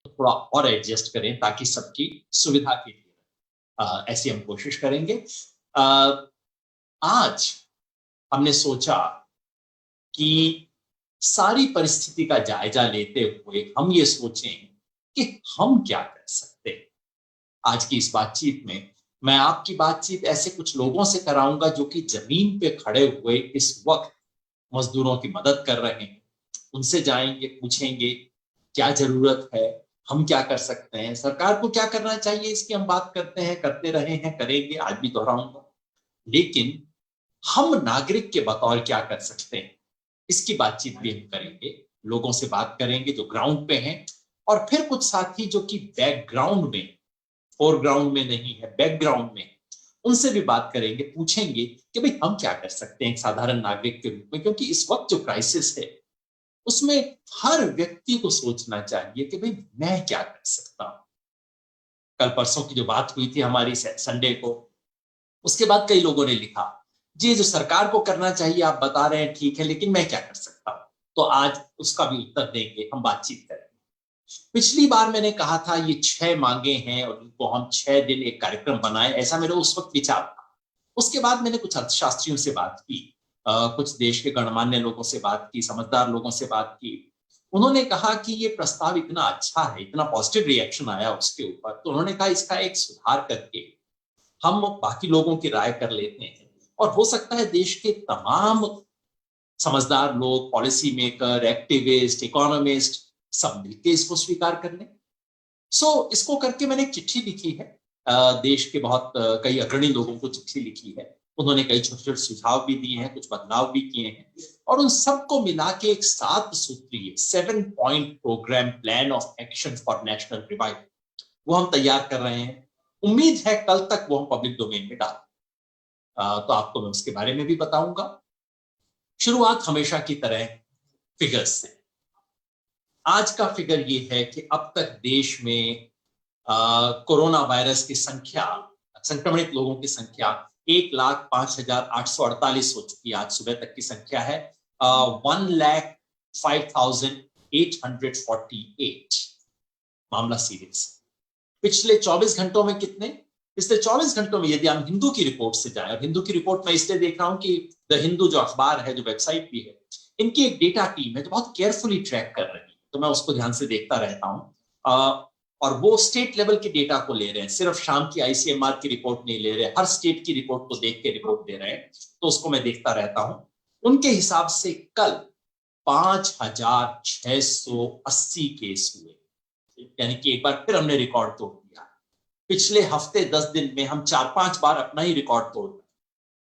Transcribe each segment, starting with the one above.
थोड़ा और एडजस्ट करें ताकि सबकी सुविधा के लिए ऐसी हम कोशिश करेंगे। आज हमने सोचा कि सारी परिस्थिति का जायजा लेते हुए हम ये सोचें कि हम क्या कर सकते हैं। आज की इस बातचीत में मैं आपकी बातचीत ऐसे कुछ लोगों से कराऊंगा जो कि जमीन पे खड़े हुए इस वक्त मजदूरों की मदद कर रहे हैं। उनसे जाएंगे, पूछेंगे क्या जरूरत है, हम क्या कर सकते हैं, सरकार को क्या करना चाहिए, इसकी हम बात करते हैं, करते रहे हैं, करेंगे, आज भी दोहराऊंगा। लेकिन हम नागरिक के बतौर क्या कर सकते हैं, इसकी बातचीत भी हम करेंगे। लोगों से बात करेंगे जो ग्राउंड पे हैं, और फिर कुछ साथी जो कि बैकग्राउंड में, फोरग्राउंड में नहीं है, बैकग्राउंड में, उनसे भी बात करेंगे, पूछेंगे कि भाई हम क्या कर सकते हैं एक साधारण नागरिक के रूप में। क्योंकि इस वक्त जो क्राइसिस है उसमें हर व्यक्ति को सोचना चाहिए कि भाई मैं क्या कर सकता हूं। कल परसों की जो बात हुई थी हमारी संडे को, उसके बाद कई लोगों ने लिखा जी जो सरकार को करना चाहिए आप बता रहे हैं ठीक है, लेकिन मैं क्या कर सकता हूं। तो आज उसका भी उत्तर देंगे, हम बातचीत करेंगे। पिछली बार मैंने कहा था ये 6 मांगे हैं और इनको हम 6 दिन एक कार्यक्रम बनाए, ऐसा मेरा उस वक्त विचार था। उसके बाद मैंने कुछ अर्थशास्त्रियों से बात की, कुछ देश के गणमान्य लोगों से बात की, समझदार लोगों से बात की। उन्होंने कहा कि ये प्रस्ताव इतना अच्छा है, इतना पॉजिटिव रिएक्शन आया उसके ऊपर, तो उन्होंने कहा इसका एक सुधार करके हम बाकी लोगों की राय कर लेते हैं, और हो सकता है देश के तमाम समझदार लोग, पॉलिसी मेकर, एक्टिविस्ट, इकोनॉमिस्ट, सब मिलकर इसको स्वीकार कर लें। इसको करके मैंने एक चिट्ठी लिखी है, देश के बहुत कई अग्रणी लोगों को चिट्ठी लिखी है। उन्होंने कई छोटे छोटे सुझाव भी दिए हैं, कुछ बदलाव भी किए हैं, और उन सबको मिला के एक 7 सूत्रीय 7 point programme plan of action for national revival वो हम तैयार कर रहे हैं। उम्मीद है कल तक वो हम पब्लिक डोमेन में डाल, तो आपको मैं उसके बारे में भी बताऊंगा। शुरुआत हमेशा की तरह फिगर्स से। आज का फिगर ये है कि अब तक देश में कोरोना वायरस की संख्या, संक्रमित लोगों की संख्या 1,05,848 हो चुकी है। आज सुबह तक की संख्या है 1,05,848 मामला सीरियस। पिछले 24 घंटों में कितने? पिछले 24 घंटों में यदि हम हिंदू की रिपोर्ट से जाएं, और हिंदू की रिपोर्ट में इसलिए देख रहा हूं कि द हिंदू जो अखबार है, जो वेबसाइट भी है, इनकी एक डेटा टीम है जो बहुत केयरफुली ट्रैक कर रही है, तो मैं उसको ध्यान से देखता रहता हूं। और वो स्टेट लेवल के डेटा को ले रहे हैं, सिर्फ शाम की आईसीएमआर की रिपोर्ट नहीं ले रहे, हर स्टेट की रिपोर्ट को देख के रिपोर्ट दे रहे हैं, तो उसको मैं देखता रहता हूं। उनके हिसाब से कल 5,680 केस हुए, यानी कि एक बार फिर हमने रिकॉर्ड तोड़ दिया। पिछले हफ्ते 10 दिन में हम 4-5 बार अपना ही रिकॉर्ड तोड़ रहे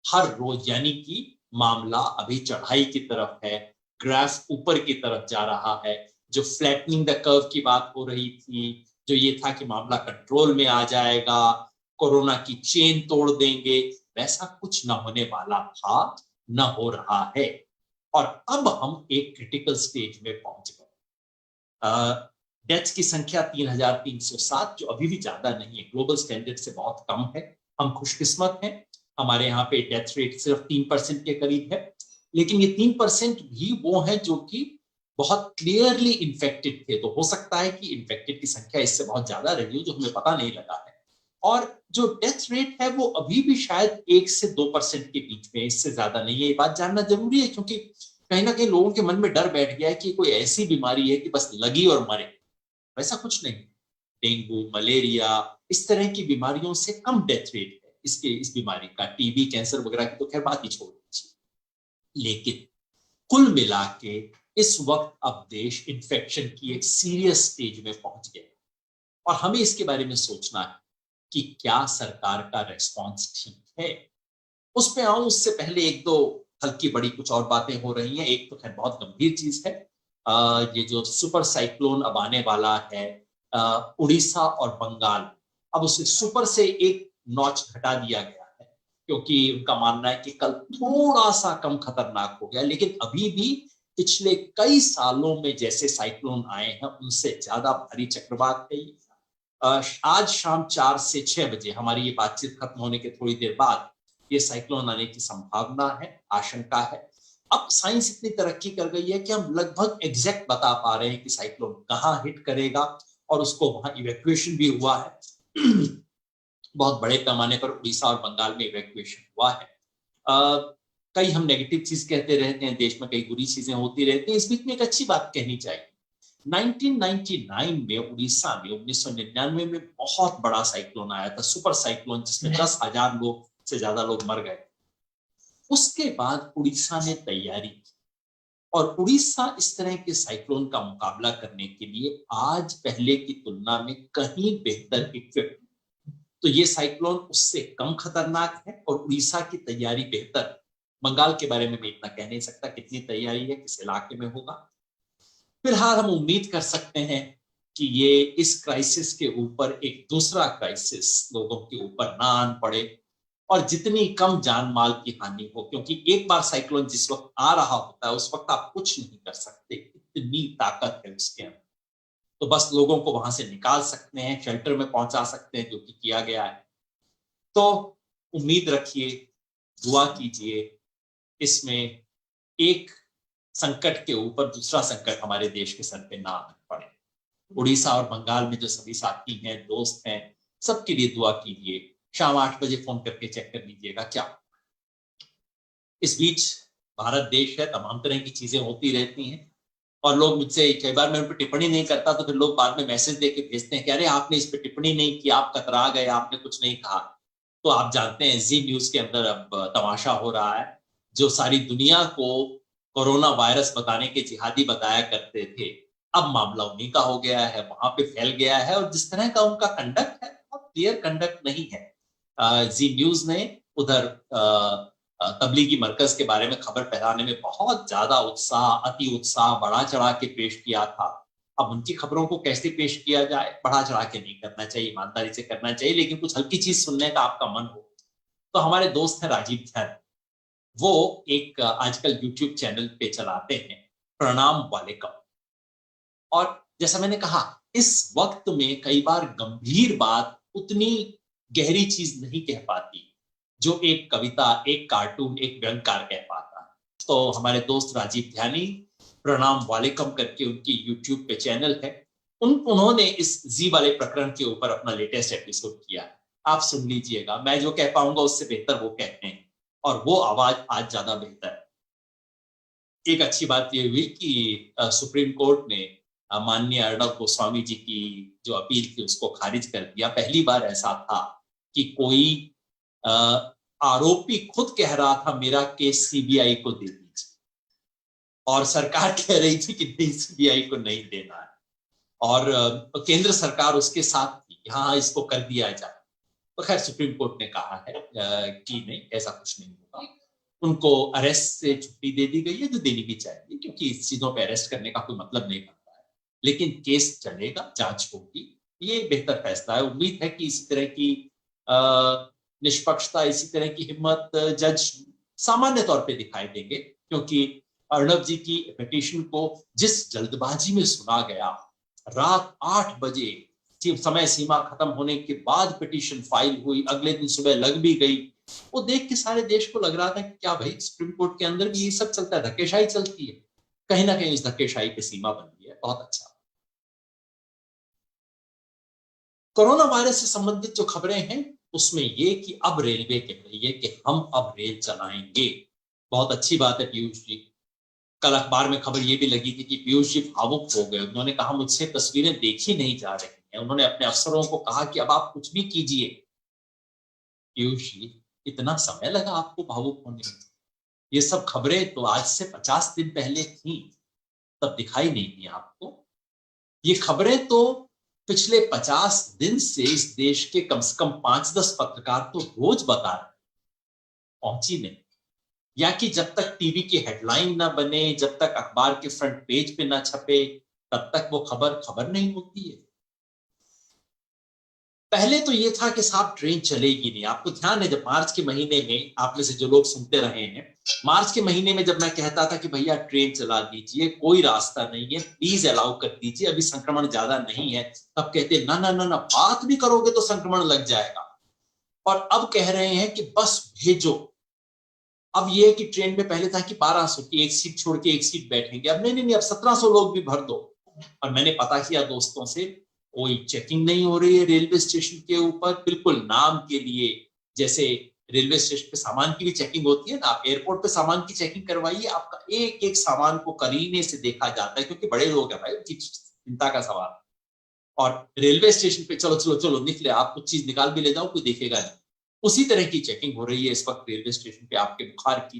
हर रोज, यानी कि मामला अभी चढ़ाई की तरफ है, ग्राफ ऊपर की तरफ जा रहा है। जो फ्लैटनिंग द कर्व की बात हो रही थी, जो ये था कि मामला कंट्रोल में आ जाएगा, कोरोना की चेन तोड़ देंगे, वैसा कुछ न होने वाला था, न हो रहा है। और अब हम एक क्रिटिकल स्टेज में पहुंच गए। डेथ्स की संख्या 3,307, जो अभी भी ज्यादा नहीं है, ग्लोबल स्टैंडर्ड से बहुत कम है। हम खुशकिस्मत हैं, हमारे यहाँ पे डेथ रेट सिर्फ 3% के करीब है। लेकिन ये 3% भी वो है जो कि बहुत क्लियरली इन्फेक्टेड थे, तो हो सकता है कि इन्फेक्टेड की संख्या इससे बहुत ज्यादा रही हो जो हमें पता नहीं लगा है। और जो डेथ रेट है वो अभी भी शायद 1 से 2% के बीच में, इससे ज्यादा नहीं है। ये बात जानना जरूरी है, क्योंकि कहीं ना कहीं लोगों के मन में डर बैठ गया है कि कोई ऐसी बीमारी है कि बस लगी और मरे। वैसा कुछ नहीं। डेंगू, मलेरिया, इस तरह की बीमारियों से कम डेथ रेट है इस बीमारी का। टीबी, कैंसर वगैरह की तो खैर बात ही छोड़ दीजिए। लेकिन कुल मिला के इस वक्त अब देश इन्फेक्शन की एक सीरियस स्टेज में पहुंच गया, और हमें इसके बारे में सोचना है कि क्या सरकार का रेस्पॉन्स ठीक है। उस पे आऊं उससे पहले एक दो हल्की बड़ी कुछ और बातें हो रही हैं। एक तो खैर बहुत गंभीर चीज है, ये जो सुपर साइक्लोन अब आने वाला है उड़ीसा और बंगाल, अब उसे सुपर से एक नॉच घटा दिया गया है, क्योंकि उनका मानना है कि कल थोड़ा सा कम खतरनाक हो गया, लेकिन अभी भी पिछले कई सालों में जैसे साइक्लोन आए हैं उनसे ज्यादा भारी चक्रवात है। आज शाम 4 से 6 बजे, हमारी ये बातचीत खत्म होने के थोड़ी देर बाद, ये साइक्लोन आने की संभावना है, आशंका है। अब साइंस इतनी तरक्की कर गई है कि हम लगभग एग्जैक्ट बता पा रहे हैं कि साइक्लोन कहाँ हिट करेगा और उसको वहां इवैक्यूएशन भी हुआ है। बहुत बड़े पैमाने पर उड़ीसा और बंगाल में इवैक्यूएशन हुआ है। कई हम नेगेटिव चीज कहते रहते हैं, देश में कई बुरी चीजें होती रहती हैं, इस बीच में एक अच्छी बात कहनी चाहिए। 1999 में उड़ीसा में 1999 में बहुत बड़ा साइक्लोन आया था, सुपर साइक्लोन, जिसमें 10,000 लोग से ज्यादा लोग मर गए। उसके बाद उड़ीसा ने तैयारी की और उड़ीसा इस तरह के साइक्लोन का मुकाबला करने के लिए आज पहले की तुलना में कहीं बेहतर इक्विप्ड। तो ये साइक्लोन उससे कम खतरनाक है और उड़ीसा की तैयारी बेहतर। बंगाल के बारे में मैं इतना कह नहीं सकता कितनी तैयारी है, किस इलाके में होगा। फिलहाल हम उम्मीद कर सकते हैं कि ये इस क्राइसिस के ऊपर एक दूसरा क्राइसिस लोगों के ऊपर ना आन पड़े और जितनी कम जान माल की हानि हो, क्योंकि एक बार साइक्लोन जिस वक्त आ रहा होता है उस वक्त आप कुछ नहीं कर सकते, इतनी ताकत है उसके अंदर। तो बस लोगों को वहां से निकाल सकते हैं, शेल्टर में पहुंचा सकते हैं, जो कि किया गया है। तो उम्मीद रखिए, दुआ कीजिए, इसमें एक संकट के ऊपर दूसरा संकट हमारे देश के सर पे ना पड़े। उड़ीसा और बंगाल में जो सभी साथी हैं, दोस्त हैं, सबके लिए दुआ कीजिए। शाम 8 बजे फोन करके चेक कर लीजिएगा क्या। इस बीच भारत देश है, तमाम तरह की चीजें होती रहती हैं और लोग मुझसे, कई बार मैं उन पर टिप्पणी नहीं करता तो फिर लोग बाद में मैसेज देके भेजते हैं कि अरे आपने इस पर टिप्पणी नहीं की, आप कतरा गए, आपने कुछ नहीं कहा। तो आप जानते हैं जी न्यूज के अंदर अब तमाशा हो रहा है। जो सारी दुनिया को कोरोना वायरस बताने के जिहादी बताया करते थे, अब मामला उन्हीं का हो गया है, वहां पे फैल गया है। और जिस तरह का उनका कंडक्ट है, बहुत क्लियर कंडक्ट नहीं है। जी न्यूज ने उधर तबलीगी मरकज के बारे में खबर फैलाने में बहुत ज्यादा उत्साह, अति उत्साह बढ़ा चढ़ा के पेश किया था। अब उनकी खबरों को कैसे पेश किया जाए, बढ़ा चढ़ा के नहीं करना चाहिए, ईमानदारी से करना चाहिए, लेकिन कुछ हल्की चीज सुनने का आपका मन हो। तो हमारे दोस्त हैं राजीव ध्यान, वो एक आजकल यूट्यूब चैनल पे चलाते हैं, प्रणाम वालेकुम। और जैसा मैंने कहा, इस वक्त में कई बार गंभीर बात उतनी गहरी चीज नहीं कह पाती जो एक कविता, एक कार्टून, एक व्यंगकार कह पाता। तो हमारे दोस्त राजीव ध्यानी, प्रणाम वालेकुम करके उनकी यूट्यूब पे चैनल है, उन्होंने इस जी वाले प्रकरण के ऊपर अपना लेटेस्ट एपिसोड किया। आप सुन लीजिएगा, मैं जो कह पाऊंगा उससे बेहतर वो कहते हैं और वो आवाज आज ज्यादा बेहतर है। एक अच्छी बात ये हुई कि सुप्रीम कोर्ट ने माननीय अर्णव गोस्वामी जी की जो अपील थी उसको खारिज कर दिया। पहली बार ऐसा था कि कोई आरोपी खुद कह रहा था मेरा केस सीबीआई को दे दीजिए और सरकार कह रही थी कि नहीं, सीबीआई को नहीं देना है। और केंद्र सरकार उसके साथ थी, हाँ इसको कर दिया जाए। तो खैर सुप्रीम कोर्ट ने कहा है कि नहीं, ऐसा कुछ नहीं होगा। उनको अरेस्ट से छुट्टी दे दी गई है, जो देनी भी चाहिए, क्योंकि इस चीजों पे अरेस्ट करने का कोई मतलब नहीं बनता है। लेकिन केस चलेगा, जांच होगी, ये बेहतर फैसला है। उम्मीद है कि इसी तरह की निष्पक्षता, इसी तरह की हिम्मत जज सामान्य तौर पे दिखाई देंगे, क्योंकि अर्णव जी की पिटीशन को जिस जल्दबाजी में सुना गया, रात 8 बजे समय सीमा खत्म होने के बाद पिटीशन फाइल हुई, अगले दिन सुबह लग भी गई, वो देख के सारे देश को लग रहा था कि क्या भाई, सुप्रीम कोर्ट के अंदर भी ये सब चलता है, धक्केशाही चलती है। कहीं ना कहीं इस धक्केशाही पे सीमा बन गई है, बहुत अच्छा। कोरोना वायरस से संबंधित जो खबरें हैं उसमें ये कि अब रेलवे कह रही है कि हम अब रेल चलाएंगे। बहुत अच्छी बात है पीयूष जी। कल अखबार में खबर ये भी लगी थी कि पीयूष जी भावुक हो गए। उन्होंने कहा मुझसे तस्वीरें देखी नहीं जा रही हैं। उन्होंने अपने अफसरों को कहा कि अब आप कुछ भी कीजिए। पीयूष जी, इतना समय लगा आपको भावुक होने में? ये सब खबरें तो आज से 50 दिन पहले थी, तब दिखाई नहीं दी आपको। ये खबरें तो पिछले 50 दिन से इस देश के कम से कम 5-10 पत्रकार तो रोज बता रहे, पहुंची नहीं। या कि जब तक टीवी की हेडलाइन ना बने, जब तक अखबार के फ्रंट पेज पे ना छपे, तब तक वो खबर नहीं होती है। पहले तो ये था कि साहब ट्रेन चलेगी नहीं। आपको ध्यान है, जब मार्च के महीने में, आप में से जो लोग सुनते रहे हैं, मार्च के महीने में जब मैं कहता था कि भैया ट्रेन चला दीजिए, कोई रास्ता नहीं है, प्लीज अलाउ कर दीजिए, अभी संक्रमण ज्यादा नहीं है, तब कहते ना ना ना ना, बात भी करोगे तो संक्रमण लग जाएगा। और अब कह रहे हैं कि बस भेजो। अब ये है कि ट्रेन में पहले था कि 1200 की एक सीट छोड़ के एक सीट बैठेंगे, अब नहीं नहीं नहीं, अब 1700 लोग भी भर दो। और मैंने पता किया दोस्तों से, कोई चेकिंग नहीं हो रही है रेलवे स्टेशन के ऊपर, बिल्कुल नाम के लिए। जैसे रेलवे स्टेशन पे सामान की भी चेकिंग होती है ना, आप एयरपोर्ट पे सामान की चेकिंग करवाइए, आपका एक एक सामान को करीने से देखा जाता है, क्योंकि बड़े लोग हैं भाई, उनकी चिंता का सवाल। और रेलवे स्टेशन पे चलो चलो चलो निकले, आप कुछ चीज निकाल भी ले जाओ, कोई देखेगा नहीं। उसी तरह की चेकिंग हो रही है इस वक्त रेलवे स्टेशन पे। आपके बुखार की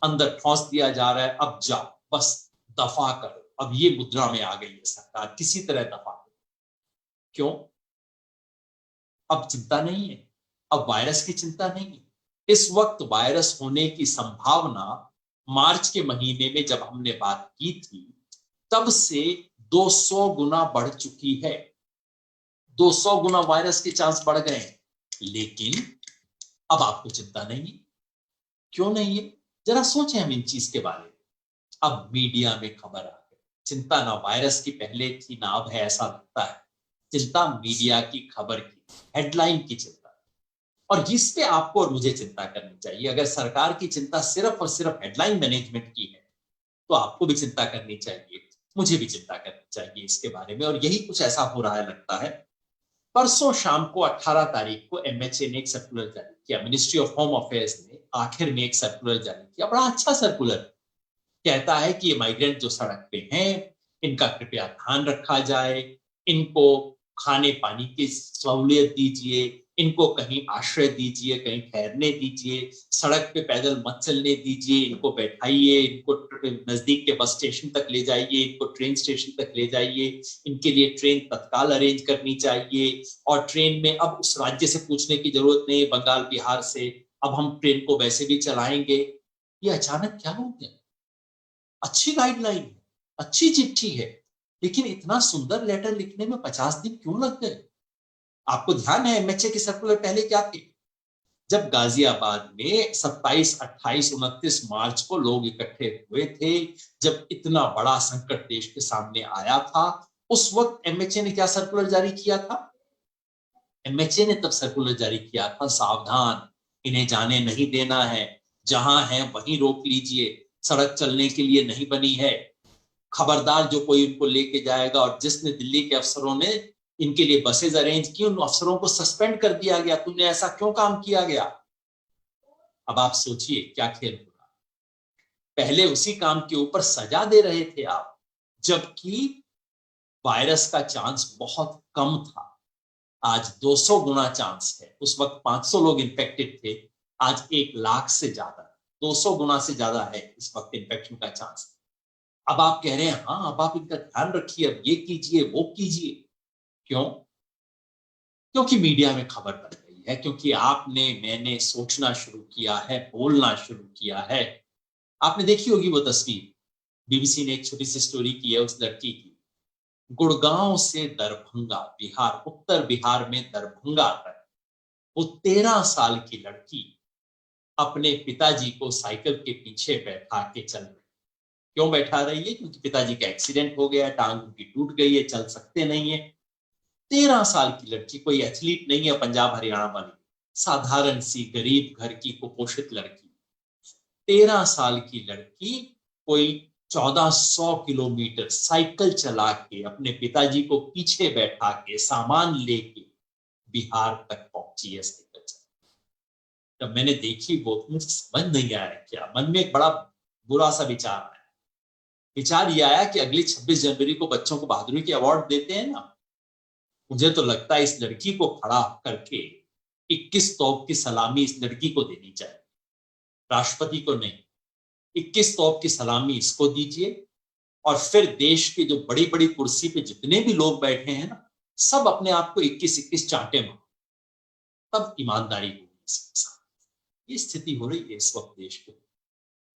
अंदर ठोंस दिया जा रहा है, अब जाओ बस दफा करो। अब ये मुद्रा में आ गई है सरकार, किसी तरह दफा करो। क्यों? अब चिंता नहीं है, अब वायरस की चिंता नहीं है। इस वक्त वायरस होने की संभावना मार्च के महीने में जब हमने बात की थी, तब से 200 गुना बढ़ चुकी है। 200 गुना वायरस के चांस बढ़ गए हैं। लेकिन अब आपको चिंता नहीं है। क्यों नहीं है? जरा सोचें हम इन चीज के बारे में। अब मीडिया में खबर आ गई, चिंता ना वायरस की पहले थी ना अब है, ऐसा लगता है। चिंता मीडिया की खबर की, हेडलाइन की चिंता। और इस पे आपको और मुझे चिंता करनी चाहिए। अगर सरकार की चिंता सिर्फ और सिर्फ हेडलाइन मैनेजमेंट की है, तो आपको भी चिंता करनी चाहिए, मुझे भी चिंता करनी चाहिए इसके बारे में। और यही कुछ ऐसा हो रहा है लगता है। परसों शाम को 18 तारीख को एमएचए ने एक सर्कुलर जारी किया, मिनिस्ट्री ऑफ होम अफेयर्स ने आखिर में एक सर्कुलर जारी किया, बड़ा अच्छा सर्कुलर। कहता है कि ये माइग्रेंट जो सड़क पे हैं, इनका कृपया ध्यान रखा जाए, इनको खाने पानी की सहूलियत दीजिए, इनको कहीं आश्रय दीजिए, कहीं ठहरने दीजिए, सड़क पे पैदल मत चलने दीजिए, इनको बैठाइए, इनको नजदीक के बस स्टेशन तक ले जाइए, इनको ट्रेन स्टेशन तक ले जाइए, इनके लिए ट्रेन तत्काल अरेंज करनी चाहिए। और ट्रेन में अब उस राज्य से पूछने की जरूरत नहीं है, बंगाल बिहार से, अब हम ट्रेन को वैसे भी चलाएंगे। ये अचानक क्या हो गया? अच्छी गाइडलाइन है, अच्छी चिट्ठी है, लेकिन इतना सुंदर लेटर लिखने में 50 दिन क्यों लग गए? आपको ध्यान है एमएचए के सर्कुलर पहले क्या थे? जब गाजियाबाद में 27, 28, 29 मार्च को लोग इकट्ठे हुए थे, जब इतना बड़ा संकट देश के सामने आया था, उस वक्त एमएचए ने क्या सर्कुलर जारी किया था? एमएचए ने तब सर्कुलर जारी किया था, सावधान, इन्हें जाने नहीं देना है, जहां है वहीं रोक लीजिए, सड़क चलने के लिए नहीं बनी है, खबरदार जो कोई इनको लेके जाएगा। और जिसने दिल्ली के अफसरों ने इनके लिए बसेज अरेंज की, उन अफसरों को सस्पेंड कर दिया गया, तुमने ऐसा क्यों काम किया गया? अब आप सोचिए क्या खेल हो रहा। पहले उसी काम के ऊपर सजा दे रहे थे आप, जबकि वायरस का चांस बहुत कम था। आज 200 गुना चांस है। उस वक्त 500 लोग इन्फेक्टेड थे, आज 1 लाख से ज्यादा, 200 गुना से ज्यादा है इस वक्त इन्फेक्शन का चांस। अब आप कह रहे हैं हाँ अब आप इनका ध्यान रखिए, अब ये कीजिए वो कीजिए। क्यों? क्योंकि मीडिया में खबर बन गई है, क्योंकि आपने मैंने सोचना शुरू किया है, बोलना शुरू किया है। आपने देखी होगी वो तस्वीर, बीबीसी ने एक छोटी सी स्टोरी की है उस लड़की की। गुड़गांव से दरभंगा, बिहार, उत्तर बिहार में दरभंगा तक वो 13 साल की लड़की अपने पिताजी को साइकिल के पीछे बैठा के चल रही। क्यों बैठा रही है? क्योंकि पिताजी का एक्सीडेंट हो गया, टांग उनकी टूट गई है, चल सकते नहीं है। 13 साल की लड़की, कोई एथलीट नहीं है पंजाब हरियाणा वाली, साधारण सी गरीब घर की कुपोषित लड़की। 13 साल की लड़की कोई 1400 किलोमीटर साइकिल चला के अपने पिताजी को पीछे बैठा के सामान लेके बिहार तक पहुंची है साइकिल चला। जब मैंने देखी वो, मुझे समझ नहीं आया क्या, मन में एक बड़ा बुरा सा विचार आया। विचार ये आया कि अगली 26 जनवरी को बच्चों को बहादुरी के अवार्ड देते हैं ना, मुझे तो लगता है इस लड़की को खड़ा करके 21 तोप की सलामी इस लड़की को देनी चाहिए, राष्ट्रपति को नहीं। 21 तोप की सलामी इसको दीजिए, और फिर देश के जो बड़ी बड़ी कुर्सी पे जितने भी लोग बैठे हैं ना, सब अपने आप को 21-21 चांटे मारो, तब ईमानदारी होगी इसके साथ। ये स्थिति हो रही है इस वक्त देश के।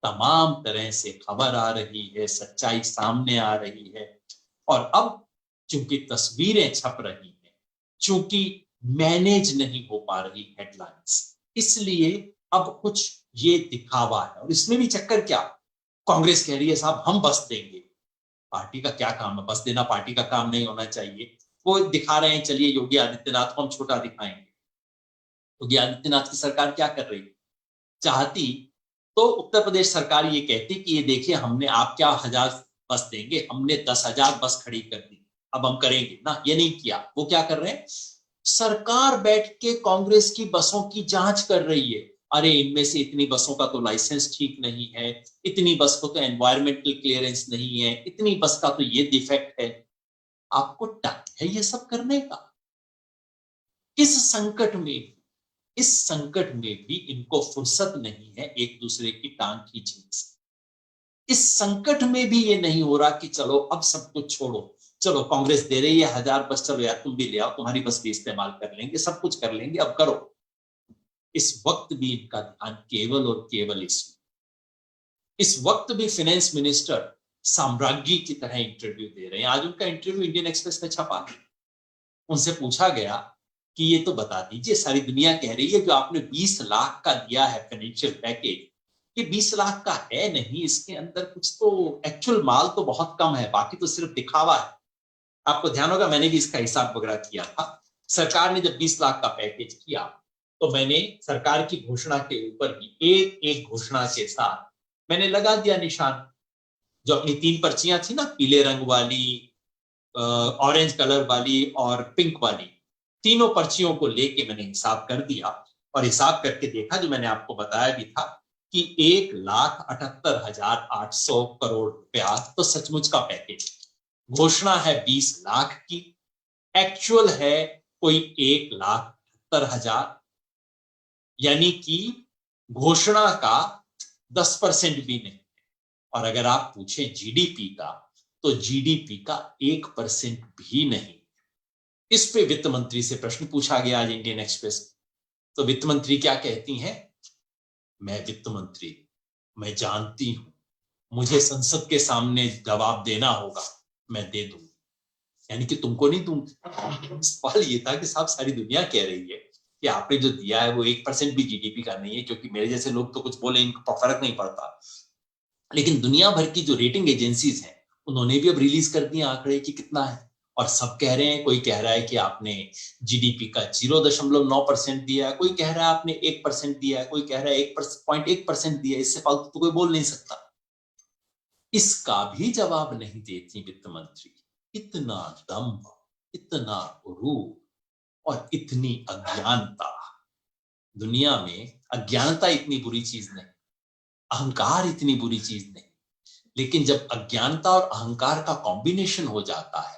तमाम तरह से खबर आ रही है, सच्चाई सामने आ रही है, और अब चूंकि तस्वीरें छप रही हैं, चूंकि मैनेज नहीं हो पा रही हेडलाइंस, इसलिए अब कुछ ये दिखावा है। और इसमें भी चक्कर क्या, कांग्रेस कह रही है साहब हम बस देंगे। पार्टी का क्या काम है? बस देना पार्टी का काम नहीं होना चाहिए। वो दिखा रहे हैं, चलिए योगी आदित्यनाथ को हम छोटा दिखाएंगे। योगी आदित्यनाथ की सरकार क्या कर रही है? चाहती तो उत्तर प्रदेश सरकार ये कहती कि ये देखिए हमने, आप क्या 1000 बस देंगे, हमने 10,000 बस खड़ी कर दी। अब हम करेंगे ना, ये नहीं किया। वो क्या कर रहे हैं, सरकार बैठ के कांग्रेस की बसों की जांच कर रही है। अरे इनमें से इतनी बसों का तो लाइसेंस ठीक नहीं है, इतनी बस को तो एनवायरमेंटल क्लियरेंस नहीं है, इतनी बस का तो ये डिफेक्ट है। आपको टाइम है ये सब करने का? इस संकट में, इस संकट में भी इनको फुर्सत नहीं है एक दूसरे की टांग खींचने से। इस संकट में भी ये नहीं हो रहा कि चलो अब सब कुछ छोड़ो, चलो कांग्रेस दे रही है 1000 बस, चलो यार तुम भी ले आओ, तुम्हारी बस भी इस्तेमाल कर लेंगे, सब कुछ कर लेंगे, अब करो। इस वक्त भी इनका ध्यान केवल और केवल इस वक्त भी फाइनेंस मिनिस्टर साम्राज्ञी की तरह इंटरव्यू दे रहे हैं। आज उनका इंटरव्यू इंडियन एक्सप्रेस में छपा है। उनसे पूछा गया कि ये तो बता दीजिए, सारी दुनिया कह रही है जो आपने 20 लाख का दिया है फाइनेंशियल पैकेज, ये 20 लाख का है नहीं, इसके अंदर कुछ तो एक्चुअल माल तो बहुत कम है, बाकी तो सिर्फ दिखावा है। आपको ध्यान होगा मैंने भी इसका हिसाब वगैरह किया था। सरकार ने जब 20 लाख का पैकेज किया तो मैंने सरकार की घोषणा के ऊपर ही एक एक घोषणा के साथ मैंने लगा दिया निशान। जो अपनी 3 पर्चियां थी ना, पीले रंग वाली, ऑरेंज कलर वाली और पिंक वाली, तीनों पर्चियों को लेके मैंने हिसाब कर दिया। और हिसाब करके देखा, जो मैंने आपको बताया भी था, कि 1,78,800 करोड़ रुपया तो सचमुच का पैकेज। घोषणा है 20 लाख की, एक्चुअल है कोई 1,78,000, यानी कि घोषणा का 10% भी नहीं। और अगर आप पूछें जीडीपी का, तो जीडीपी का 1% भी नहीं। इस पे वित्त मंत्री से प्रश्न पूछा गया आज इंडियन एक्सप्रेस। तो वित्त मंत्री क्या कहती हैं, मैं वित्त मंत्री, मैं जानती हूं मुझे संसद के सामने जवाब देना होगा, मैं दे दूंगी, यानी कि तुमको नहीं दूंगी। सवाल ये था कि साहब सारी दुनिया कह रही है कि आपने जो दिया है वो 1% भी जीडीपी का नहीं है, क्योंकि मेरे जैसे लोग तो कुछ बोले इनको फर्क नहीं पड़ता, लेकिन दुनिया भर की जो रेटिंग एजेंसीज हैं उन्होंने भी अब रिलीज कर दिए आंकड़े कि कितना है। और सब कह रहे हैं, कोई कह रहा है कि आपने जीडीपी का 0.9% दिया है, कोई कह रहा है आपने 1% दिया है, कोई कह रहा है 1.1% दिया है, इससे फालतू तो कोई बोल नहीं सकता। इसका भी जवाब नहीं देती वित्त मंत्री। इतना दम्भ, इतना गुरूर और इतनी अज्ञानता। दुनिया में अज्ञानता इतनी बुरी चीज नहीं, अहंकार इतनी बुरी चीज नहीं, लेकिन जब अज्ञानता और अहंकार का कॉम्बिनेशन हो जाता है,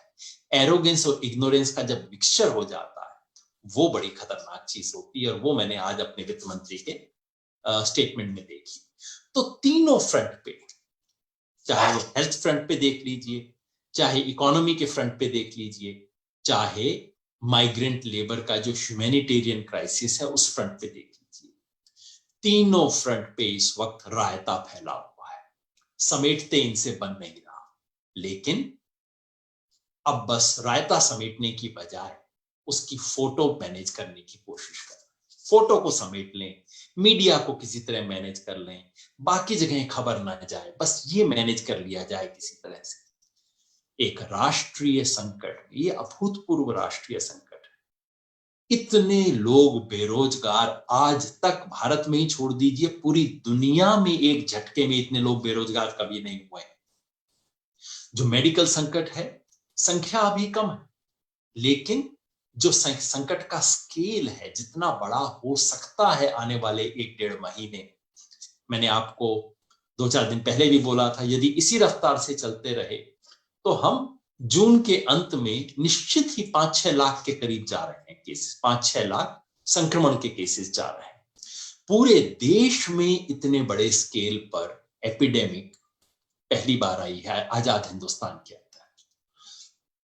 एरोगेंस और इग्नोरेंस का जब मिक्सचर हो जाता है, वो बड़ी खतरनाक चीज होती है। और वो मैंने आज अपने वित्त मंत्री के स्टेटमेंट में देखी। तो तीनों फ्रंट पे, चाहे वो हेल्थ फ्रंट पे देख लीजिए, चाहे इकोनॉमी के फ्रंट पे देख लीजिए, चाहे माइग्रेंट लेबर का जो ह्यूमैनिटेरियन क्राइसिस है उस फ्रंट पे देख लीजिए, तीनों फ्रंट पे इस वक्त रायता फैला हुआ है। समेटते इनसे बन नहीं रहा, लेकिन अब बस रायता समेटने की बजाय उसकी फोटो मैनेज करने की कोशिश कर। फोटो को समेट लें, मीडिया को किसी तरह मैनेज कर लें, बाकी जगह खबर ना जाए, बस ये मैनेज कर लिया जाए किसी तरह से। एक राष्ट्रीय संकट, ये अभूतपूर्व राष्ट्रीय संकट है। इतने लोग बेरोजगार आज तक भारत में ही छोड़ दीजिए, पूरी दुनिया में एक झटके में इतने लोग बेरोजगार कभी नहीं हुए। जो मेडिकल संकट है, संख्या अभी कम है, लेकिन जो संकट का स्केल है, जितना बड़ा हो सकता है आने वाले 1-1.5 महीने, मैंने आपको 2-4 दिन पहले भी बोला था, यदि इसी रफ्तार से चलते रहे तो हम जून के अंत में निश्चित ही 5-6 लाख के करीब जा रहे हैं केसेस, 5-6 लाख संक्रमण के केसेस जा रहे हैं। पूरे देश में इतने बड़े स्केल पर एपिडेमिक पहली बार आई है आजाद हिंदुस्तान के अंदर।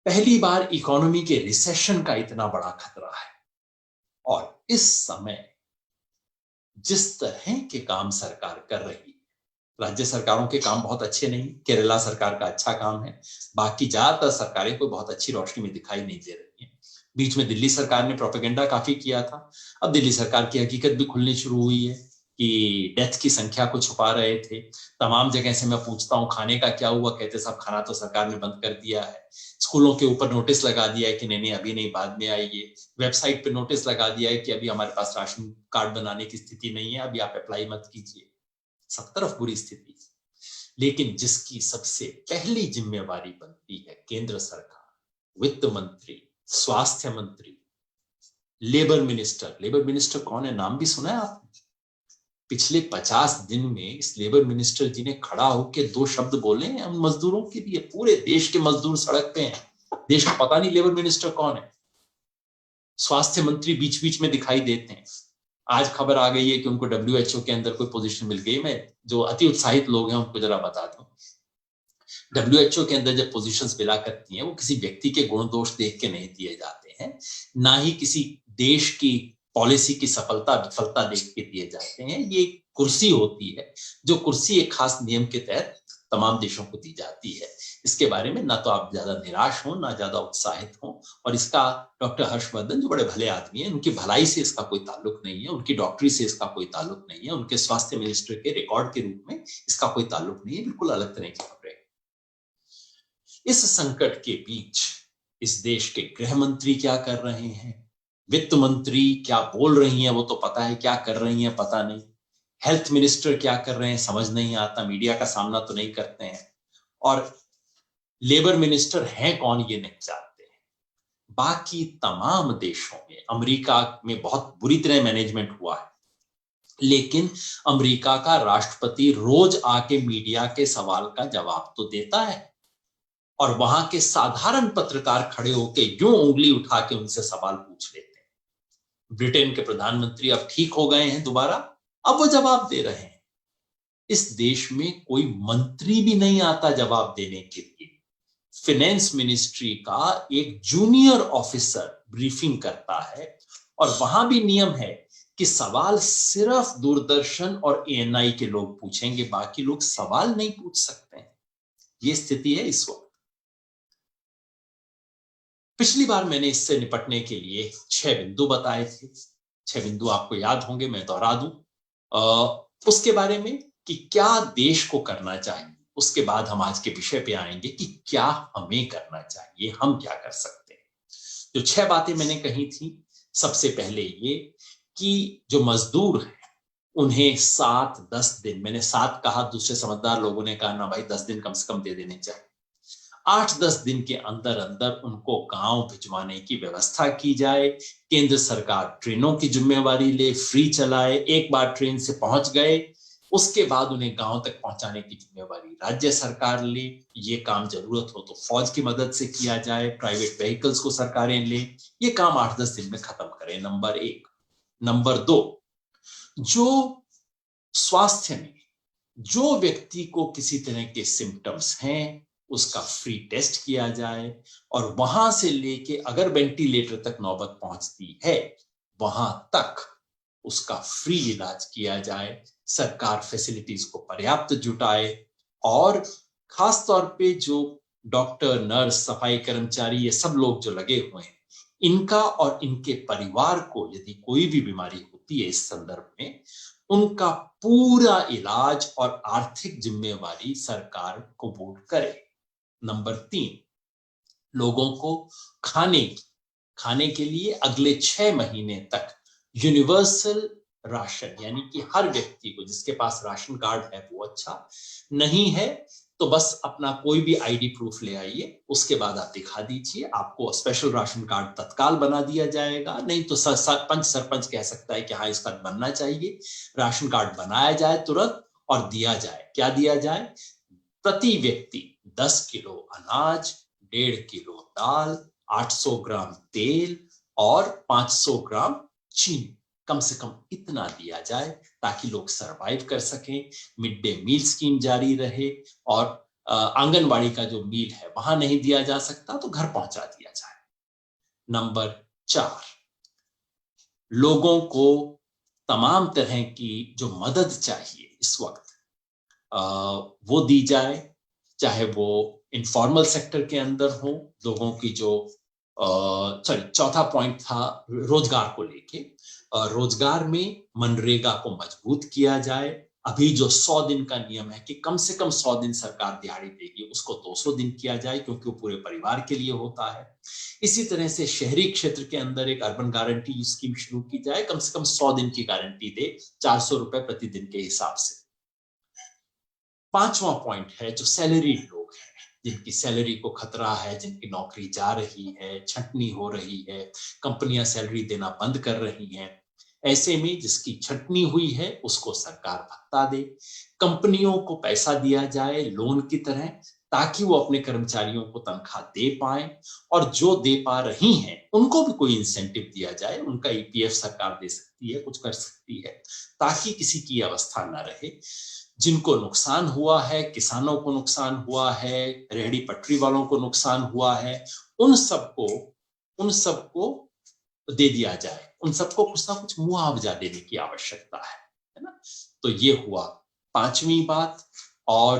पहली बार इकोनॉमी के रिसेशन का इतना बड़ा खतरा है। और इस समय जिस तरह के काम सरकार कर रही है, राज्य सरकारों के काम बहुत अच्छे नहीं, केरला सरकार का अच्छा काम है, बाकी ज्यादातर सरकारें कोई बहुत अच्छी रोशनी में दिखाई नहीं दे रही है। बीच में दिल्ली सरकार ने प्रोपेगेंडा काफी किया था, अब दिल्ली सरकार की हकीकत भी खुलनी शुरू हुई है कि डेथ की संख्या को छुपा रहे थे। तमाम जगह से मैं पूछता हूँ खाने का क्या हुआ, कहते साहब खाना तो सरकार ने बंद कर दिया है। स्कूलों के ऊपर नोटिस लगा दिया है कि नहीं नहीं अभी नहीं, बाद में आइए। वेबसाइट पे नोटिस लगा दिया है कि अभी हमारे पास राशन कार्ड बनाने की स्थिति नहीं है, अभी आप अप्लाई मत कीजिए। सब तरफ बुरी स्थिति। लेकिन जिसकी सबसे पहली जिम्मेवारी बनती है केंद्र सरकार, वित्त मंत्री, स्वास्थ्य मंत्री, लेबर मिनिस्टर कौन है, नाम भी सुना है आपने? पिछले 50 दिन में इस लेबर मिनिस्टर जी ने खड़ा होकर 2 शब्द बोले हैं उन मजदूरों के लिए। पूरे देश के मजदूर सड़क पे हैं, देश को पता नहीं लेबर मिनिस्टर कौन है। स्वास्थ्य मंत्री बीच बीच में दिखाई देते हैं। आज खबर आ गई है कि उनको WHO के अंदर कोई पोजीशन मिल गई। मैं जो अति उत्साहित लोग हैं उनको जरा बता दूं, WHO के अंदर जब पोजीशंस मिला करती हैं वो किसी व्यक्ति के गुण दोष देख के नहीं दिए जाते हैं, ना ही किसी देश की पॉलिसी की सफलता विफलता देख के दिए जाते हैं। ये कुर्सी होती है, जो कुर्सी एक खास नियम के तहत तमाम देशों को दी जाती है। इसके बारे में ना तो आप ज्यादा निराश हो ना ज्यादा उत्साहित हो। और इसका डॉक्टर हर्षवर्धन जो बड़े भले आदमी हैं, उनकी भलाई से इसका कोई ताल्लुक नहीं है, उनकी डॉक्टरी से इसका कोई ताल्लुक नहीं है, उनके स्वास्थ्य मिनिस्टर के रिकॉर्ड के रूप में इसका कोई ताल्लुक नहीं है। बिल्कुल अलग तरह की खबरें। इस संकट के बीच इस देश के गृह मंत्री क्या कर रहे हैं, वित्त मंत्री क्या बोल रही हैं वो तो पता है, क्या कर रही हैं पता नहीं, हेल्थ मिनिस्टर क्या कर रहे हैं समझ नहीं आता, मीडिया का सामना तो नहीं करते हैं, और लेबर मिनिस्टर हैं कौन ये नहीं जानते हैं। बाकी तमाम देशों में, अमेरिका में बहुत बुरी तरह मैनेजमेंट हुआ है, लेकिन अमेरिका का राष्ट्रपति रोज आके मीडिया के सवाल का जवाब तो देता है, और वहां के साधारण पत्रकार खड़े होके यूं उंगली उठा के उनसे सवाल पूछ लेते हैं। ब्रिटेन के प्रधानमंत्री अब ठीक हो गए हैं दोबारा, अब वो जवाब दे रहे हैं। इस देश में कोई मंत्री भी नहीं आता जवाब देने के लिए। फाइनेंस मिनिस्ट्री का एक जूनियर ऑफिसर ब्रीफिंग करता है, और वहां भी नियम है कि सवाल सिर्फ दूरदर्शन और ANI के लोग पूछेंगे, बाकी लोग सवाल नहीं पूछ सकते हैं। ये स्थिति है इस वक्त। पिछली बार मैंने इससे निपटने के लिए 6 बिंदु बताए थे। 6 बिंदु आपको याद होंगे, मैं दोहरा दूं उसके बारे में कि क्या देश को करना चाहिए। उसके बाद हम आज के विषय पे आएंगे कि क्या हमें करना चाहिए, हम क्या कर सकते हैं। जो 6 बातें मैंने कही थी, सबसे पहले ये कि जो मजदूर हैं उन्हें 7-10 दिन, मैंने 7 कहा, दूसरे समझदार लोगों ने कहा ना भाई 10 दिन कम से कम दे देने चाहिए। 8-10 दिन के अंदर अंदर उनको गांव भिजवाने की व्यवस्था की जाए। केंद्र सरकार ट्रेनों की जिम्मेवारी ले, फ्री चलाए। एक बार ट्रेन से पहुंच गए, उसके बाद उन्हें गांव तक पहुंचाने की जिम्मेवारी राज्य सरकार ले। ये काम जरूरत हो तो फौज की मदद से किया जाए, प्राइवेट व्हीकल्स को सरकारें ले। ये काम 8-10 दिन में खत्म करें, नंबर 1। नंबर 2, जो स्वास्थ्य में जो व्यक्ति को किसी तरह के सिम्टम्स हैं उसका फ्री टेस्ट किया जाए, और वहां से लेके अगर वेंटिलेटर तक नौबत पहुंचती है वहां तक उसका फ्री इलाज किया जाए। सरकार फैसिलिटीज को पर्याप्त जुटाए, और खास तौर पे जो डॉक्टर, नर्स, सफाई कर्मचारी, ये सब लोग जो लगे हुए हैं, इनका और इनके परिवार को यदि कोई भी बीमारी होती है इस संदर्भ में, उनका पूरा इलाज और आर्थिक जिम्मेवारी सरकार कबूल करे। नंबर 3, लोगों को खाने के लिए अगले 6 महीने तक यूनिवर्सल राशन, यानी कि हर व्यक्ति को, जिसके पास राशन कार्ड है वो अच्छा, नहीं है तो बस अपना कोई भी ID प्रूफ ले आइए, उसके बाद आप दिखा दीजिए, आपको स्पेशल राशन कार्ड तत्काल बना दिया जाएगा। नहीं तो सरपंच कह सकता है कि हाँ इसका बनना चाहिए। राशन कार्ड बनाया जाए तुरंत और दिया जाए। क्या दिया जाए? प्रति व्यक्ति 10 किलो अनाज, 1.5 किलो दाल, 800 ग्राम तेल और 500 ग्राम चीनी, कम से कम इतना दिया जाए ताकि लोग सरवाइव कर सकें। मिड डे मील स्कीम जारी रहे, और आंगनवाड़ी का जो मील है वहां नहीं दिया जा सकता तो घर पहुंचा दिया जाए। नंबर 4, लोगों को तमाम तरह की जो मदद चाहिए इस वक्त वो दी जाए, चाहे वो इनफॉर्मल सेक्टर के अंदर हो, लोगों की जो चौथा पॉइंट था रोजगार को लेके। रोजगार में मनरेगा को मजबूत किया जाए। अभी जो 100 दिन का नियम है कि कम से कम 100 दिन सरकार दिहाड़ी देगी, उसको 200 दिन किया जाए, क्योंकि वो पूरे परिवार के लिए होता है। इसी तरह से शहरी क्षेत्र के अंदर एक अर्बन गारंटी स्कीम शुरू की जाए, कम से कम 100 दिन की गारंटी दे, 400 रुपए प्रतिदिन के हिसाब से। 5वां पॉइंट है जो सैलरीड लोग हैं, जिनकी सैलरी को खतरा है, जिनकी नौकरी जा रही है, छंटनी हो रही है, कंपनियां सैलरी देना बंद कर रही हैं। ऐसे में जिसकी छंटनी हुई है उसको सरकार भत्ता दे, कंपनियों को पैसा दिया जाए लोन की तरह, ताकि वो अपने कर्मचारियों को तनख्वाह दे पाए, और जो दे पा रही हैं उनको भी कोई इंसेंटिव दिया जाए, उनका ईपीएफ सरकार दे सकती है, कुछ कर सकती है, ताकि किसी की अवस्था ना रहे। जिनको नुकसान हुआ है, किसानों को नुकसान हुआ है, रेहड़ी पटरी वालों को नुकसान हुआ है, उन सबको दे दिया जाए, उन सबको कुछ ना कुछ मुआवजा देने की आवश्यकता है ना। तो ये हुआ पांचवी बात। और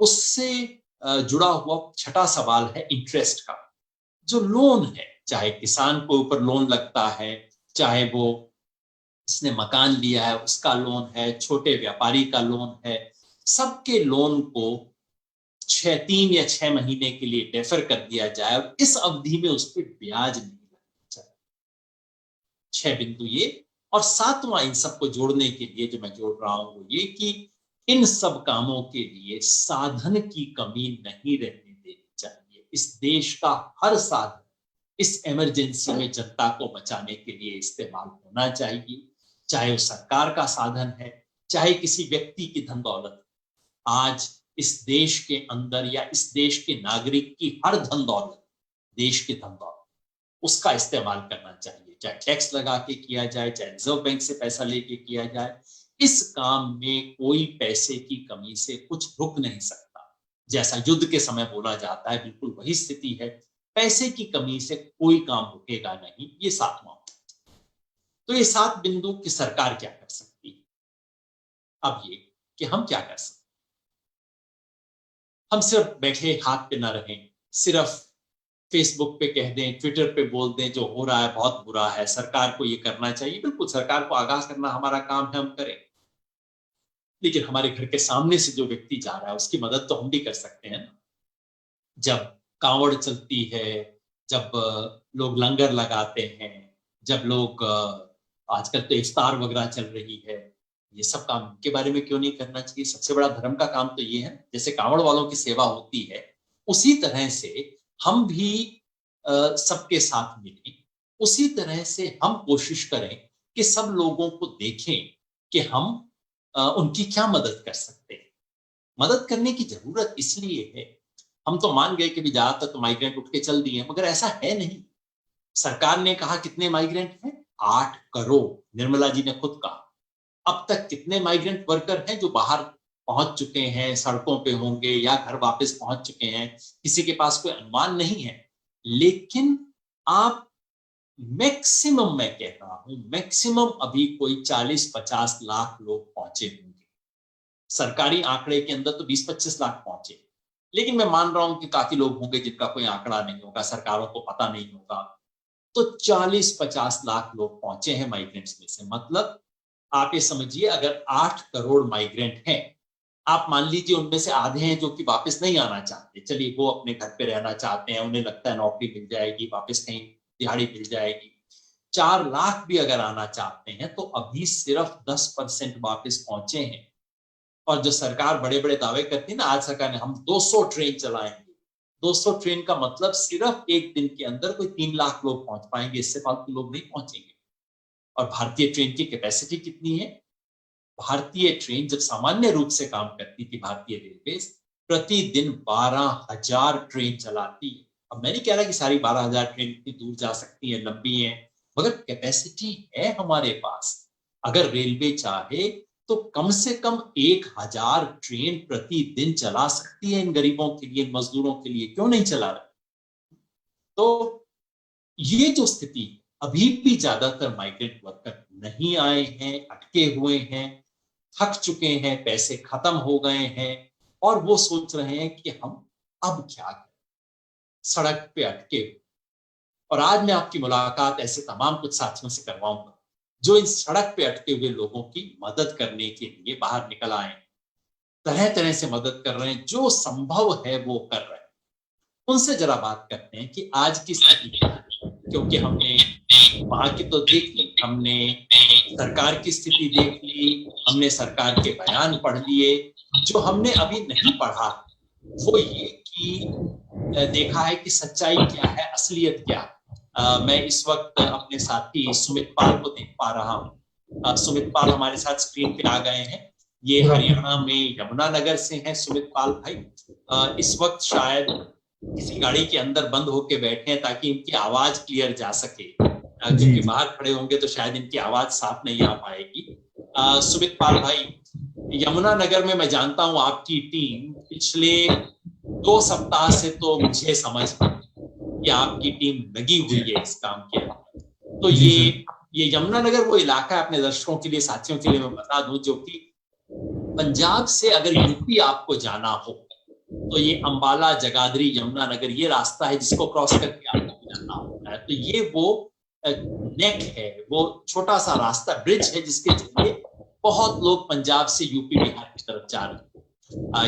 उससे जुड़ा हुआ छठा सवाल है इंटरेस्ट का। जो लोन है, चाहे किसान के ऊपर लोन लगता है, चाहे वो जिसने मकान लिया है उसका लोन है, छोटे व्यापारी का लोन है, सबके लोन को 3 या 6 महीने के लिए डेफर कर दिया जाए और इस अवधि में उस पर ब्याज नहीं लगना चाहिए। 6 बिंदु ये। और सातवां इन सबको जोड़ने के लिए जो मैं जोड़ रहा हूं वो ये कि इन सब कामों के लिए साधन की कमी नहीं रहने देनी चाहिए। इस देश का हर साधन इस इमरजेंसी में जनता को बचाने के लिए इस्तेमाल होना चाहिए, चाहे वो सरकार का साधन है, चाहे किसी व्यक्ति की धन दौलत। आज इस देश के अंदर या इस देश के नागरिक की हर धन दौलत, देश की धन दौलत, उसका इस्तेमाल करना चाहिए, चाहे टैक्स लगा के किया जाए, चाहे रिजर्व बैंक से पैसा लेके किया जाए। इस काम में कोई पैसे की कमी से कुछ रुक नहीं सकता। जैसा युद्ध के समय बोला जाता है, बिल्कुल वही स्थिति है। पैसे की कमी से कोई काम रुकेगा नहीं। ये सातवां। तो ये 7 बिंदु की सरकार क्या कर सकती है। अब ये कि हम क्या कर सकते, हम सिर्फ बैठे हाथ पे ना रहें, सिर्फ फेसबुक पे कह दें, ट्विटर पे बोल दें जो हो रहा है बहुत बुरा है, सरकार को ये करना चाहिए। बिल्कुल सरकार को आगाह करना हमारा काम है, हम करें। लेकिन हमारे घर के सामने से जो व्यक्ति जा रहा है उसकी मदद तो हम भी कर सकते हैं ना। जब कांवड़ चलती है, जब लोग लंगर लगाते हैं, जब लोग आजकल तो इफ्तार वगैरह चल रही है, ये सब काम के बारे में क्यों नहीं करना चाहिए। सबसे बड़ा धर्म का काम तो ये है, जैसे कांवड़ वालों की सेवा होती है उसी तरह से हम भी सबके साथ मिलें, उसी तरह से हम कोशिश करें कि सब लोगों को देखें कि हम उनकी क्या मदद कर सकते हैं। मदद करने की जरूरत इसलिए है, हम तो मान गए कि भी ज्यादातर तो माइग्रेंट उठ के चल दिए, मगर ऐसा है नहीं। सरकार ने कहा कितने माइग्रेंट हैं, 8 करोड़। निर्मला जी ने खुद कहा। अब तक कितने माइग्रेंट वर्कर हैं जो बाहर पहुंच चुके हैं, सड़कों पे होंगे या घर वापस पहुंच चुके हैं, किसी के पास कोई अनुमान नहीं है। लेकिन आप मैक्सिमम, मैं कह रहा हूं मैक्सिमम, अभी कोई 40-50 लाख लोग पहुंचे होंगे। सरकारी आंकड़े के अंदर तो 20-25 लाख पहुंचे, लेकिन मैं मान रहा हूं कि काफी लोग होंगे जिनका कोई आंकड़ा नहीं होगा, सरकारों को पता नहीं होगा। तो 40-50 लाख लोग पहुंचे हैं माइग्रेंट्स में से। मतलब आप ये समझिए, अगर 8 करोड़ माइग्रेंट हैं, आप मान लीजिए उनमें से आधे हैं जो कि वापस नहीं आना चाहते, चलिए वो अपने घर पे रहना चाहते हैं, उन्हें लगता है नौकरी मिल जाएगी, वापस कहीं दिहाड़ी मिल जाएगी। 4 लाख भी अगर आना चाहते हैं तो अभी सिर्फ 10% वापस पहुंचे हैं। और जो सरकार बड़े बड़े दावे करती है ना, आज सरकार ने हम 200 ट्रेन चलाएंगे, 200 ट्रेन का मतलब सिर्फ एक दिन के अंदर कोई 3 लाख लोग पहुंच पाएंगे, इससे फालतू लोग नहीं पहुंचेंगे। और भारतीय ट्रेन की कैपेसिटी कितनी है। भारतीय ट्रेन जब सामान्य रूप से काम करती थी, भारतीय रेलवे प्रतिदिन 12,000 ट्रेन चलाती है। अब मैं नहीं कह रहा कि सारी 12,000 ट्रेन इतनी दूर जा सकती है, लंबी है, मगर कैपेसिटी है हमारे पास। अगर रेलवे चाहे तो कम से कम 1,000 ट्रेन प्रतिदिन चला सकती है इन गरीबों के लिए, इन मजदूरों के लिए। क्यों नहीं चला रही। तो ये जो स्थिति, अभी भी ज्यादातर माइग्रेंट वर्कर नहीं आए हैं, अटके हुए हैं, थक चुके हैं, पैसे खत्म हो गए हैं, और वो सोच रहे हैं कि हम अब क्या करें, सड़क पे अटके। और आज मैं आपकी मुलाकात ऐसे तमाम कुछ साथियों से करवाऊंगा जो इन सड़क पे अटके हुए लोगों की मदद करने के लिए बाहर निकल आए, तरह तरह से मदद कर रहे हैं, जो संभव है वो कर रहे हैं। उनसे जरा बात करते हैं कि आज की स्थिति क्या है, क्योंकि हमने वहां की तो देख ली, हमने सरकार की स्थिति देख ली, हमने सरकार के बयान पढ़ लिए। जो हमने अभी नहीं पढ़ा वो ये कि देखा है कि सच्चाई क्या है, असलियत क्या है। मैं इस वक्त अपने साथी सुमित पाल को देख पा रहा हूँ। सुमित पाल हमारे साथ स्क्रीन पे आ गए हैं। ये हरियाणा में यमुनानगर से हैं सुमित पाल भाई। इस वक्त शायद किसी गाड़ी के अंदर बंद होके बैठे हैं ताकि इनकी आवाज क्लियर जा सके, क्योंकि बाहर खड़े होंगे तो शायद इनकी आवाज साफ नहीं आ पाएगी। सुमित पाल भाई, यमुनानगर में मैं जानता हूं आपकी टीम पिछले 2 सप्ताह से तो मुझे समझ कि आपकी टीम लगी हुई है इस काम के अंदर। तो ये यमुनानगर वो इलाका है, अपने दर्शकों के लिए, साथियों के लिए मैं बता दूं, जो कि पंजाब से अगर यूपी आपको जाना हो तो ये अंबाला, जगाधरी, यमुनानगर ये रास्ता है जिसको क्रॉस करके आपको जाना होता है। तो ये वो नेक है, वो छोटा सा रास्ता, ब्रिज है जिसके जरिए बहुत लोग पंजाब से यूपी, बिहार की तरफ जा रहे हैं।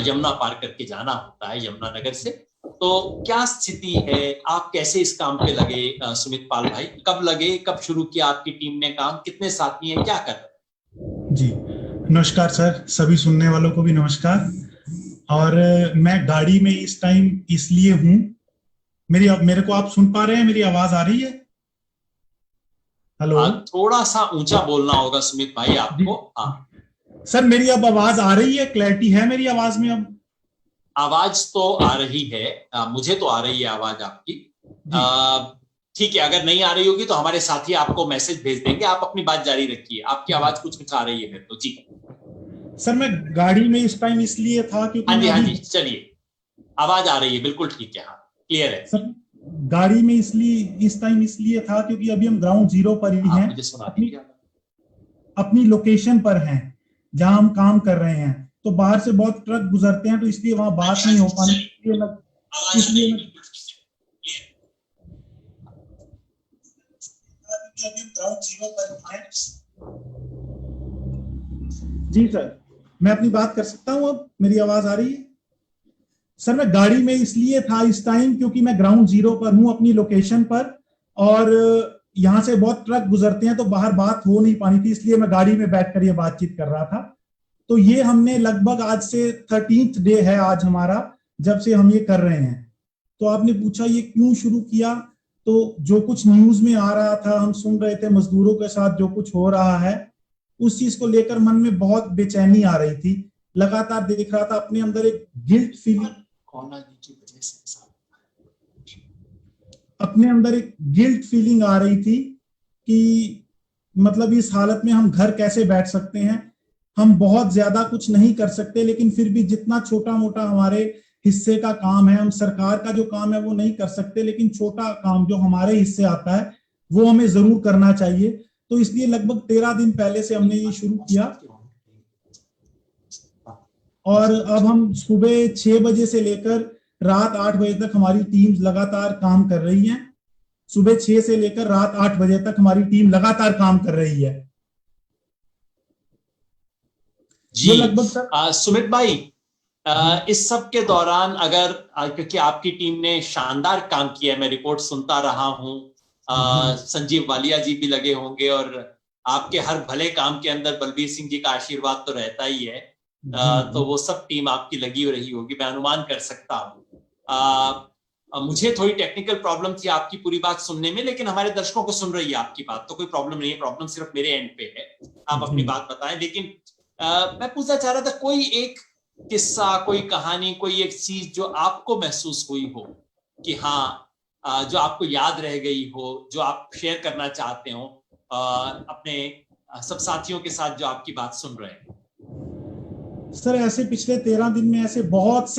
यमुना पार करके जाना होता है यमुनानगर से। तो क्या स्थिति है, आप कैसे इस काम पे लगे सुमित पाल भाई? कब लगे, कब शुरू किया आपकी टीम ने काम, कितने साथी हैं, क्या कर रहे हैं? जी नमस्कार सर, सभी सुनने वालों को भी नमस्कार। और मैं गाड़ी में इस टाइम इसलिए हूँ, मेरे को आप सुन पा रहे हैं? मेरी आवाज आ रही है? हेलो, थोड़ा सा ऊंचा बोलना होगा सुमित भाई आपको। हाँ सर, मेरी अब आवाज आ रही है? क्लैरिटी है मेरी आवाज में अब? आवाज तो आ रही है, मुझे तो आ रही है आवाज आपकी। ठीक है, अगर नहीं आ रही होगी तो हमारे साथी आपको मैसेज भेज देंगे, आप अपनी बात जारी रखिए। आपकी आवाज कुछ आ रही है तो जी। सर, मैं गाड़ी में इस टाइम इसलिए था क्योंकि हाँ जी, चलिए, आवाज आ रही है, बिल्कुल ठीक है, हाँ क्लियर है सर। गाड़ी में इस टाइम इसलिए था क्योंकि अभी हम ग्राउंड जीरो पर ही हैं, मुझे सुना दीजिए। अपनी लोकेशन पर हैं जहां हम काम कर रहे हैं। तो बाहर से बहुत ट्रक गुजरते हैं, तो इसलिए वहां बात नहीं हो पानी, इसलिए जी सर, मैं अपनी बात कर सकता हूं अब? मेरी आवाज आ रही है? सर, मैं गाड़ी में इसलिए था इस टाइम क्योंकि मैं ग्राउंड जीरो पर हूं, अपनी लोकेशन पर, और यहां से बहुत ट्रक गुजरते हैं तो बाहर बात हो नहीं पानी थी, इसलिए मैं गाड़ी में बैठकर ये बातचीत कर रहा था। तो ये हमने लगभग आज से 13th डे है आज हमारा, जब से हम ये कर रहे हैं। तो आपने पूछा ये क्यों शुरू किया, तो जो कुछ न्यूज में आ रहा था, हम सुन रहे थे मजदूरों के साथ जो कुछ हो रहा है, उस चीज को लेकर मन में बहुत बेचैनी आ रही थी। लगातार देख रहा था अपने अंदर एक गिल्ट फीलिंग, अपने अंदर एक गिल्ट फीलिंग आ रही थी कि मतलब इस हालत में हम घर कैसे बैठ सकते हैं। हम बहुत ज्यादा कुछ नहीं कर सकते, लेकिन फिर भी जितना छोटा मोटा हमारे हिस्से का काम है, हम सरकार का जो काम है वो नहीं कर सकते, लेकिन छोटा काम जो हमारे हिस्से आता है वो हमें जरूर करना चाहिए। तो इसलिए लगभग 13 दिन पहले से हमने ये शुरू किया, और अब हम सुबह 6 बजे से लेकर रात 8 बजे तक हमारी टीम लगातार काम कर रही है। सुबह 6 से लेकर रात 8 बजे तक हमारी टीम लगातार काम कर रही है जी। सुमित भाई, इस सब के दौरान अगर, क्योंकि आपकी टीम ने शानदार काम किया है, मैं रिपोर्ट सुनता रहा हूं, संजीव वालिया जी भी लगे होंगे, और आपके हर भले काम के अंदर बलबीर सिंह जी का आशीर्वाद तो रहता ही है। तो वो सब टीम आपकी लगी रही होगी, मैं अनुमान कर सकता हूँ। मुझे थोड़ी टेक्निकल प्रॉब्लम थी आपकी पूरी बात सुनने में, लेकिन हमारे दर्शकों को सुन रही है आपकी बात, तो कोई प्रॉब्लम नहीं है। प्रॉब्लम सिर्फ मेरे एंड पे है, आप अपनी बात बताएं। लेकिन मैं पूछना चाह रहा था, कोई एक किस्सा, कोई कहानी, कोई एक चीज जो आपको महसूस हुई हो कि हाँ, जो आपको याद रह गई हो, जो आप शेयर करना चाहते हो अपने सब साथियों के साथ जो आपकी बात सुन रहे हैं? सर, ऐसे पिछले 13 दिन में ऐसे बहुत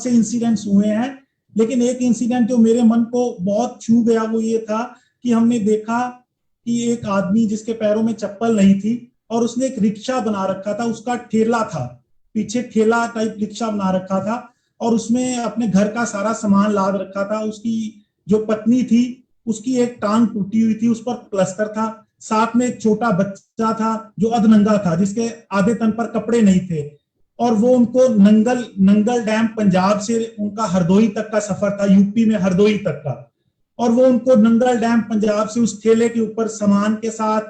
से इंसिडेंट्स हुए हैं, लेकिन एक इंसिडेंट जो मेरे मन को बहुत छू गया वो ये था कि हमने देखा कि एक आदमी जिसके पैरों में चप्पल नहीं थी, और उसने एक रिक्शा बना रखा था, उसका ठेला था, पीछे ठेला टाइप रिक्शा बना रखा था, और उसमें अपने घर का सारा सामान लाद रखा था। उसकी जो पत्नी थी, उसकी एक टांग टूटी हुई थी, उस पर प्लास्टर था, साथ में एक छोटा बच्चा था जो अधनंगा था, जिसके आधे तन पर कपड़े नहीं थे, और वो उनको नंगल डैम पंजाब से उनका हरदोई तक का सफर था, यूपी में हरदोई तक का, और वो उनको नंगल डैम पंजाब से उस ठेले के ऊपर सामान के साथ,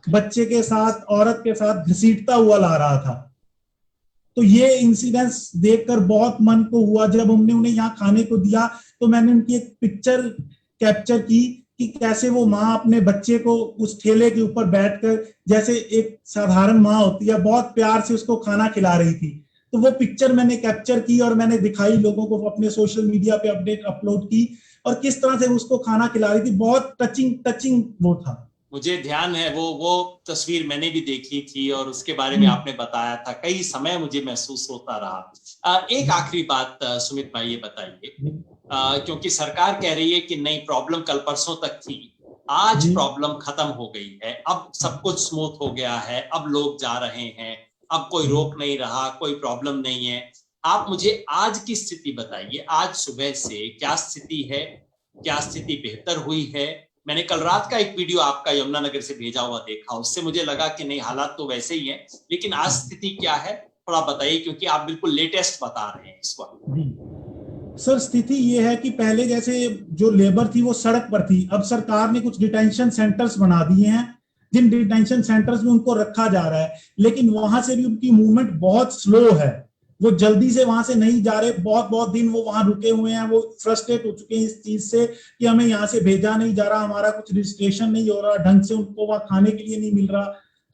बच्चे के साथ, औरत के साथ घसीटता हुआ ला रहा था। तो ये इंसिडेंस देखकर बहुत मन को हुआ। जब हमने उन्हें यहाँ खाने को दिया तो मैंने उनकी एक पिक्चर कैप्चर की कि कैसे वो माँ अपने बच्चे को उस ठेले के ऊपर बैठकर, जैसे एक साधारण माँ होती है, बहुत प्यार से उसको खाना खिला रही थी। तो वो पिक्चर मैंने कैप्चर की और मैंने दिखाई लोगों को, अपने सोशल मीडिया पे अपलोड की, और किस तरह से उसको खाना खिला रही थी। बहुत टचिंग टचिंग वो था। मुझे ध्यान है, वो तस्वीर मैंने भी देखी थी और उसके बारे में आपने बताया था, कई समय मुझे महसूस होता रहा। एक आखिरी बात सुमित भाई, ये बताइए, क्योंकि सरकार कह रही है कि नहीं, प्रॉब्लम कल परसों तक थी, आज प्रॉब्लम खत्म हो गई है, अब सब कुछ स्मूथ हो गया है, अब लोग जा रहे हैं, अब कोई रोक नहीं रहा, कोई प्रॉब्लम नहीं है। आप मुझे आज की स्थिति बताइए, आज सुबह से क्या स्थिति है, क्या स्थिति बेहतर हुई है? मैंने कल रात का एक वीडियो आपका यमुनानगर से भेजा हुआ देखा, उससे मुझे लगा कि नहीं, हालात तो वैसे ही हैं, लेकिन आज स्थिति क्या है थोड़ा बताइए, क्योंकि आप बिल्कुल लेटेस्ट बता रहे हैं इस वक्त। सर, स्थिति ये है कि पहले जैसे जो लेबर थी वो सड़क पर थी, अब सरकार ने कुछ डिटेंशन सेंटर्स बना दिए हैं, जिन डिटेंशन सेंटर्स में उनको रखा जा रहा है, लेकिन वहां से भी उनकी मूवमेंट बहुत स्लो है। वो जल्दी से वहां से नहीं जा रहे, बहुत बहुत दिन वो वहां रुके हुए हैं। वो फ्रस्ट्रेट हो चुके हैं इस चीज से कि हमें यहाँ से भेजा नहीं जा रहा, हमारा कुछ रजिस्ट्रेशन नहीं हो रहा, ढंग से उनको वहां खाने के लिए नहीं मिल रहा।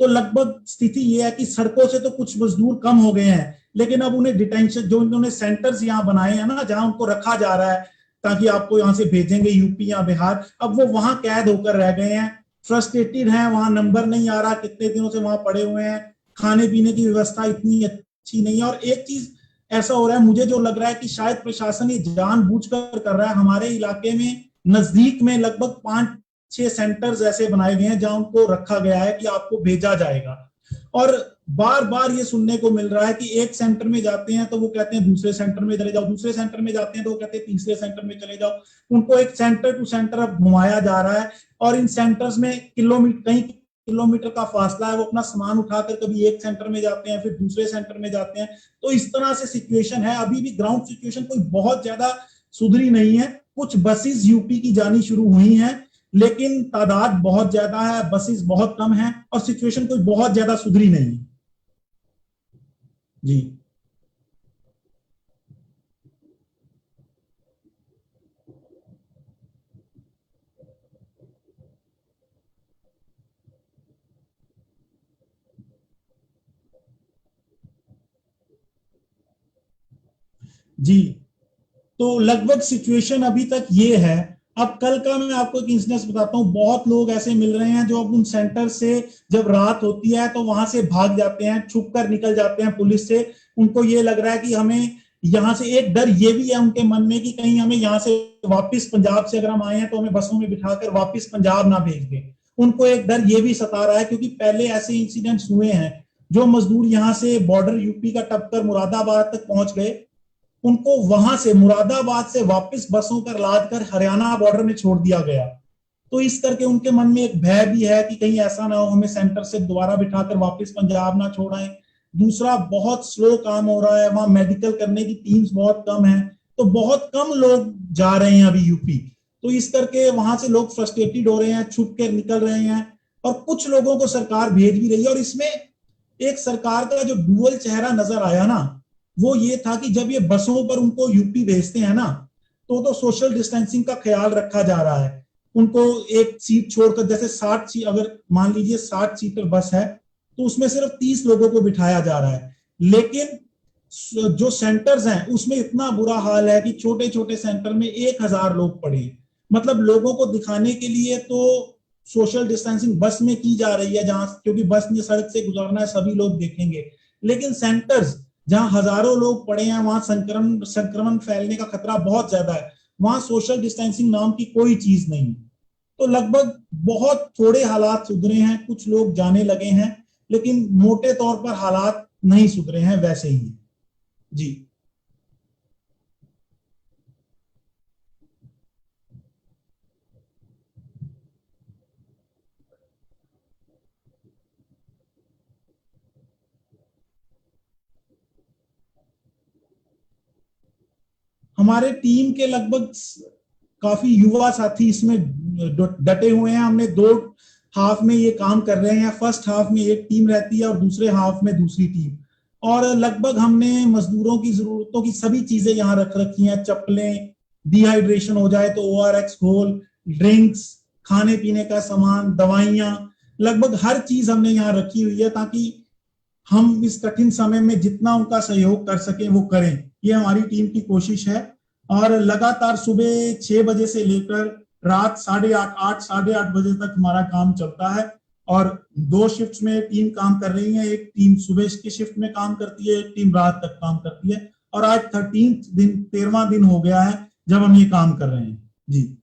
तो लगभग स्थिति ये है कि सड़कों से तो कुछ मजदूर कम हो गए हैं, लेकिन अब उन्हें डिटेंशन, जो उन्होंने सेंटर्स यहाँ बनाए हैं ना, जहां उनको रखा जा रहा है ताकि आपको यहाँ से भेजेंगे यूपी या बिहार, अब वो वहां कैद होकर रह गए हैं, फ्रस्ट्रेटेड हैं, वहां नंबर नहीं आ रहा, कितने दिनों से वहां पड़े हुए हैं, खाने पीने की व्यवस्था इतनी अच्छी नहीं है। और एक चीज ऐसा हो रहा है, मुझे जो लग रहा है कि शायद प्रशासन ये जानबूझकर कर रहा है। हमारे इलाके में नजदीक में लगभग 5-6 सेंटर्स ऐसे बनाए गए हैं जहां उनको रखा गया है कि आपको भेजा जाएगा, और बार बार ये सुनने को मिल रहा है कि एक सेंटर में जाते हैं तो वो कहते हैं दूसरे सेंटर में चले जाओ, दूसरे सेंटर में जाते हैं तो वो कहते हैं तीसरे सेंटर में चले जाओ। उनको एक सेंटर टू सेंटर अब घुमाया जा रहा है, और इन सेंटर्स में कई किलोमीटर का फासला है। वो अपना सामान उठाकर कभी एक सेंटर में जाते हैं, फिर दूसरे सेंटर में जाते हैं। तो इस तरह से सिचुएशन है। अभी भी ग्राउंड सिचुएशन कोई बहुत ज्यादा सुधरी नहीं है। कुछ बसेस यूपी की जानी शुरू हुई हैं, लेकिन तादाद बहुत ज्यादा है, बसेस बहुत कम है, और सिचुएशन कोई बहुत ज्यादा सुधरी नहीं है। जी जी, तो लगभग सिचुएशन अभी तक ये है। अब कल का मैं आपको एक इंसिडेंस बताता हूँ। बहुत लोग ऐसे मिल रहे हैं जो अब उन सेंटर से, जब रात होती है तो वहां से भाग जाते हैं, छुप कर निकल जाते हैं पुलिस से। उनको ये लग रहा है कि हमें यहाँ से, एक डर ये भी है उनके मन में कि कहीं हमें यहाँ से वापस, पंजाब से अगर हम आए हैं तो हमें बसों में बिठाकर वापस पंजाब ना भेज दें। उनको एक डर ये भी सता रहा है, क्योंकि पहले ऐसे इंसिडेंट्स हुए हैं। जो मजदूर यहाँ से बॉर्डर यूपी का टपकर मुरादाबाद तक पहुंच गए, उनको वहां से, मुरादाबाद से वापस बसों पर लाद कर हरियाणा बॉर्डर में छोड़ दिया गया। तो इस करके उनके मन में एक भय भी है कि कहीं ऐसा ना हो हमें सेंटर से दोबारा बिठाकर वापस पंजाब ना छोड़ाएं। दूसरा, बहुत स्लो काम हो रहा है वहां, मेडिकल करने की टीम्स बहुत कम है, तो बहुत कम लोग जा रहे हैं अभी यूपी। तो इस करके वहां से लोग फ्रस्ट्रेटेड हो रहे हैं, छुप कर निकल रहे हैं, और कुछ लोगों को सरकार भेज भी रही है। और इसमें एक सरकार का जो डुअल चेहरा नजर आया ना, वो ये था कि जब ये बसों पर उनको यूपी भेजते हैं ना, तो सोशल डिस्टेंसिंग का ख्याल रखा जा रहा है। उनको एक सीट छोड़कर, जैसे 60 सीट, अगर मान लीजिए 60 सीटर बस है तो उसमें सिर्फ 30 लोगों को बिठाया जा रहा है। लेकिन जो सेंटर्स हैं उसमें इतना बुरा हाल है कि छोटे छोटे सेंटर में 1000 लोग पड़े। मतलब लोगों को दिखाने के लिए तो सोशल डिस्टेंसिंग बस में की जा रही है, जहां, क्योंकि बस ने सड़क से गुजरना है, सभी लोग देखेंगे। लेकिन सेंटर्स जहां हजारों लोग पड़े हैं, वहां संक्रमण फैलने का खतरा बहुत ज्यादा है, वहां सोशल डिस्टेंसिंग नाम की कोई चीज नहीं। तो लगभग बहुत थोड़े हालात सुधरे हैं, कुछ लोग जाने लगे हैं, लेकिन मोटे तौर पर हालात नहीं सुधरे हैं, वैसे ही। जी हमारे टीम के लगभग काफी युवा साथी इसमें डटे हुए हैं। हमने 2 हाफ में ये काम कर रहे हैं। फर्स्ट हाफ में एक टीम रहती है और दूसरे हाफ में दूसरी टीम। और लगभग हमने मजदूरों की जरूरतों की सभी चीजें यहाँ रख रखी हैं, चप्पलें, डिहाइड्रेशन हो जाए तो ORX घोल, ड्रिंक्स, खाने पीने का सामान, दवाइयां, लगभग हर चीज हमने यहाँ रखी हुई है ताकि हम इस कठिन समय में जितना उनका सहयोग कर सकें वो करें। ये हमारी टीम की कोशिश है। और लगातार सुबह 6 बजे से लेकर रात 8:30 8:30 बजे तक हमारा काम चलता है। और 2 शिफ्ट्स में टीम काम कर रही है, एक टीम सुबह की शिफ्ट में काम करती है, एक टीम रात तक काम करती है। और आज 13वां दिन हो गया है जब हम ये काम कर रहे हैं जी।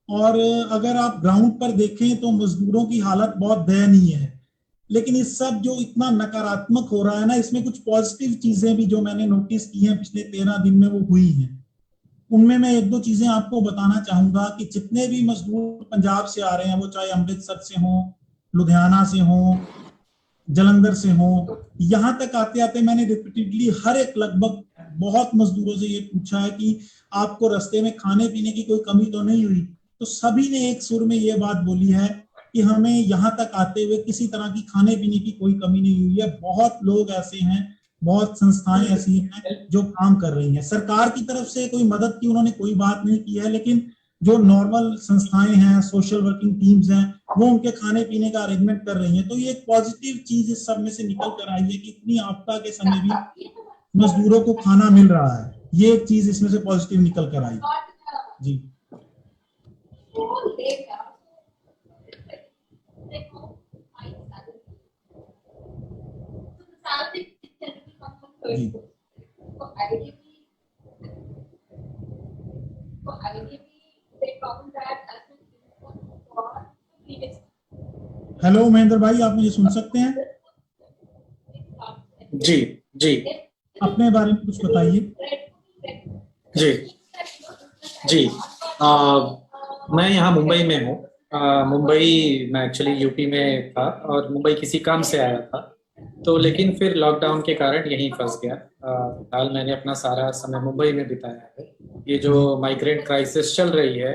और अगर आप ग्राउंड पर देखें तो मजदूरों की हालत बहुत दयनीय है। लेकिन इस सब जो इतना नकारात्मक हो रहा है ना, इसमें कुछ पॉजिटिव चीजें भी जो मैंने नोटिस की हैं पिछले 13 दिन में वो हुई हैं। उनमें मैं 1-2 चीजें आपको बताना चाहूंगा कि जितने भी मजदूर पंजाब से आ रहे हैं, वो चाहे अमृतसर से हो, लुधियाना से हो, जलंधर से हो, यहाँ तक आते आते मैंने रिपीटेडली हर एक लगभग बहुत मजदूरों से ये पूछा है कि आपको रास्ते में खाने पीने की कोई कमी तो नहीं हुई। तो सभी ने एक सुर में ये बात बोली है कि हमें यहाँ तक आते हुए किसी तरह की खाने पीने की कोई कमी नहीं हुई है। बहुत लोग ऐसे हैं, बहुत संस्थाएं ऐसी हैं जो काम कर रही हैं। सरकार की तरफ से कोई मदद की उन्होंने कोई बात नहीं की है, लेकिन जो नॉर्मल संस्थाएं हैं, सोशल वर्किंग टीम्स हैं, वो उनके खाने पीने का अरेंजमेंट कर रही हैं। तो ये एक पॉजिटिव चीज इस सब में से निकल कर आई है कि इतनी आपदा के समय भी मजदूरों को खाना मिल रहा है। ये एक चीज इसमें से पॉजिटिव निकल कर आई जी। जी हेलो महेंद्र भाई, आप मुझे सुन सकते हैं? जी जी अपने बारे में कुछ बताइए। जी जी मैं यहाँ मुंबई में हूँ। मुंबई मैं एक्चुअली यूपी में था और मुंबई किसी काम से आया था, तो लेकिन फिर लॉकडाउन के कारण यहीं फंस गया। फिलहाल मैंने अपना सारा समय मुंबई में बिताया है। ये जो माइग्रेंट क्राइसिस चल रही है,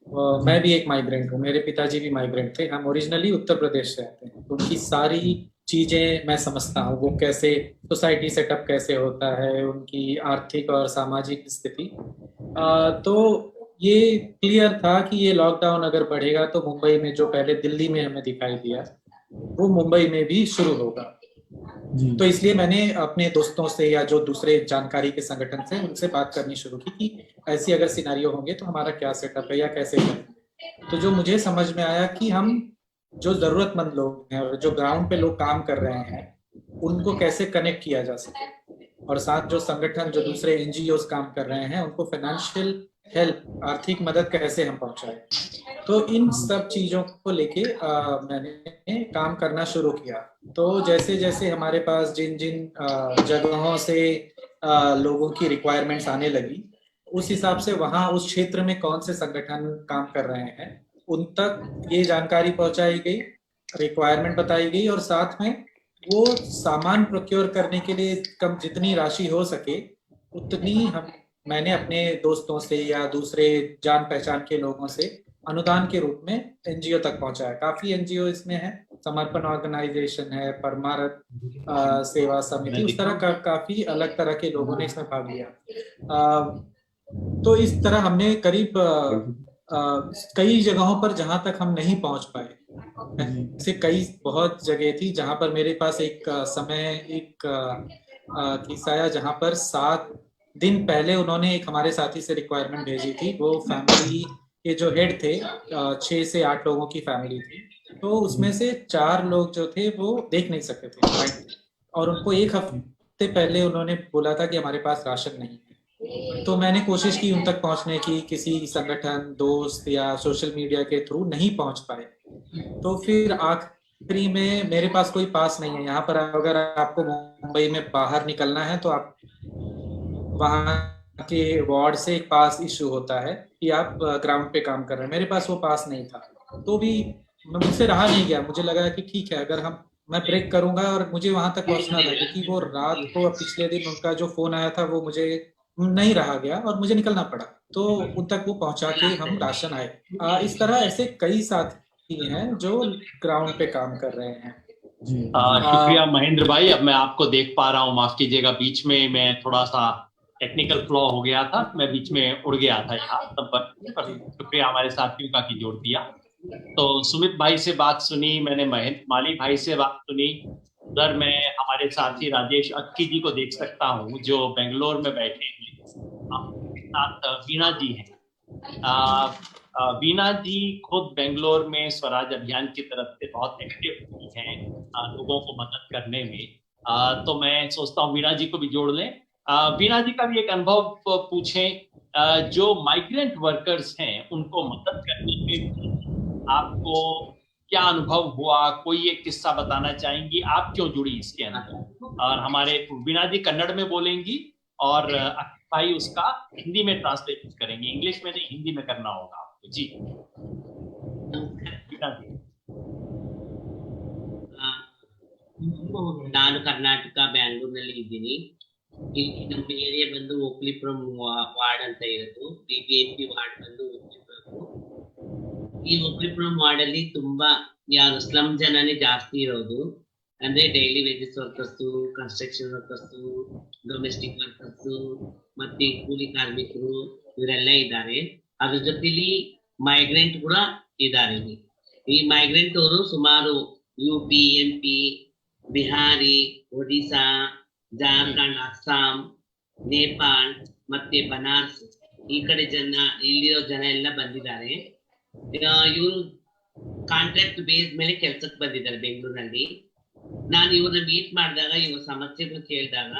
मैं भी एक माइग्रेंट हूँ, मेरे पिताजी भी माइग्रेंट थे। हम ओरिजिनली उत्तर प्रदेश से आते हैं, तो उनकी सारी चीजें मैं समझता हूँ, वो कैसे सोसाइटी सेटअप कैसे होता है, उनकी आर्थिक और सामाजिक स्थिति। तो ये क्लियर था कि ये लॉकडाउन अगर बढ़ेगा तो मुंबई में जो पहले दिल्ली में हमें दिखाई दिया वो मुंबई में भी शुरू होगा। तो इसलिए मैंने अपने दोस्तों से या जो दूसरे जानकारी के संगठन से उनसे बात करनी शुरू की कि ऐसी अगर सिनारियो होंगे तो हमारा क्या सेटअप है या कैसे करेंगे। तो जो मुझे समझ में आया कि हम जो जरूरतमंद लोग हैं और जो ग्राउंड पे लोग काम कर रहे हैं उनको कैसे कनेक्ट किया जा सके, और साथ जो संगठन जो दूसरे एनजीओ काम कर रहे हैं उनको फाइनेंशियल हेल्प, आर्थिक मदद कैसे हम पहुंचाएं। तो इन सब चीजों को लेके मैंने काम करना शुरू किया। तो जैसे जैसे हमारे पास जिन जिन जगहों से लोगों की रिक्वायरमेंट्स आने लगी, उस हिसाब से वहाँ उस क्षेत्र में कौन से संगठन काम कर रहे हैं उन तक ये जानकारी पहुंचाई गई, रिक्वायरमेंट बताई गई, और साथ में वो सामान प्रोक्योर करने के लिए कम जितनी राशि हो सके उतनी मैंने अपने दोस्तों से या दूसरे जान पहचान के लोगों से अनुदान के रूप में एनजीओ तक पहुंचाया। काफी एनजीओ इसमें है, समर्पण ऑर्गेनाइजेशन है, परमारथ सेवा समिति, उस तरह का काफी अलग तरह के लोगों ने इसमें भाग लिया। तो इस तरह हमने करीब कई जगहों पर जहां तक हम नहीं पहुंच पाए, ऐसे कई बहुत जगह थी जहां पर मेरे पास एक समय एक किस्सा आया जहां पर 7 दिन पहले उन्होंने एक हमारे साथी से रिक्वायरमेंट भेजी थी। वो फैमिली के जो हेड थे, 6 से 8 लोगों की फैमिली थी, तो उसमें से 4 लोग जो थे वो देख नहीं सकते थे, और उनको 1 हफ्ते पहले उन्होंने बोला था कि हमारे पास राशन नहीं है। तो मैंने कोशिश की उन तक पहुंचने की, किसी संगठन, दोस्त या सोशल मीडिया के थ्रू नहीं पहुंच पाए। तो फिर आखिरी में मेरे पास कोई पास नहीं है यहाँ पर, अगर आपको मुंबई में बाहर निकलना है तो आप वहाँ के वार्ड से एक पास इशू होता है कि आप ग्राउंड पे काम कर रहे हैं। मेरे पास वो पास नहीं था, तो भी मुझसे रहा नहीं गया। मुझे लगा कि ठीक है, अगर मैं ब्रेक करूंगा, और मुझे वहां तक पहुंचना था क्योंकि वो रात को पिछले दिन उनका जो फोन आया था वो मुझे नहीं रहा गया और मुझे निकलना पड़ा, तो उन तक वो पहुंचा के हम राशन आए। इस तरह ऐसे कई साथी हैं जो ग्राउंड पे काम कर रहे हैं। जी शुक्रिया महेंद्र भाई। अब मैं आपको देख पा रहा हूँ, माफ कीजिएगा, बीच में मैं थोड़ा सा टेक्निकल फ्लॉ हो गया था, मैं बीच में उड़ गया था यहाँ संपर्क में, पर शुक्रिया हमारे साथियों का कि जोड़ दिया। तो सुमित भाई से बात सुनी मैंने, महेंद्र माली भाई से बात सुनी, उधर मैं हमारे साथी राजेश अक्की जी को देख सकता हूँ जो बेंगलोर में बैठे हैं। आपके साथ वीणा जी हैं। वीणा जी खुद बेंगलोर में स्वराज अभियान की तरफ से बहुत एक्टिव हुई हैं लोगों को मदद करने में। तो मैं सोचता हूँ वीणा जी को भी जोड़ लें। वीणा जी का भी एक अनुभव पूछें, जो माइग्रेंट वर्कर्स हैं उनको मदद करने में आपको क्या अनुभव हुआ, कोई एक किस्सा बताना चाहेंगी, आप क्यों जुड़ी इसके अंदर? और हमारे वीणा जी कन्नड़ में बोलेंगी और भाई उसका हिंदी में ट्रांसलेट करेंगे, इंग्लिश में नहीं हिंदी में करना होगा आपको। जी वीणा जी। ನಾನು ಕರ್ನಾಟಕ ಬ್ಯಾಂಗ್ಳೂರ್ನಲ್ಲಿ ಇದ್ದೀನಿ. ಇಲ್ಲಿ ನಮ್ಮ ಏರಿಯಾ ಬಂದು ಓಕ್ಲಿಪುರಂ ವಾರ್ಡ್ ಅಂತ ಇರೋದು, ಬಿಬಿಎಂಪಿ ವಾರ್ಡ್ ಬಂದು ಓಕ್ಲಿಪುರಂ. ಈ ಓಕ್ಲಿಪುರಂ ವಾರ್ಡ್ ಅಲ್ಲಿ ತುಂಬಾ ಯಾರು ಸ್ಲಮ್ ಜನನೇ ಜಾಸ್ತಿ ಇರೋದು, ಅಂದ್ರೆ daily wages workers, construction workers, domestic workers, ಮತ್ತೆ ಕೂಲಿ ಕಾರ್ಮಿಕರು ಇವರೆಲ್ಲ ಇದ್ದಾರೆ. ಅದ್ರ ಜೊತೆಲಿ ಮೈಗ್ರೆಂಟ್ ಕೂಡ ಇದ್ದಾರೆ. ಈ ಮೈಗ್ರೆಂಟ್ ಅವರು ಸುಮಾರು ಯುಪಿ, ಎಂಪಿ, ಬಿಹಾರಿ, ಒಡಿಶಾ, ಜಾರ್ಖಂಡ್, ಅಸ್ಸಾಂ, ನೇಪಾಳ್ ಮತ್ತೆ ಬನಾರಸ್ ಈ ಕಡೆ ಇಲ್ಲಿರೋ ಜನ ಎಲ್ಲ ಬಂದಿದ್ದಾರೆ. ಇವರು ಕಾಂಟ್ರಾಕ್ಟ್ ಬೇಸ್ ಮೇಲೆ ಕೆಲ್ಸಕ್ಕೆ ಬಂದಿದ್ದಾರೆ ಬೆಂಗಳೂರಿನಲ್ಲಿ. ನಾನು ಇವ್ರನ್ನ ಮೀಟ್ ಮಾಡಿದಾಗ ಇವ್ರ ಸಮಸ್ಯೆಗಳು ಕೇಳಿದಾಗ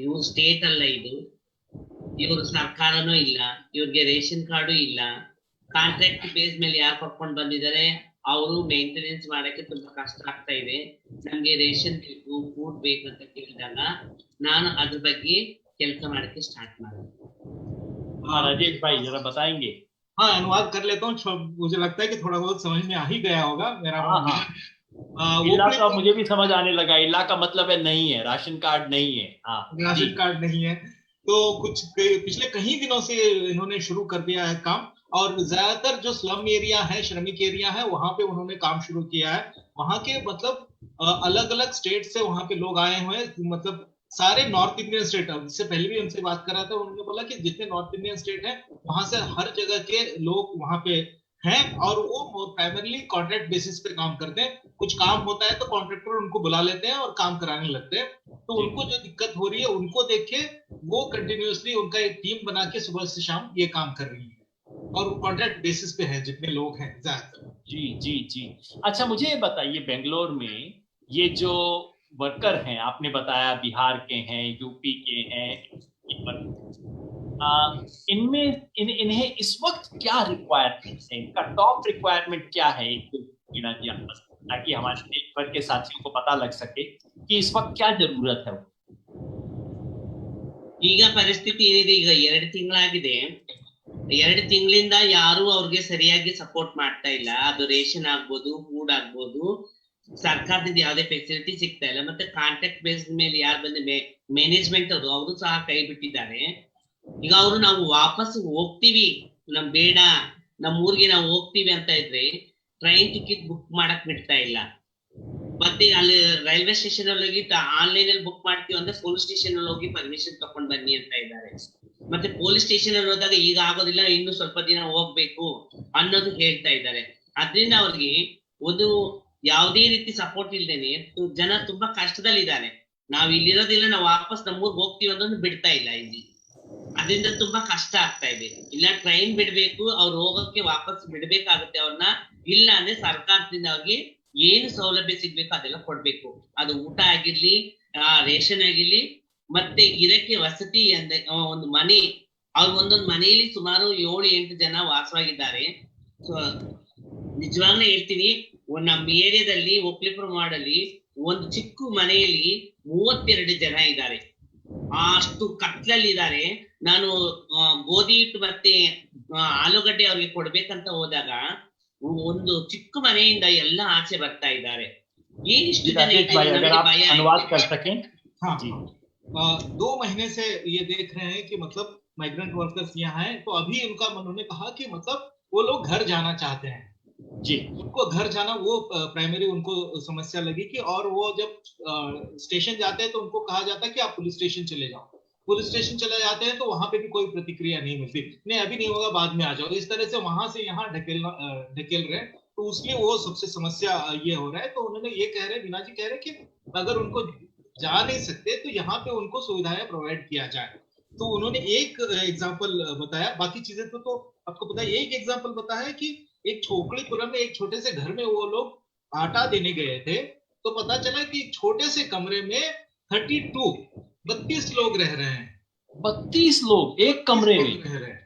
ಇವ್ರ ಸ್ಟೇಟ್ ಅಲ್ಲ ಇದು, ಇವ್ರ ಸರ್ಕಾರನೂ ಇಲ್ಲ, ಇವ್ರಿಗೆ ರೇಷನ್ ಕಾರ್ಡು ಇಲ್ಲ, ಕಾಂಟ್ರಾಕ್ಟ್ ಬೇಸ್ ಮೇಲೆ ಯಾರು ಕರ್ಕೊಂಡು ಬಂದಿದ್ದಾರೆ ಅವರು ಮೇಂಟೆನೆನ್ಸ್ ಮಾಡಕ್ಕೆ ತುಂಬಾ ಕಷ್ಟ ಆಗ್ತಾ ಇದೆ, ನಮ್ಗೆ ರೇಷನ್ ಬೇಕು, ಫುಡ್ ಬೇಕು ಅಂತ ಕೇಳಿದಾಗ ನಾನು ಅದ್ರ ಬಗ್ಗೆ ಕೆಲಸ ಮಾಡಕ್ಕೆ स्टार्ट ಮಾಡಿದೆ. राजेश भाई जरा बताएंगे। हाँ, अनुवाद कर लेता हूँ, मुझे लगता है कि थोड़ा बहुत समझ में आ ही गया होगा मेरा। इला का मुझे भी समझ आने लगा, इला का मतलब है नहीं है, राशन कार्ड नहीं है। राशन कार्ड नहीं है, तो कुछ पिछले कई दिनों से इन्होंने शुरू कर दिया है काम, और ज्यादातर जो स्लम एरिया है, श्रमिक एरिया है, वहां पे उन्होंने काम शुरू किया है। वहां के मतलब अलग अलग स्टेट से वहां पे लोग आए हुए हैं, मतलब सारे नॉर्थ इंडियन स्टेट। इससे पहले भी उनसे बात कर रहा था, उन्होंने बोला कि जितने नॉर्थ इंडियन स्टेट हैं वहां से हर जगह के लोग वहां पे हैं, और वो प्राइमरली कॉन्ट्रैक्ट बेसिस पे काम करते हैं। कुछ काम होता है तो कॉन्ट्रैक्टर उनको बुला लेते हैं और काम कराने लगते हैं। तो उनको जो दिक्कत हो रही है उनको देखे वो कंटिन्यूअसली उनका एक टीम बना के सुबह से शाम ये काम कर रही है, और कॉन्ट्रैक्ट बेसिस पे है जितने लोग हैं ज्यादातर। जी जी जी। अच्छा मुझे ये बताइए, बेंगलोर में ये जो वर्कर हैं, आपने बताया बिहार के हैं, यूपी के हैं, इनमें इन्हें इस वक्त क्या रिक्वायरमेंट है, इनका टॉप रिक्वायरमेंट क्या है, ताकि हमारे देश भर के साथियों को पता लग सके कि इस वक्त क्या जरूरत है। ಈಗ ಪರಿಸ್ಥಿತಿ ಏನಿದೆ, ಈಗ 2 ತಿಂಗಳಾಗಿದೆ, 2 ತಿಂಗಳಿಂದ ಯಾರು ಅವ್ರಿಗೆ ಸರಿಯಾಗಿ ಸಪೋರ್ಟ್ ಮಾಡ್ತಾ ಇಲ್ಲ. ಅದು ರೇಷನ್ ಆಗ್ಬೋದು, ಫುಡ್ ಆಗ್ಬೋದು, ಸರ್ಕಾರದಿಂದ ಯಾವುದೇ ಫೆಸಿಲಿಟಿ ಸಿಗ್ತಾ ಇಲ್ಲ. ಮತ್ತೆ ಕಾಂಟ್ರಾಕ್ಟ್ ಬೇಸ್ ಮೇಲೆ ಯಾರು ಬಂದ ಮ್ಯಾನೇಜ್ಮೆಂಟ್ ಅವರು ಸಹ ಕೈ ಬಿಟ್ಟಿದ್ದಾರೆ. ಈಗ ಅವರು ನಾವು ವಾಪಸ್ ಹೋಗ್ತೀವಿ, ನಮ್ ಬೇಡ, ನಮ್ ಊರಿಗೆ ನಾವು ಹೋಗ್ತೀವಿ ಅಂತ ಇದ್ರೆ ಟ್ರೈನ್ ಟಿಕೆಟ್ ಬುಕ್ ಮಾಡಕ್ ಬಿಡ್ತಾ ಇಲ್ಲ. ಮತ್ತೆ ಅಲ್ಲಿ ರೈಲ್ವೆ ಸ್ಟೇಷನ್ ಅಲ್ಲಿ ಹೋಗಿ ಆನ್ಲೈನ್ ಅಲ್ಲಿ ಬುಕ್ ಮಾಡ್ತೀವಿ ಅಂದ್ರೆ ಪೊಲೀಸ್ ಸ್ಟೇಷನ್ ಅಲ್ಲಿ ಹೋಗಿ ಪರ್ಮಿಷನ್ ತಕೊಂಡ್ ಬನ್ನಿ ಅಂತ ಇದ್ದಾರೆ. ಮತ್ತೆ ಪೊಲೀಸ್ ಸ್ಟೇಷನ್ ಅಲ್ಲಿ ಹೋದಾಗ ಈಗ ಆಗೋದಿಲ್ಲ, ಇನ್ನು ಸ್ವಲ್ಪ ದಿನ ಹೋಗ್ಬೇಕು ಅನ್ನೋದು ಹೇಳ್ತಾ ಇದ್ದಾರೆ. ಅದ್ರಿಂದ ಅವ್ರಿಗೆ ಒಂದು ಯಾವುದೇ ರೀತಿ ಸಪೋರ್ಟ್ ಇಲ್ದೇನೆ ಜನ ತುಂಬಾ ಕಷ್ಟದಲ್ಲಿದ್ದಾರೆ. ನಾವ್ ಇಲ್ಲಿರೋದಿಲ್ಲ, ನಾವು ವಾಪಸ್ ನಮ್ಮೂರ್ಗ್ ಹೋಗ್ತೀವಿ ಅನ್ನೋದು ಬಿಡ್ತಾ ಇಲ್ಲ ಇಲ್ಲಿ. ಅದರಿಂದ ತುಂಬಾ ಕಷ್ಟ ಆಗ್ತಾ ಇದೆ. ಇಲ್ಲ ಟ್ರೈನ್ ಬಿಡ್ಬೇಕು, ಅವ್ರು ಹೋಗೋಕೆ ವಾಪಸ್ ಬಿಡ್ಬೇಕಾಗುತ್ತೆ ಅವ್ರನ್ನ. ಇಲ್ಲ ಅಂದ್ರೆ ಸರ್ಕಾರದಿಂದ ಅವ್ರಿಗೆ ಏನು ಸೌಲಭ್ಯ ಸಿಗ್ಬೇಕು ಅದೆಲ್ಲ ಕೊಡ್ಬೇಕು. ಅದು ಊಟ ಆಗಿರ್ಲಿ, ರೇಷನ್ ಆಗಿರ್ಲಿ, ಮತ್ತೆ ಇದಕ್ಕೆ ವಸತಿ ಅಂದ್ರೆ ಒಂದು ಮನೆ. ಅವ್ರು ಒಂದೊಂದು ಮನೆಯಲ್ಲಿ ಸುಮಾರು 7-8 ಜನ ವಾಸವಾಗಿದ್ದಾರೆ. ನಿಜವಾಗ್ಲೂ ಹೇಳ್ತೀನಿ, ನಮ್ಮ ಏರಿಯಾದಲ್ಲಿ ಒಕ್ಲಿಪುರ ವಾರ್ಡಲ್ಲಿ ಒಂದು ಚಿಕ್ಕ ಮನೆಯಲ್ಲಿ 32 ಜನ ಇದ್ದಾರೆ. ಅಷ್ಟು ಕತ್ಲಲ್ಲಿ ಇದ್ದಾರೆ. ನಾನು ಗೋಧಿ ಹಿಟ್ಟು ಮತ್ತೆ ಆಲೂಗಡ್ಡೆ ಅವ್ರಿಗೆ ಕೊಡ್ಬೇಕಂತ ಹೋದಾಗ ಒಂದು ಚಿಕ್ಕ ಮನೆಯಿಂದ ಎಲ್ಲ ಆಚೆ ಬರ್ತಾ ಇದ್ದಾರೆ. ಏನಿಷ್ಟು ಜನ अनुवाद कर सकें। हाँ जी। 2 महीने से ये देख रहे हैं कि मतलब माइग्रेंट वर्कर्स यहाँ हैं, तो अभी उन्होंने कहा कि मतलब वो लोग घर जाना चाहते हैं जी। उनको घर जाना वो प्राइमरी उनको समस्या लगी कि, और वो जब स्टेशन जाते हैं तो उनको कहा जाता है कि आप पुलिस स्टेशन चले जाओ, पुलिस स्टेशन चले जाते हैं तो वहां पे भी कोई प्रतिक्रिया नहीं मिलती, नहीं अभी नहीं होगा बाद में आ जाओ, इस तरह से वहां से यहाँ ढकेल रहे, तो उसलिए वो सबसे समस्या ये हो रहा है। तो उन्होंने ये कह रहे, मीना जी कह रहे कि अगर उनको जा नहीं सकते तो यहाँ पे उनको सुविधाएं प्रोवाइड किया जाए। तो उन्होंने एक एग्जाम्पल बताया, बाकी चीजें तो आपको पता है, एक एग्जाम्पल बताया कि एक छोकड़ीपुरम में एक छोटे से घर में वो लोग आटा देने गए थे, तो पता चला कि छोटे से कमरे में 32 लोग रह रहे हैं। 32 लोग एक कमरे में रह रहे हैं,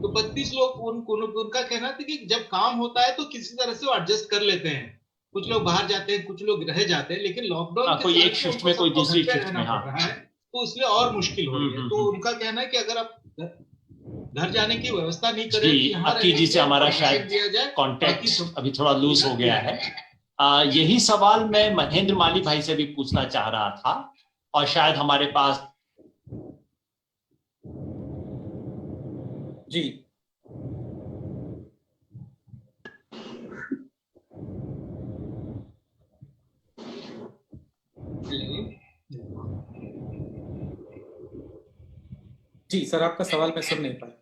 तो 32 लोग उनका कहना था कि जब काम होता है तो किसी तरह से वो एडजस्ट कर लेते हैं, कुछ लोग बाहर जाते हैं, कुछ लोग रह जाते हैं, लेकिन लॉकडाउन कोई एक शिफ्ट में कोई दूसरी शिफ्ट में, हाँ, तो इसलिए और मुश्किल हो रही है। तो उनका कहना है कि अगर आप घर जाने की व्यवस्था नहीं करें, अक्की जी से हमारा शायद कांटेक्ट अभी थोड़ा लूज हो गया है। यही सवाल मैं महेंद्र माली भाई से भी पूछना चाह रहा था, और शायद हमारे पास जी जी सर, आपका सवाल मैं सुन नहीं पाया।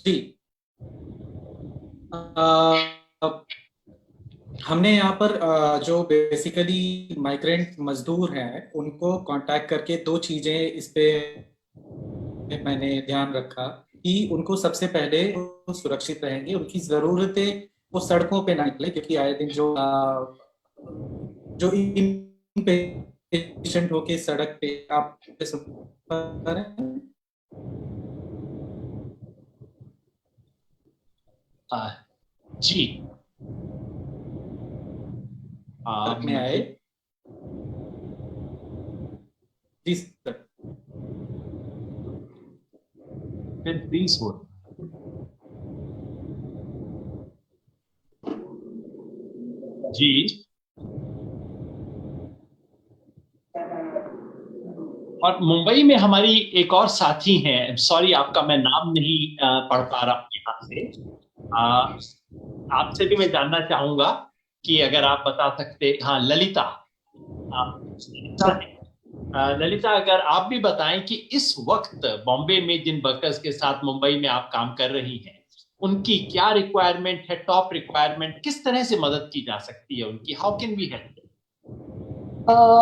जी, हमने यहाँ पर जो बेसिकली माइग्रेंट मजदूर हैं उनको कांटेक्ट करके 2 चीजें इस पे मैंने ध्यान रखा कि उनको सबसे पहले वो सुरक्षित रहेंगे, उनकी जरूरतें वो सड़कों पे ना निकले, क्योंकि आए दिन जो पेशेंट होके सड़क पे आप जी में आए। जी सर, प्लीज हो जी। और मुंबई में हमारी एक और साथी हैं, सॉरी आपका मैं नाम नहीं पढ़ पा रहा हूँ यहाँ से, आपसे भी मैं जानना चाहूंगा कि अगर आप बता सकते, हाँ ललिता, ललिता अगर आप भी बताएं कि इस वक्त बॉम्बे में जिन वर्कर्स के साथ मुंबई में आप काम कर रही हैं उनकी क्या रिक्वायरमेंट है, टॉप रिक्वायरमेंट, किस तरह से मदद की जा सकती है उनकी, हाउ कैन वी हेल्प?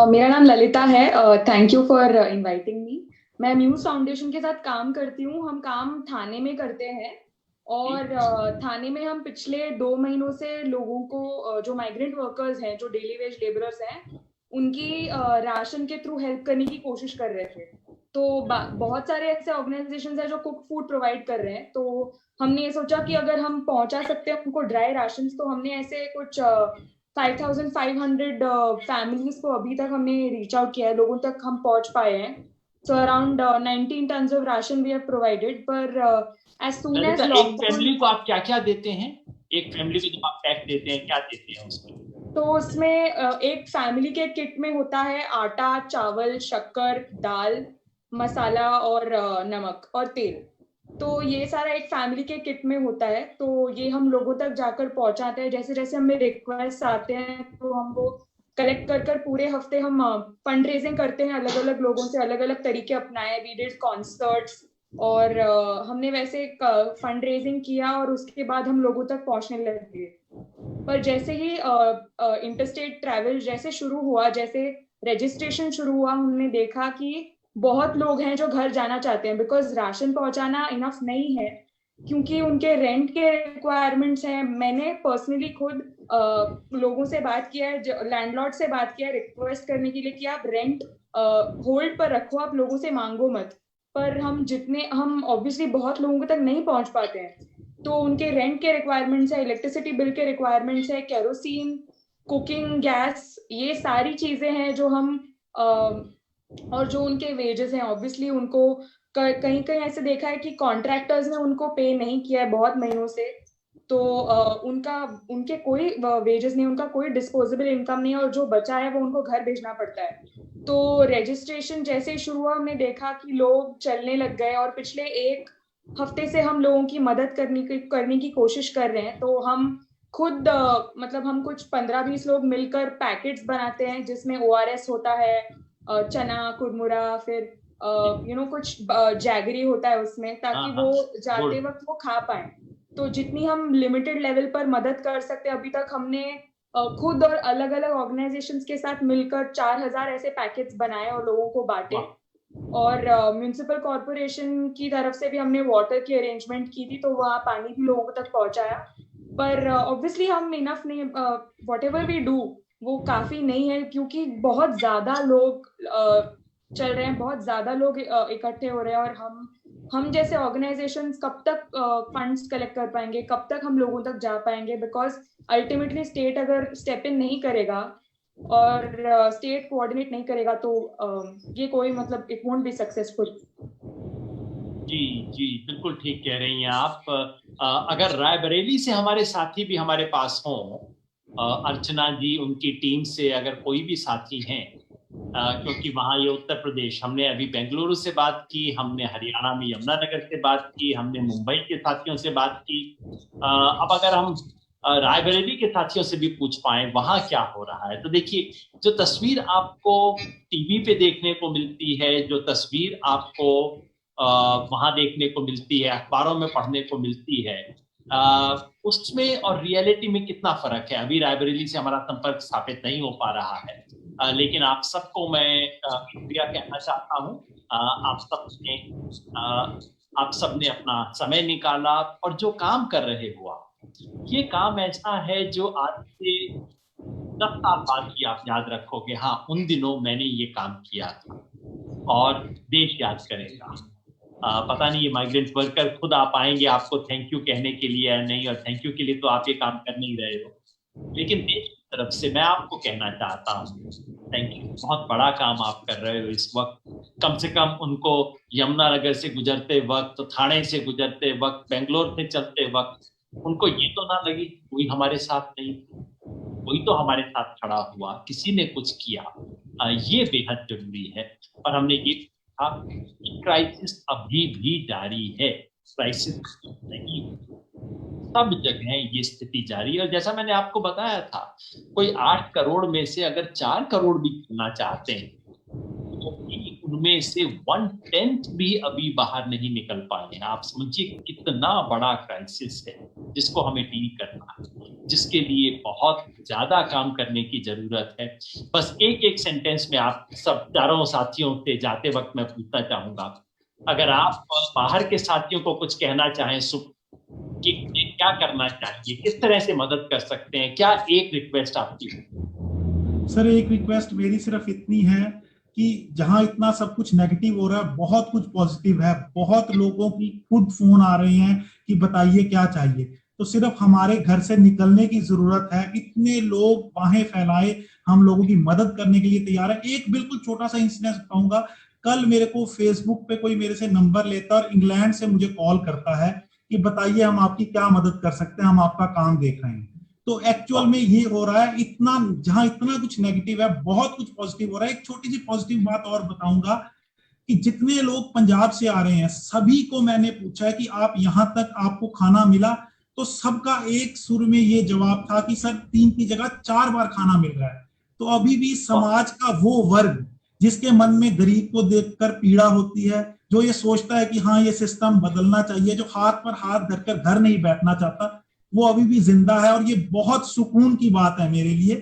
मेरा नाम ललिता है, thank you for inviting me. मैं म्यूज फाउंडेशन के साथ काम करती हूँ, हम काम थाने में करते हैं, और थाने में हम पिछले 2 महीनों से लोगों को, जो माइग्रेंट वर्कर्स हैं, जो डेली वेज लेबरर्स हैं, उनकी राशन के थ्रू हेल्प करने की कोशिश कर रहे थे। तो बहुत सारे ऐसे ऑर्गेनाइजेशंस हैं जो कुक फूड प्रोवाइड कर रहे हैं, तो हमने ये सोचा कि अगर हम पहुंचा सकते हैं उनको ड्राई राशन, तो हमने ऐसे कुछ 5,500 फैमिलीज को अभी तक हमने रीच आउट किया है, लोगों तक हम पहुंच पाए हैं। So around 19 tons of ration we have provided, पर एज सून एज एक फैमिली को आप क्या क्या देते हैं? एक फैमिली को जब आप पैक देते हैं क्या देते हैं उसमें? तो उसमें एक फैमिली के किट में होता है आटा, चावल, शक्कर, दाल, मसाला और नमक और तेल। तो ये सारा एक फैमिली के किट में होता है, तो ये हम लोगों तक जाकर पहुंचाते हैं। जैसे जैसे हमें रिक्वेस्ट आते हैं तो हम वो कलेक्ट कर पूरे हफ्ते हम फंड रेजिंग करते हैं, अलग अलग लोगों से अलग अलग तरीके अपनाए, वी डिड कॉन्सर्ट्स, और हमने वैसे फंड रेजिंग किया और उसके बाद हम लोगों तक पहुंचने लगे। पर जैसे ही इंटरस्टेट ट्रैवल जैसे शुरू हुआ, जैसे रजिस्ट्रेशन शुरू हुआ, हमने देखा कि बहुत लोग हैं जो घर जाना चाहते हैं, बिकॉज राशन पहुंचाना इनफ नहीं है, क्योंकि उनके रेंट के रिक्वायरमेंट्स हैं। मैंने पर्सनली खुद लोगों से बात किया है, लैंडलॉर्ड से बात किया, रिक्वेस्ट करने के लिए कि आप रेंट होल्ड पर रखो, आप लोगों से मांगो मत। पर हम ऑब्वियसली बहुत लोगों तक नहीं पहुंच पाते हैं, तो उनके रेंट के रिक्वायरमेंट्स है, इलेक्ट्रिसिटी बिल के रिक्वायरमेंट्स है, केरोसिन, कुकिंग गैस, ये सारी चीजें हैं जो हम और जो उनके वेजेस हैं, ऑब्वियसली उनको कहीं कहीं ऐसे देखा है कि कॉन्ट्रैक्टर्स ने उनको पे नहीं किया है बहुत महीनों से, तो उनके कोई वेजेस नहीं, उनका कोई डिस्पोजेबल इनकम नहीं है, और जो बचा है वो उनको घर भेजना पड़ता है। तो रजिस्ट्रेशन जैसे ही शुरू हुआ, हमने देखा कि लोग चलने लग गए, और पिछले 1 हफ्ते से हम लोगों की मदद करने की कोशिश कर रहे हैं। तो हम खुद मतलब हम कुछ 15-20 लोग मिलकर पैकेट्स बनाते हैं जिसमें ORS होता है, चना, कुरमुरा, फिर कुछ जैगरी होता है उसमें, ताकि वो जाते वक्त वो खा पाए। तो जितनी हम लिमिटेड लेवल पर मदद कर सकते हैं, अभी तक हमने खुद और अलग अलग ऑर्गेनाइजेशंस के साथ मिलकर 4000 ऐसे पैकेट्स बनाए और लोगों को बांटे। और म्युनिसिपल कॉर्पोरेशन की तरफ से भी हमने वाटर की अरेंजमेंट की थी, तो वहाँ पानी भी लोगों तक पहुंचाया। पर ऑब्वियसली हम इनफ नहीं, व्हाटएवर वी डू वो काफी नहीं है, क्योंकि बहुत ज्यादा लोग चल रहे हैं, बहुत ज्यादा लोग इकट्ठे हो रहे हैं, और हम जैसे ऑर्गेनाइजेशंस कब तक फंड्स कलेक्ट कर पाएंगे, कब तक हम लोगों तक जा पाएंगे? बिकॉज अल्टीमेटली स्टेट अगर स्टेप इन नहीं करेगा और स्टेट कोऑर्डिनेट नहीं करेगा, तो ये कोई मतलब इट वोंट बी सक्सेसफुल। जी जी, बिल्कुल ठीक कह रही हैं आप। अगर रायबरेली से हमारे साथी भी हमारे पास हों, अर्चना जी, उनकी टीम से अगर कोई भी साथी हैं, क्योंकि वहाँ ये उत्तर प्रदेश, हमने अभी बेंगलुरु से बात की, हमने हरियाणा में यमुनानगर से बात की, हमने मुंबई के साथियों से बात की। अब अगर हम रायबरेली के साथियों से भी पूछ पाए वहाँ क्या हो रहा है, तो देखिए, जो तस्वीर आपको टीवी पे देखने को मिलती है, जो तस्वीर आपको वहाँ देखने को मिलती है, अखबारों में पढ़ने को मिलती है, उसमें और रियलिटी में कितना फर्क है। अभी रायबरेली से हमारा संपर्क स्थापित नहीं हो पा रहा है, लेकिन आप सबको मैं शुक्रिया कहना चाहता हूँ। आप सबने अपना समय निकाला और जो काम कर रहे हो आप, ये काम ऐसा है जो आज से 10 साल बाद भी आप याद रखोगे, हाँ उन दिनों मैंने ये काम किया था, और देश याद करेगा। पता नहीं ये माइग्रेंट वर्कर खुद आप आएंगे आपको थैंक यू कहने के लिए या नहीं, और थैंक यू के लिए तो आप ये काम कर नहीं रहे हो, लेकिन देश की तरफ से मैं आपको कहना चाहता हूँ थैंक यू। बहुत बड़ा काम आप कर रहे हो इस वक्त। कम से कम उनको यमुनानगर से गुजरते वक्त, थाने से गुजरते वक्त, बेंगलोर से चलते वक्त उनको ये तो ना लगे कोई हमारे साथ नहीं, कोई तो हमारे साथ खड़ा हुआ, किसी ने कुछ किया। ये बेहद जरूरी है। और हमने ये कहा कि क्राइसिस अभी भी जारी है, क्राइसिस नहीं, सब जगह ये स्थिति जारी है। और जैसा मैंने आपको बताया था, कोई 8 करोड़ में से अगर 4 करोड़ भी करना चाहते हैं, तो उनमें से 1/10 भी अभी बाहर नहीं निकल पाए हैं। आप समझिए कितना बड़ा क्राइसिस है जिसको हमें डील करना है, जिसके लिए बहुत ज्यादा काम करने की जरूरत है। बस एक सेंटेंस में आप सब चारों साथियों से जाते वक्त मैं पूछना चाहूंगा, अगर आप बाहर के साथियों को कुछ कहना चाहें कि क्या करना चाहिए, किस तरह से मदद कर सकते हैं, क्या एक रिक्वेस्ट आपकी? सर, एक रिक्वेस्ट मेरी सिर्फ इतनी है कि जहां इतना सब कुछ नेगेटिव हो रहा है, बहुत कुछ पॉजिटिव है। बहुत लोगों की खुद फोन आ रहे हैं कि बताइए क्या चाहिए। तो सिर्फ हमारे घर से निकलने की जरूरत है। इतने लोग बाहें फैलाए हम लोगों की मदद करने के लिए तैयार है। एक बिल्कुल छोटा सा इंसिडेंस बताऊंगा। कल मेरे को फेसबुक पे कोई मेरे से नंबर लेता और इंग्लैंड से मुझे कॉल करता है कि बताइए हम आपकी क्या मदद कर सकते हैं, हम आपका काम देख रहे हैं। तो एक्चुअल में ये हो रहा है, इतना जहां इतना कुछ नेगेटिव है, बहुत कुछ पॉजिटिव हो रहा है। एक छोटी सी पॉजिटिव बात और बताऊंगा कि जितने लोग पंजाब से आ रहे हैं, सभी को मैंने पूछा है कि आप यहां तक आपको खाना मिला, तो सबका एक सुर में ये जवाब था कि सर 3 की जगह 4 बार खाना मिल रहा है। तो अभी भी समाज का वो वर्ग जिसके मन में गरीब को देखकर पीड़ा होती है, जो ये सोचता है कि हाँ ये सिस्टम बदलना चाहिए, जो हाथ पर हाथ धरकर घर नहीं बैठना चाहता, वो अभी भी जिंदा है। और ये बहुत सुकून की बात है मेरे लिए।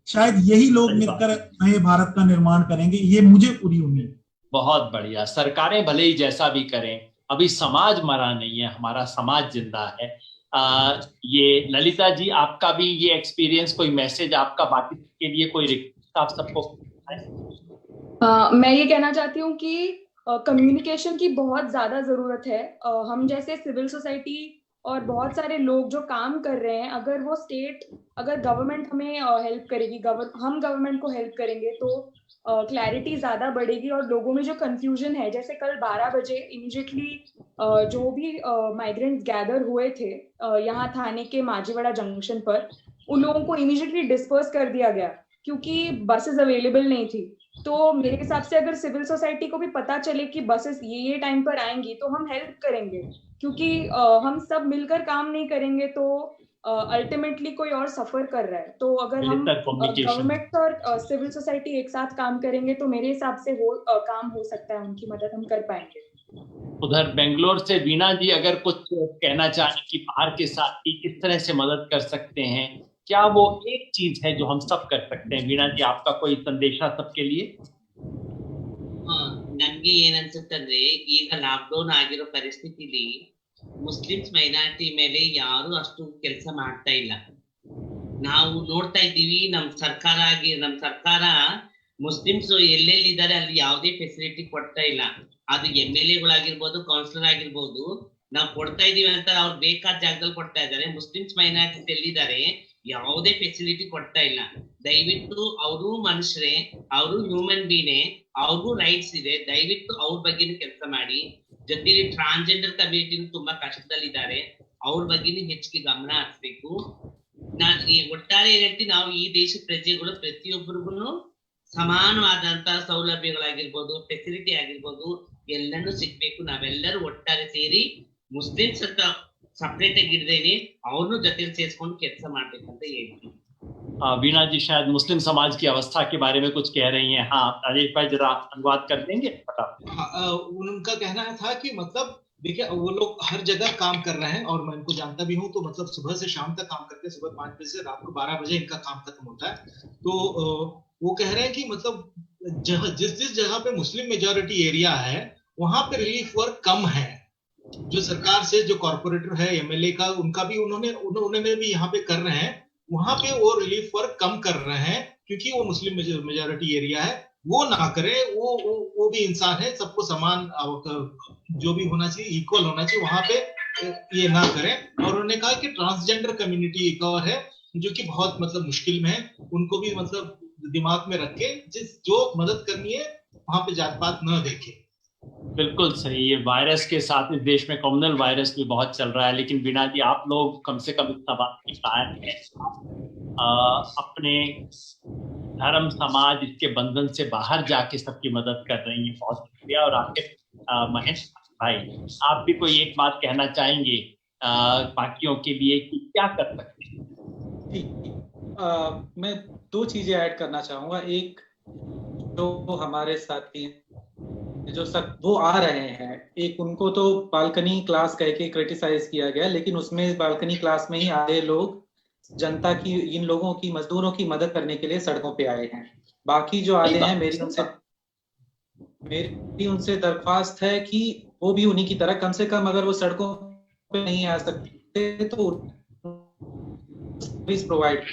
शायद यही लोग मिलकर नए भारत का निर्माण करेंगे, ये मुझे पूरी उम्मीद। बहुत बढ़िया। सरकारें भले ही जैसा भी करें, अभी समाज मरा नहीं है, हमारा समाज जिंदा है। ये ललिता जी, आपका भी ये एक्सपीरियंस, कोई मैसेज आपका बाकी के लिए, कोई रिक्वेस्ट आप सबको? मैं ये कहना चाहती हूँ कि कम्युनिकेशन की बहुत ज्यादा जरूरत है। हम जैसे सिविल सोसाइटी और बहुत सारे लोग जो काम कर रहे हैं, अगर गवर्नमेंट हमें हेल्प करेगी, हम गवर्नमेंट को हेल्प करेंगे तो क्लैरिटी ज्यादा बढ़ेगी और लोगों में जो कंफ्यूजन है, जैसे कल 12 बजे इमीडिएटली जो भी माइग्रेंट्स गैदर हुए थे यहाँ थाने के माजीवाड़ा जंक्शन पर, उन लोगों को इमीडिएटली डिस्पर्स कर दिया गया क्योंकि बसेस अवेलेबल नहीं थी। तो मेरे हिसाब से अगर सिविल सोसाइटी को भी पता चले कि बसेस ये टाइम पर आएंगी तो हम हेल्प करेंगे, क्योंकि हम सब मिलकर काम नहीं करेंगे तो अल्टीमेटली कोई और सफर कर रहा है। तो अगर हम गवर्नमेंट और सिविल सोसाइटी एक साथ काम करेंगे तो मेरे हिसाब से काम हो सकता है, उनकी मदद हम कर पाएंगे। उधर बेंगलोर से वीणा जी अगर कुछ कहना चाहें कि बाहर के साथी किस तरह से मदद कर सकते हैं, क्या वो एक चीज है जो हम सब कर सकते हैं? वीणा जी, आपका कोई संदेशा सबके लिए? ನನ್ಗೆ ಏನನ್ಸುತ್ತಂದ್ರೆ, ಈಗ ಲಾಕ್ಡೌನ್ ಆಗಿರೋ ಪರಿಸ್ಥಿತಿಲಿ ಮುಸ್ಲಿಮ್ಸ್ ಮೈನಾರಿಟಿ ಮೇಲೆ ಯಾರು ಅಷ್ಟು ಕೆಲಸ ಮಾಡ್ತಾ ಇಲ್ಲ. ನಾವು ನೋಡ್ತಾ ಇದ್ದೀವಿ, ನಮ್ ಸರ್ಕಾರ ಮುಸ್ಲಿಮ್ಸ್ ಎಲ್ಲೆಲ್ಲಿದ್ದಾರೆ ಅಲ್ಲಿ ಯಾವುದೇ ಫೆಸಿಲಿಟಿ ಕೊಡ್ತಾ ಇಲ್ಲ. ಅದು MLA ಗಳಾಗಿರ್ಬೋದು, ಕೌನ್ಸಿಲರ್ ಆಗಿರ್ಬೋದು, ನಾವು ಕೊಡ್ತಾ ಇದೀವಿ ಅಂತ ಅವ್ರು ಬೇಕಾದ ಜಾಗದಲ್ಲಿ ಕೊಡ್ತಾ ಇದ್ದಾರೆ. ಮುಸ್ಲಿಮ್ಸ್ ಮೈನಾರಿಟೀಸ್ ಎಲ್ಲಿದ್ದಾರೆ ಯಾವುದೇ ಫೆಸಿಲಿಟಿ ಕೊಡ್ತಾ ಇಲ್ಲ. ದಯವಿಟ್ಟು ಅವರು ಮನುಷ್ಯರೇ, ಅವರು ಹ್ಯೂಮನ್ ಬೀನೇ, ಅವ್ರಿಗೂ ರೈಟ್ಸ್ ಇದೆ. ದಯವಿಟ್ಟು ಅವ್ರ ಬಗ್ಗೆನೂ ಕೆಲಸ ಮಾಡಿ. ಜೊತೆಲಿ ಟ್ರಾನ್ಸ್ಜೆಂಡರ್ ಕಮ್ಯುನಿಟಿ ತುಂಬಾ ಕಷ್ಟದಲ್ಲಿದ್ದಾರೆ, ಅವ್ರ ಬಗ್ಗೆನೂ ಹೆಚ್ಚಿಗೆ ಗಮನ ಹರಿಸಬೇಕು. ಒಟ್ಟಾರೆ ಏನಂತ, ನಾವು ಈ ದೇಶದ ಪ್ರಜೆಗಳು ಪ್ರತಿಯೊಬ್ಬರಿಗೂ ಸಮಾನವಾದಂತಹ ಸೌಲಭ್ಯಗಳಾಗಿರ್ಬೋದು, ಫೆಸಿಲಿಟಿ ಆಗಿರ್ಬೋದು, ಎಲ್ಲನೂ ಸಿಗ್ಬೇಕು. ನಾವೆಲ್ಲರೂ ಒಟ್ಟಾರೆ ಸೇರಿ ಮುಸ್ಲಿಮ್ಸ್ ಅಂತ ಸಪರೇಟ್ ಆಗಿ ಇರ್ದೇನೆ ಅವ್ರನ್ನೂ ಜೊತೆಲಿ ಸೇರಿಸ್ಕೊಂಡು ಕೆಲಸ ಮಾಡ್ಬೇಕಂತ ಹೇಳ್ತೀನಿ. वीणा जी शायद मुस्लिम समाज की अवस्था के बारे में कुछ कह रही हैं। हाँ, राजेश भाई जरा अनुवाद कर देंगे? उनका कहना था कि मतलब देखिए, वो लोग हर जगह काम कर रहे हैं और मैं इनको जानता भी हूँ। तो मतलब सुबह से शाम तक काम करते हैं, सुबह 5 बजे से रात को 12 बजे इनका काम खत्म होता है। तो वो कह रहे हैं कि मतलब जिस जगह पे मुस्लिम मेजॉरिटी एरिया है वहां पे रिलीफ वर्क कम है। जो सरकार से जो कॉर्पोरेटर है MLA का, उनका भी उन्होंने भी यहाँ पे कर रहे हैं, वहां पे वो रिलीफ वर्क कम कर रहे हैं क्योंकि वो मुस्लिम मेजॉरिटी एरिया है। वो ना करे, वो भी इंसान है, सबको समान जो भी होना चाहिए, इक्वल होना चाहिए, वहां पे ये ना करें। और उन्होंने कहा कि ट्रांसजेंडर कम्युनिटी एक और है जो कि बहुत मतलब मुश्किल में है, उनको भी मतलब दिमाग में रख के जो मदद करनी है वहां पे जात पात न देखे। बिल्कुल सही। ये वायरस के साथ इस देश में कम्युनल वायरस भी बहुत चल रहा है, लेकिन वीणा जी आप लोग कम से कम इतना बात की कायम है, अपने धर्म समाज इसके बंधन से बाहर जाके सबकी मदद कर रही है। बहुत शुक्रिया। और आपके महेश भाई, आप भी कोई एक बात कहना चाहेंगे बाकियों के लिए कि क्या कर सकते हैं? मैं 2 चीजें ऐड करना चाहूंगा। एक, जो हमारे साथी जो सब वो आ रहे हैं, एक उनको तो बालकनी क्लास कह के क्रिटिसाइज किया गया, लेकिन उसमें बालकनी क्लास में ही आधे लोग जनता की, इन लोगों की, मजदूरों की मदद करने के लिए सड़कों पे आए हैं। बाकी जो आधे हैं, मेरी उनसे दरख्वास्त है कि वो भी उन्हीं की तरह, कम से कम अगर वो सड़कों पे नहीं आ सकते तो सर्विस प्रोवाइड,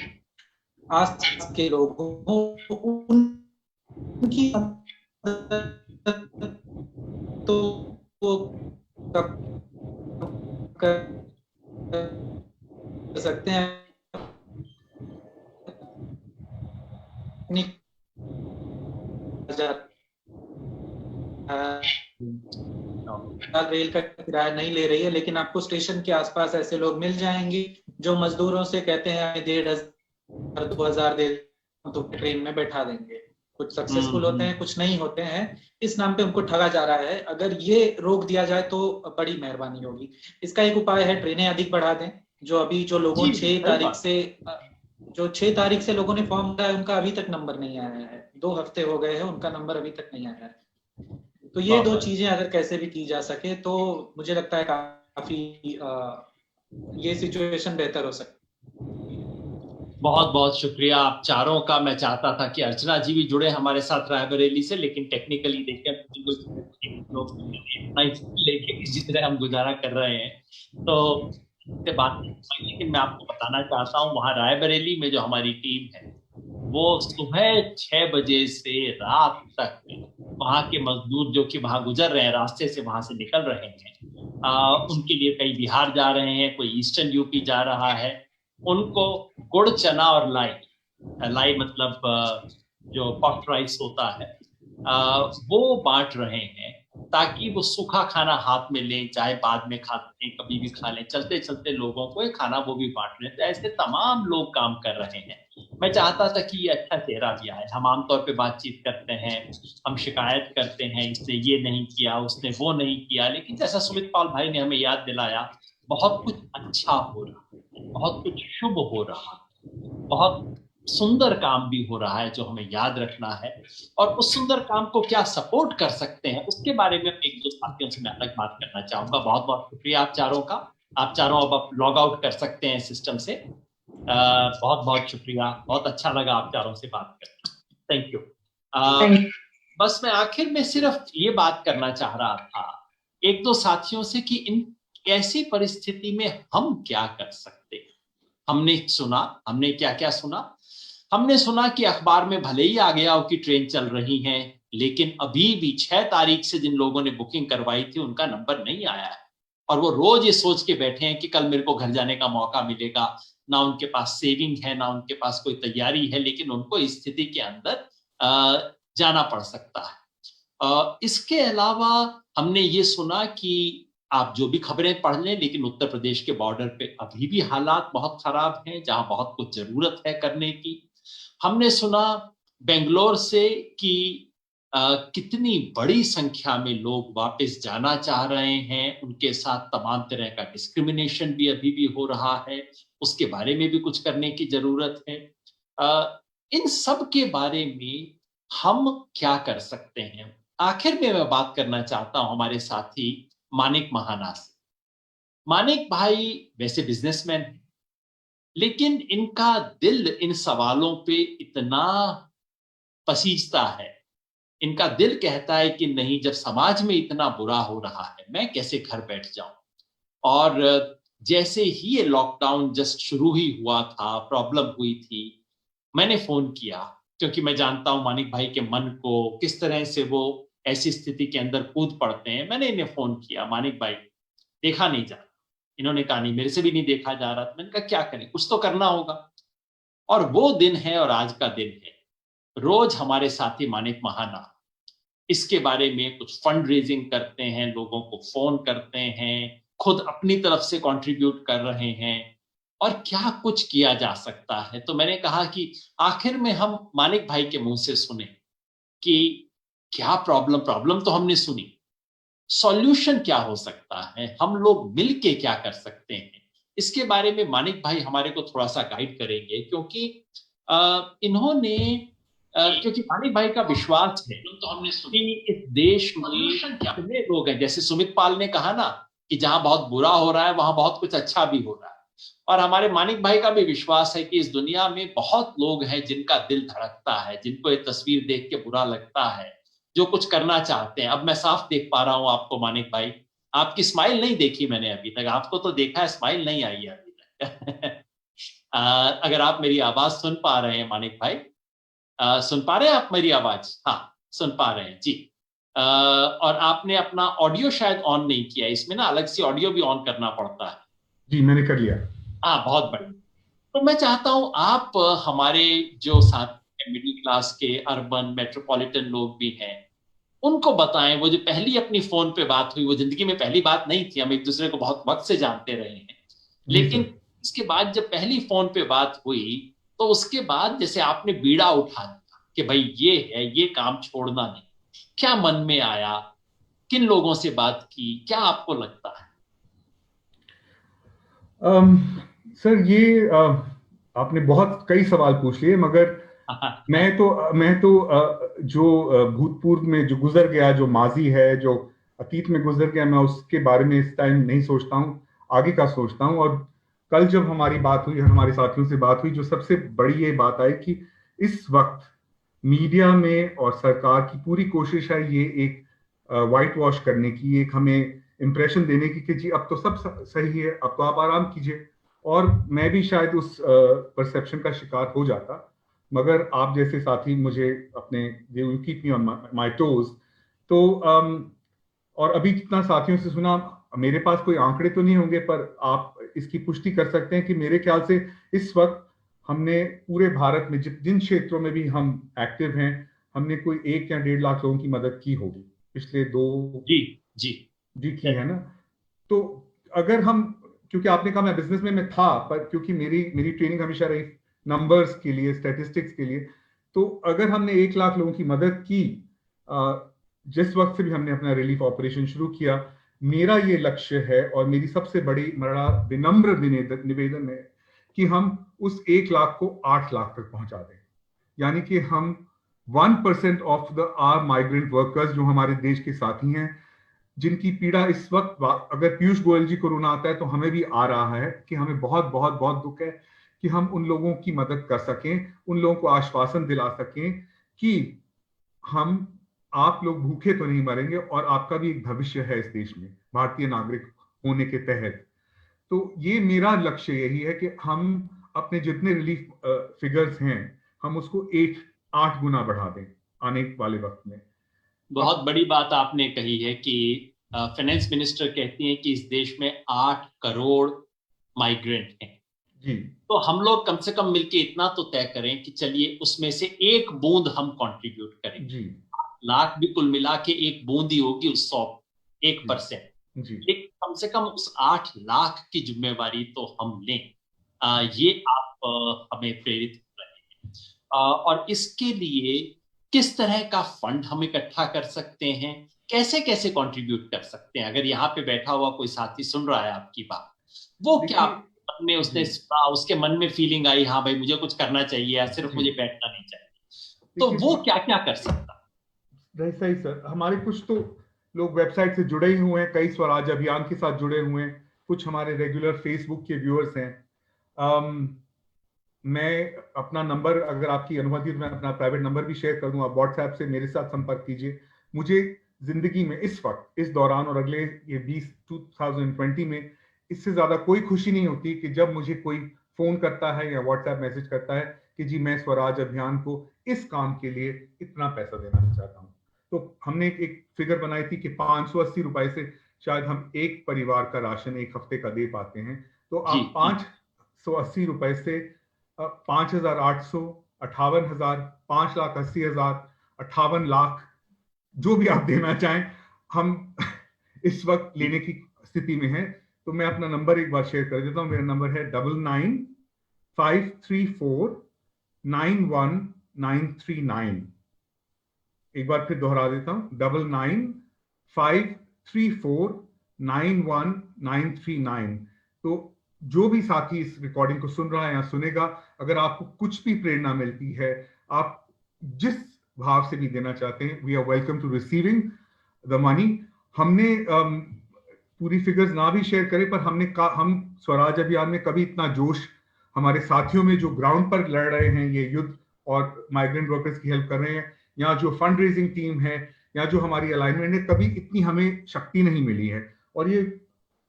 आस के लोगों उनकी तो वो कर सकते हैं। रेल का किराया नहीं ले रही है, लेकिन आपको स्टेशन के आसपास ऐसे लोग मिल जाएंगे जो मजदूरों से कहते हैं 1,500 2,000 दे तो ट्रेन में बैठा देंगे। कुछ सक्सेसफुल होते हैं, कुछ नहीं होते हैं। इस नाम पे उनको ठगा जा रहा है। अगर ये रोक दिया जाए तो बड़ी मेहरबानी होगी। इसका एक उपाय है, ट्रेनें अधिक बढ़ा दें। जो अभी जो लोगों 6 तारीख से लोगों ने फॉर्म भरा है, उनका अभी तक नंबर नहीं आया है। 2 हफ्ते हो गए हैं, उनका नंबर अभी तक नहीं आया है। तो ये 2 चीजें अगर कैसे भी की जा सके तो मुझे लगता है काफी ये सिचुएशन बेहतर हो सकती है। बहुत बहुत शुक्रिया आप चारों का। मैं चाहता था कि अर्चना जी भी जुड़े हमारे साथ रायबरेली से, लेकिन टेक्निकली देखिए लेके किसी तरह हम गुजारा कर रहे हैं, तो इससे बात नहीं। लेकिन मैं आपको बताना चाहता हूँ, वहाँ रायबरेली में जो हमारी टीम है वो सुबह 6 बजे से रात तक वहाँ के मजदूर जो कि वहाँ गुजर रहे हैं, रास्ते से वहाँ से निकल रहे हैं, उनके लिए कई बिहार जा रहे हैं, कोई ईस्टर्न यूपी जा रहा है, उनको गुड़ चना और लाई मतलब जो पफ्ड राइस होता है वो बांट रहे हैं, ताकि वो सूखा खाना हाथ में लें, चाहे बाद में खाते हैं कभी भी खा लें, चलते चलते लोगों को ये खाना वो भी बांट रहे हैं। तो ऐसे तमाम लोग काम कर रहे हैं। मैं चाहता था कि ये अच्छा चेहरा भी आए। हम आमतौर पे बातचीत करते हैं, हम शिकायत करते हैं, इसने ये नहीं किया, उसने वो नहीं किया, लेकिन जैसा सुमित पाल भाई ने हमें याद दिलाया, बहुत कुछ अच्छा हो रहा है, बहुत कुछ शुभ हो रहा है, बहुत सुंदर काम भी हो रहा है जो हमें याद रखना है। और उस सुंदर काम को क्या सपोर्ट कर सकते हैं उसके बारे में एक दो साथियों से मैं अलग बात करना चाहूंगा। बहुत बहुत शुक्रिया आप चारों का। आप चारों अब लॉग आउट कर सकते हैं सिस्टम से। बहुत बहुत शुक्रिया, बहुत अच्छा लगा आप चारों से बात करके। Thank you. बस मैं आखिर में सिर्फ ये बात करना चाह रहा था एक दो साथियों से कि इन ऐसी परिस्थिति में हम क्या कर सकते हैं। हमने सुना, हमने क्या क्या सुना। हमने सुना कि अखबार में भले ही आ गया हो कि ट्रेन चल रही है, लेकिन अभी भी 6 तारीख से जिन लोगों ने बुकिंग करवाई थी उनका नंबर नहीं आया है, और वो रोज ये सोच के बैठे हैं कि कल मेरे को घर जाने का मौका मिलेगा। ना उनके पास सेविंग है, ना उनके पास कोई तैयारी है, लेकिन उनको इस स्थिति के अंदर जाना पड़ सकता है। इसके अलावा हमने ये सुना कि आप जो भी खबरें पढ़ लें, लेकिन उत्तर प्रदेश के बॉर्डर पे अभी भी हालात बहुत खराब हैं, जहां बहुत कुछ जरूरत है करने की। हमने सुना बेंगलोर से कि कितनी बड़ी संख्या में लोग वापस जाना चाह रहे हैं, उनके साथ तमाम तरह का डिस्क्रिमिनेशन भी अभी भी हो रहा है, उसके बारे में भी कुछ करने की जरूरत है। इन सब के बारे में हम क्या कर सकते हैं। आखिर में मैं बात करना चाहता हूं हमारे साथी मानिक महाना से। मानिक भाई वैसे बिजनेसमैन हैं, लेकिन इनका दिल इन सवालों पे इतना पसीजता है, इनका दिल कहता है कि नहीं, जब समाज में इतना बुरा हो रहा है मैं कैसे घर बैठ जाऊं। और जैसे ही ये लॉकडाउन जस्ट शुरू ही हुआ था, प्रॉब्लम हुई थी, मैंने फोन किया, क्योंकि मैं जानता हूं मानिक भाई के मन को, किस तरह से वो ऐसी स्थिति के अंदर कूद पड़ते हैं। मैंने इन्हें फोन किया, मानिक भाई देखा नहीं जा रहा। इन्होंने कहा नहीं, मेरे से भी नहीं देखा जा रहा। मैंने कहा क्या करें, कुछ तो करना होगा। और वो दिन है और आज का दिन है, रोज हमारे साथी मानिक महाना इसके बारे में कुछ फंड रेजिंग करते हैं, लोगों को फोन करते हैं, खुद अपनी तरफ से कंट्रीब्यूट कर रहे हैं, और क्या कुछ किया जा सकता है। तो मैंने कहा कि आखिर में हम मानिक भाई के मुंह से सुने कि क्या प्रॉब्लम तो हमने सुनी, सॉल्यूशन क्या हो सकता है, हम लोग मिलके क्या कर सकते हैं। इसके बारे में मानिक भाई हमारे को थोड़ा सा गाइड करेंगे, क्योंकि इन्होंने क्योंकि मानिक भाई का विश्वास है तो हमने सुनी इस देश में कितने लोग हैं, जैसे सुमित पाल ने कहा ना कि जहां बहुत बुरा हो रहा है वहां बहुत कुछ अच्छा भी हो रहा है। और हमारे मानिक भाई का भी विश्वास है कि इस दुनिया में बहुत लोग हैं जिनका दिल धड़कता है, जिनको ये तस्वीर देख के बुरा लगता है, जो कुछ करना चाहते हैं। अब मैं साफ देख पा रहा हूं आपको मानिक भाई, आपकी स्माइल नहीं देखी मैंने अभी तक, आपको तो देखा है, स्माइल नहीं आई है अभी तक। अगर आप मेरी आवाज सुन पा रहे हैं मानिक भाई, सुन पा रहे हैं आप मेरी आवाज? हाँ, सुन पा रहे हैं जी। और आपने अपना ऑडियो शायद ऑन नहीं किया, इसमें ना अलग से ऑडियो भी ऑन करना पड़ता है। जी मैंने कर लिया। हाँ, बहुत बढ़िया। तो मैं चाहता हूं आप हमारे जो साथ मिडिल क्लास के अर्बन मेट्रोपॉलिटन लोग भी हैं उनको बताएं, वो जो पहली अपनी फोन पे बात हुई, वो जिंदगी में पहली बात नहीं थी, हम एक दूसरे को बहुत वक्त से जानते रहे हैं, लेकिन इसके बाद जब पहली फोन पे बात हुई तो उसके बाद जैसे आपने बीड़ा उठा दिया कि भाई ये है, ये काम छोड़ना नहीं। क्या मन में आया, किन लोगों से बात की, क्या आपको लगता है? सर ये आपने बहुत कई सवाल पूछ लिए, मगर मैं तो जो भूतपूर्व में जो गुजर गया, जो माजी है, जो अतीत में गुजर गया, मैं उसके बारे में इस टाइम नहीं सोचता हूँ, आगे का सोचता हूँ। और कल जब हमारी बात हुई, हमारे साथियों से बात हुई, जो सबसे बड़ी ये बात आई कि इस वक्त मीडिया में और सरकार की पूरी कोशिश है ये एक वाइट वॉश करने की, एक हमें इंप्रेशन देने की कि जी अब तो सब सही है, अब तो आप आराम कीजिए। और मैं भी शायद उस परसेप्शन का शिकार हो जाता, मगर आप जैसे साथी मुझे अपने keep me on my toes. तो और अभी जितना साथियों से सुना, मेरे पास कोई आंकड़े तो नहीं होंगे, पर आप इसकी पुष्टि कर सकते हैं कि मेरे ख्याल से इस वक्त हमने पूरे भारत में जिन क्षेत्रों में भी हम एक्टिव हैं, हमने कोई 1 या 1.5 लाख लोगों की मदद की होगी पिछले 2 जी जी जी की है ना। तो अगर हम, क्योंकि आपने कहा मैं बिजनेस में मैं था, पर क्योंकि मेरी ट्रेनिंग हमेशा रही नंबर्स के लिए, स्टैटिस्टिक्स के लिए, तो अगर हमने 1 लाख लोगों की मदद की जिस वक्त से भी हमने अपना रिलीफ ऑपरेशन शुरू किया, मेरा ये लक्ष्य है और मेरी सबसे बड़ा विनम्र निवेदन है कि हम उस 1 लाख को 8 लाख तक पहुंचा दें। यानी कि हम 1% of the our migrant workers जो हमारे देश के साथी हैं, जिनकी पीड़ा इस वक्त, अगर पीयूष गोयल जी कोरोना आता है तो हमें भी आ रहा है, कि हमें बहुत बहुत बहुत दुख है कि हम उन लोगों की मदद कर सकें, उन लोगों को आश्वासन दिला सकें कि आप लोग भूखे तो नहीं मरेंगे और आपका भी एक भविष्य है इस देश में भारतीय नागरिक होने के तहत। तो ये मेरा लक्ष्य यही है कि हम अपने जितने रिलीफ फिगर्स हैं हम उसको 8 गुना बढ़ा दें आने वाले वक्त में। बहुत बड़ी बात आपने कही है कि फाइनेंस मिनिस्टर कहती हैं कि इस देश में 8 करोड़ माइग्रेंट हैं जी। तो हम लोग कम से कम मिलके इतना तो तय करें कि चलिए उसमें से 1 बूंद हम कंट्रीब्यूट करें जी। लाख भी कुल मिला के 1 बूंद ही होगी उस 1% जी। कम से कम उस 8 लाख की जिम्मेवारी तो हम लें। ये आप हमें प्रेरित कर रहे हैं और इसके लिए किस तरह का फंड हम इकट्ठा कर सकते हैं, कैसे कैसे कंट्रीब्यूट कर सकते हैं? अगर यहाँ पे बैठा हुआ कोई साथी सुन रहा है आपकी बात, वो क्या मन में उसके मन में फीलिंग आई, हाँ भाई मुझे कुछ करना चाहिए या सिर्फ मुझे बैठना नहीं चाहिए, तो वो क्या क्या कर सकता? सही सर, हमारे कुछ तो लोग वेबसाइट से जुड़े ही हुए हैं, कई स्वराज अभियान के साथ जुड़े हुए हैं, कुछ हमारे रेगुलर फेसबुक के व्यूअर्स हैं। मैं अपना नंबर, अगर आपकी अनुमति तो मैं अपना प्राइवेट नंबर भी शेयर कर दूं, आप व्हाट्सएप से मेरे साथ संपर्क कीजिए। मुझे जिंदगी में इस वक्त, इस दौरान और अगले ये 2020 में इससे ज्यादा कोई खुशी नहीं होती कि जब मुझे कोई फोन करता है या व्हाट्सएप मैसेज करता है कि जी मैं स्वराज अभियान को इस काम के लिए इतना पैसा देना चाहता हूँ। तो हमने एक फिगर बनाई थी कि 580 रुपए से शायद हम एक परिवार का राशन एक हफ्ते का दे पाते हैं। तो आप 580 रुपए से 5,800, 58,000, 5,80,000, 58 लाख, जो भी आप देना चाहें, हम इस वक्त लेने की स्थिति में है। तो मैं अपना नंबर एक बार शेयर कर देता हूं। मेरा नंबर है 9953491939। एक बार फिर दोहरा देता हूं, 9953491939। तो जो भी साथी इस रिकॉर्डिंग को सुन रहा है या सुनेगा, अगर आपको कुछ भी प्रेरणा मिलती है, आप जिस भाव से भी देना चाहते हैं, we are welcome to receiving the money. हमने पूरी फिगर्स ना भी शेयर करें, पर हम स्वराज अभियान में कभी इतना जोश हमारे साथियों में जो ग्राउंड पर लड़ रहे हैं ये युद्ध और माइग्रेंट वर्कर्स की हेल्प कर रहे हैं, या जो फंड रेजिंग टीम है, या जो हमारी अलाइनमेंट है, कभी इतनी हमें शक्ति नहीं मिली है। और ये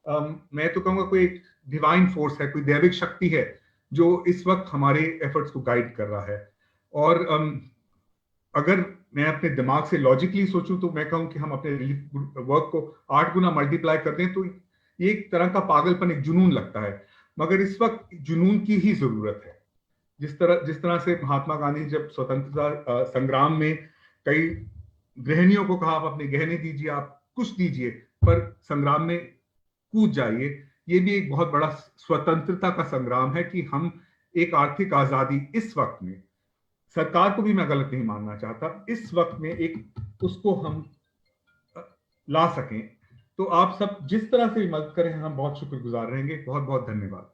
मैं तो कहूँगा कोई डिवाइन फोर्स है, कोई दैविक शक्ति है जो इस वक्त हमारे एफर्ट्स को गाइड कर रहा है। और अगर मैं अपने दिमाग से लॉजिकली सोचूं तो मैं कहूं कि हम अपने रिलीफ वर्क को 8 गुना मल्टीप्लाई कर दें तो ये एक तरह का पागलपन, एक जुनून लगता है, मगर इस वक्त जुनून की ही जरूरत है। जिस तरह से महात्मा गांधी जब स्वतंत्रता संग्राम में कई गृहिणियों को कहा आप अपने गहने दीजिए, आप कुछ दीजिए, पर संग्राम में कूद जाइए, ये भी एक बहुत बड़ा स्वतंत्रता का संग्राम है कि हम एक आर्थिक आजादी इस वक्त में, सरकार को भी मैं गलत नहीं मानना चाहता, इस वक्त में एक उसको हम ला सकें। तो आप सब जिस तरह से भी मदद करें, हम बहुत शुक्रगुजार रहेंगे। बहुत बहुत धन्यवाद।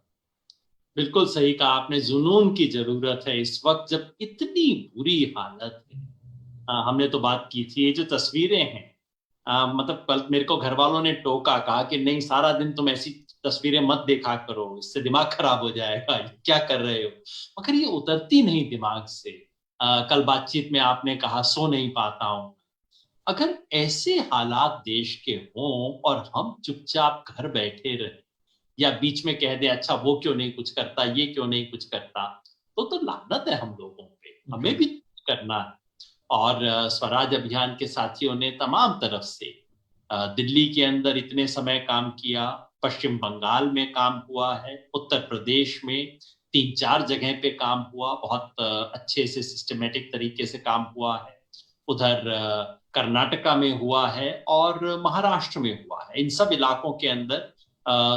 बिल्कुल सही कहा आपने, जुनून की जरूरत है इस वक्त जब इतनी बुरी हालत है। हमने तो बात की थी, ये जो तस्वीरें हैं, मतलब कल मेरे को घर वालों ने टोका, कहा कि नहीं सारा दिन तुम ऐसी तस्वीरें मत देखा करो, इससे दिमाग खराब हो जाएगा, क्या कर रहे हो, मगर ये उतरती नहीं दिमाग से। कल बातचीत में आपने कहा सो नहीं पाता हूं। अगर ऐसे हालात देश के हों और हम चुपचाप घर बैठे रहे या बीच में कह दे अच्छा वो क्यों नहीं कुछ करता, ये क्यों नहीं कुछ करता, तो लानत है हम लोगों पे, हमें भी करना है। और स्वराज अभियान के साथियों ने तमाम तरफ से दिल्ली के अंदर इतने समय काम किया, पश्चिम बंगाल में काम हुआ है, उत्तर प्रदेश में 3-4 जगह पे काम हुआ, बहुत अच्छे से सिस्टमेटिक तरीके से काम हुआ है, उधर कर्नाटका में हुआ है और महाराष्ट्र में हुआ है। इन सब इलाकों के अंदर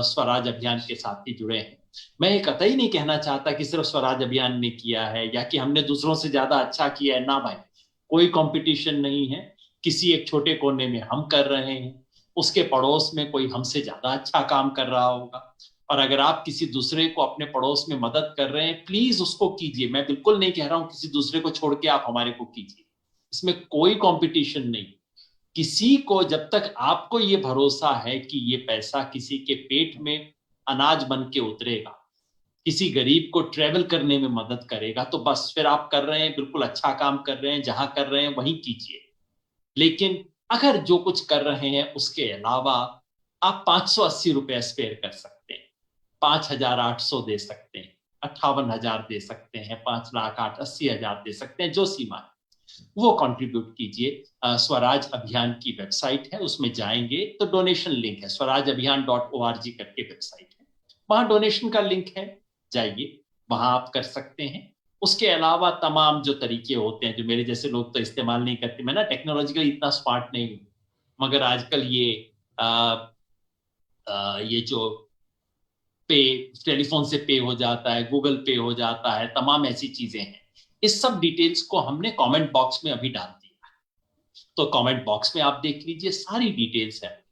स्वराज अभियान के साथी जुड़े हैं। मैं ये कतई नहीं कहना चाहता कि सिर्फ स्वराज अभियान ने किया है या कि हमने दूसरों से ज्यादा अच्छा किया है, ना भाई, कोई कंपटीशन नहीं है। किसी एक छोटे कोने में हम कर रहे हैं, उसके पड़ोस में कोई हमसे ज्यादा अच्छा काम कर रहा होगा, और अगर आप किसी दूसरे को अपने पड़ोस में मदद कर रहे हैं, प्लीज उसको कीजिए। मैं बिल्कुल नहीं कह रहा हूं किसी दूसरे को छोड़ के आप हमारे को कीजिए, इसमें कोई कंपटीशन नहीं। किसी को, जब तक आपको ये भरोसा है कि ये पैसा किसी के पेट में अनाज बन के उतरेगा, किसी गरीब को ट्रेवल करने में मदद करेगा, तो बस फिर आप कर रहे हैं, बिल्कुल अच्छा काम कर रहे हैं, जहां कर रहे हैं वहीं कीजिए। लेकिन अगर जो कुछ कर रहे हैं उसके अलावा आप 580 रुपए स्पेयर कर सकते हैं, 5,800 दे सकते हैं, 58,000 दे सकते हैं, 5,80,000 दे सकते हैं, जो सीमा है वो कंट्रीब्यूट कीजिए। स्वराज अभियान की वेबसाइट है, उसमें जाएंगे तो डोनेशन लिंक है, swarajaabhiyan.org करके वेबसाइट है, वहां डोनेशन का लिंक है, जाइए वहां आप कर सकते हैं। उसके अलावा तमाम जो तरीके होते हैं जो मेरे जैसे लोग तो इस्तेमाल नहीं करते, मैं ना टेक्नोलॉजिकली इतना स्मार्ट नहीं हूँ, मगर आजकल ये जो पे टेलीफोन से पे हो जाता है, गूगल पे हो जाता है, तमाम ऐसी चीजें हैं, इस सब डिटेल्स को हमने कमेंट बॉक्स में अभी डाल दिया है, तो कमेंट बॉक्स में आप देख लीजिए, सारी डिटेल्स है।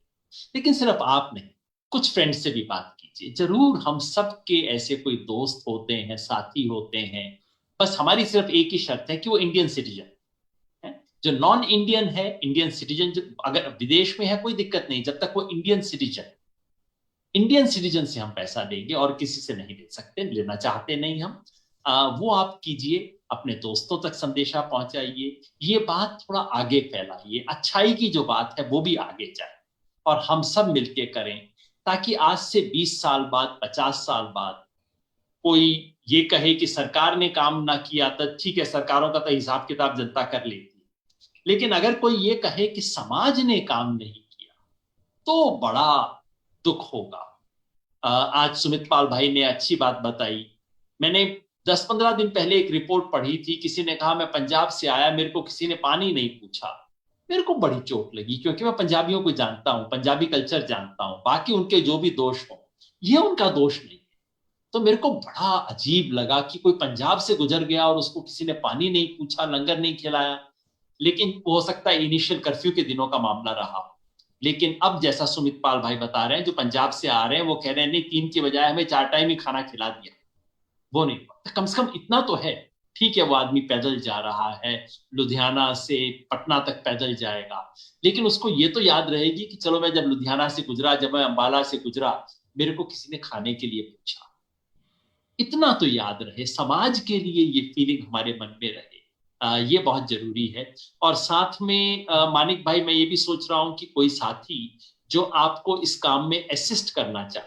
लेकिन सिर्फ आप नहीं, कुछ फ्रेंड से भी बात कीजिए जरूर। हम सब के ऐसे कोई दोस्त होते हैं, साथी होते हैं, बस हमारी सिर्फ एक ही शर्त है कि वो इंडियन सिटीजन है। जो नॉन इंडियन है, इंडियन सिटीजन अगर विदेश में है कोई दिक्कत नहीं, जब तक वो इंडियन सिटीजन से हम पैसा देंगे और किसी से नहीं ले सकते, लेना चाहते नहीं हम। वो आप कीजिए, अपने दोस्तों तक संदेशा पहुंचाइए, ये बात थोड़ा आगे फैलाइए, अच्छाई की जो बात है वो भी आगे जाए और हम सब मिलके करें, ताकि आज से 20 साल बाद, 50 साल बाद कोई ये कहे कि सरकार ने काम ना किया, तो ठीक है, सरकारों का तो हिसाब किताब जनता कर लेती है, लेकिन अगर कोई ये कहे कि समाज ने काम नहीं किया तो बड़ा दुख होगा। आज सुमित पाल भाई ने अच्छी बात बताई। मैंने 10-15 दिन पहले एक रिपोर्ट पढ़ी थी, किसी ने कहा मैं पंजाब से आया, मेरे को किसी ने पानी नहीं पूछा। मेरे को बड़ी चोट लगी, क्योंकि मैं पंजाबियों को जानता हूं, पंजाबी कल्चर जानता हूं, बाकी उनके जो भी दोष हो ये उनका दोष नहीं है। तो मेरे को बड़ा अजीब लगा कि कोई पंजाब से गुजर गया और उसको किसी ने पानी नहीं पूछा, लंगर नहीं खिलाया। लेकिन हो सकता है इनिशियल कर्फ्यू के दिनों का मामला रहा, लेकिन अब जैसा सुमित पाल भाई बता रहे हैं, जो पंजाब से आ रहे हैं वो कह रहे हैं नहीं, 3 के बजाय हमें 4 टाइम ही खाना खिला दिया, वो नहीं। कम से कम इतना तो है, ठीक है, वो आदमी पैदल जा रहा है, लुधियाना से पटना तक पैदल जाएगा, लेकिन उसको ये तो याद रहेगी कि चलो मैं जब लुधियाना से गुजरा, जब मैं अंबाला से गुजरा, मेरे को किसी ने खाने के लिए पूछा। इतना तो याद रहे, समाज के लिए ये फीलिंग हमारे मन में रहे, ये बहुत जरूरी है। और साथ में मानिक भाई, मैं ये भी सोच रहा हूं कि कोई साथी जो आपको इस काम में असिस्ट करना चाहे,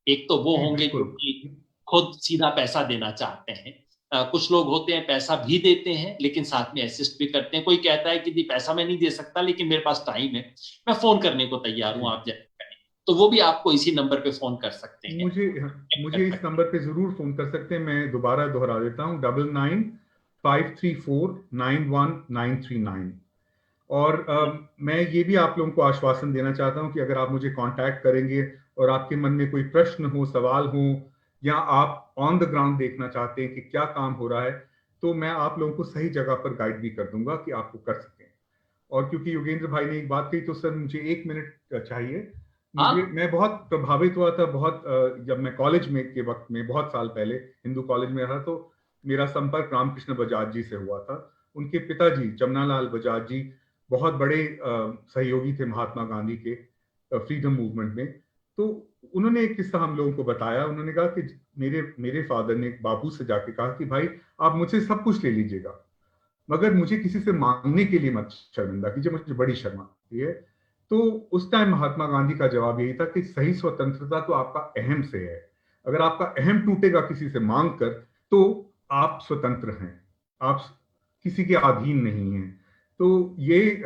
एक तो वो होंगे जो कि खुद सीधा पैसा देना चाहते हैं, कुछ लोग होते हैं पैसा भी देते हैं लेकिन साथ में असिस्ट भी करते हैं। कोई कहता है कि पैसा मैं नहीं दे सकता लेकिन मेरे पास टाइम है, मैं फोन करने को तैयार हूं, आप जैसे करें, तो वो भी आपको इसी नंबर पे फोन कर सकते हैं। मुझे इस नंबर पे जरूर फोन कर सकते हैं। मैं दोबारा दोहरा देता हूँ, 9953491939। और मैं ये भी आप लोगों को आश्वासन देना चाहता हूँ कि अगर आप मुझे कांटेक्ट करेंगे और आपके मन में कोई प्रश्न हो, सवाल हो, या आप ऑन द ग्राउंड देखना चाहते हैं कि क्या काम हो रहा है, तो मैं आप लोगों को सही जगह पर गाइड भी कर दूंगा कि आपको कर सकें। और क्योंकि योगेंद्र भाई ने एक बात कही, तो सर मुझे 1 मिनट चाहिए। मैं बहुत प्रभावित हुआ था, जब मैं कॉलेज में के वक्त में, बहुत साल पहले हिंदू कॉलेज में रहा, तो मेरा संपर्क रामकृष्ण बजाज जी से हुआ था। उनके पिताजी जमनालाल बजाज जी बहुत बड़े सहयोगी थे महात्मा गांधी के फ्रीडम मूवमेंट में। तो उन्होंने एक किस्सा हम लोगों को बताया। उन्होंने कहा कि मेरे फादर ने बापू से जाके कहा कि भाई आप मुझसे सब कुछ ले लीजिएगा, मगर मुझे किसी से मांगने के लिए मत शर्मिंदा कीजिए, मुझे बड़ी शर्म आती है। तो उस टाइम महात्मा गांधी का जवाब यही था कि सही स्वतंत्रता तो आपका अहम से है। अगर आपका अहम टूटेगा किसी से मांग कर, तो आप स्वतंत्र हैं, आप किसी के अधीन नहीं हैं। तो ये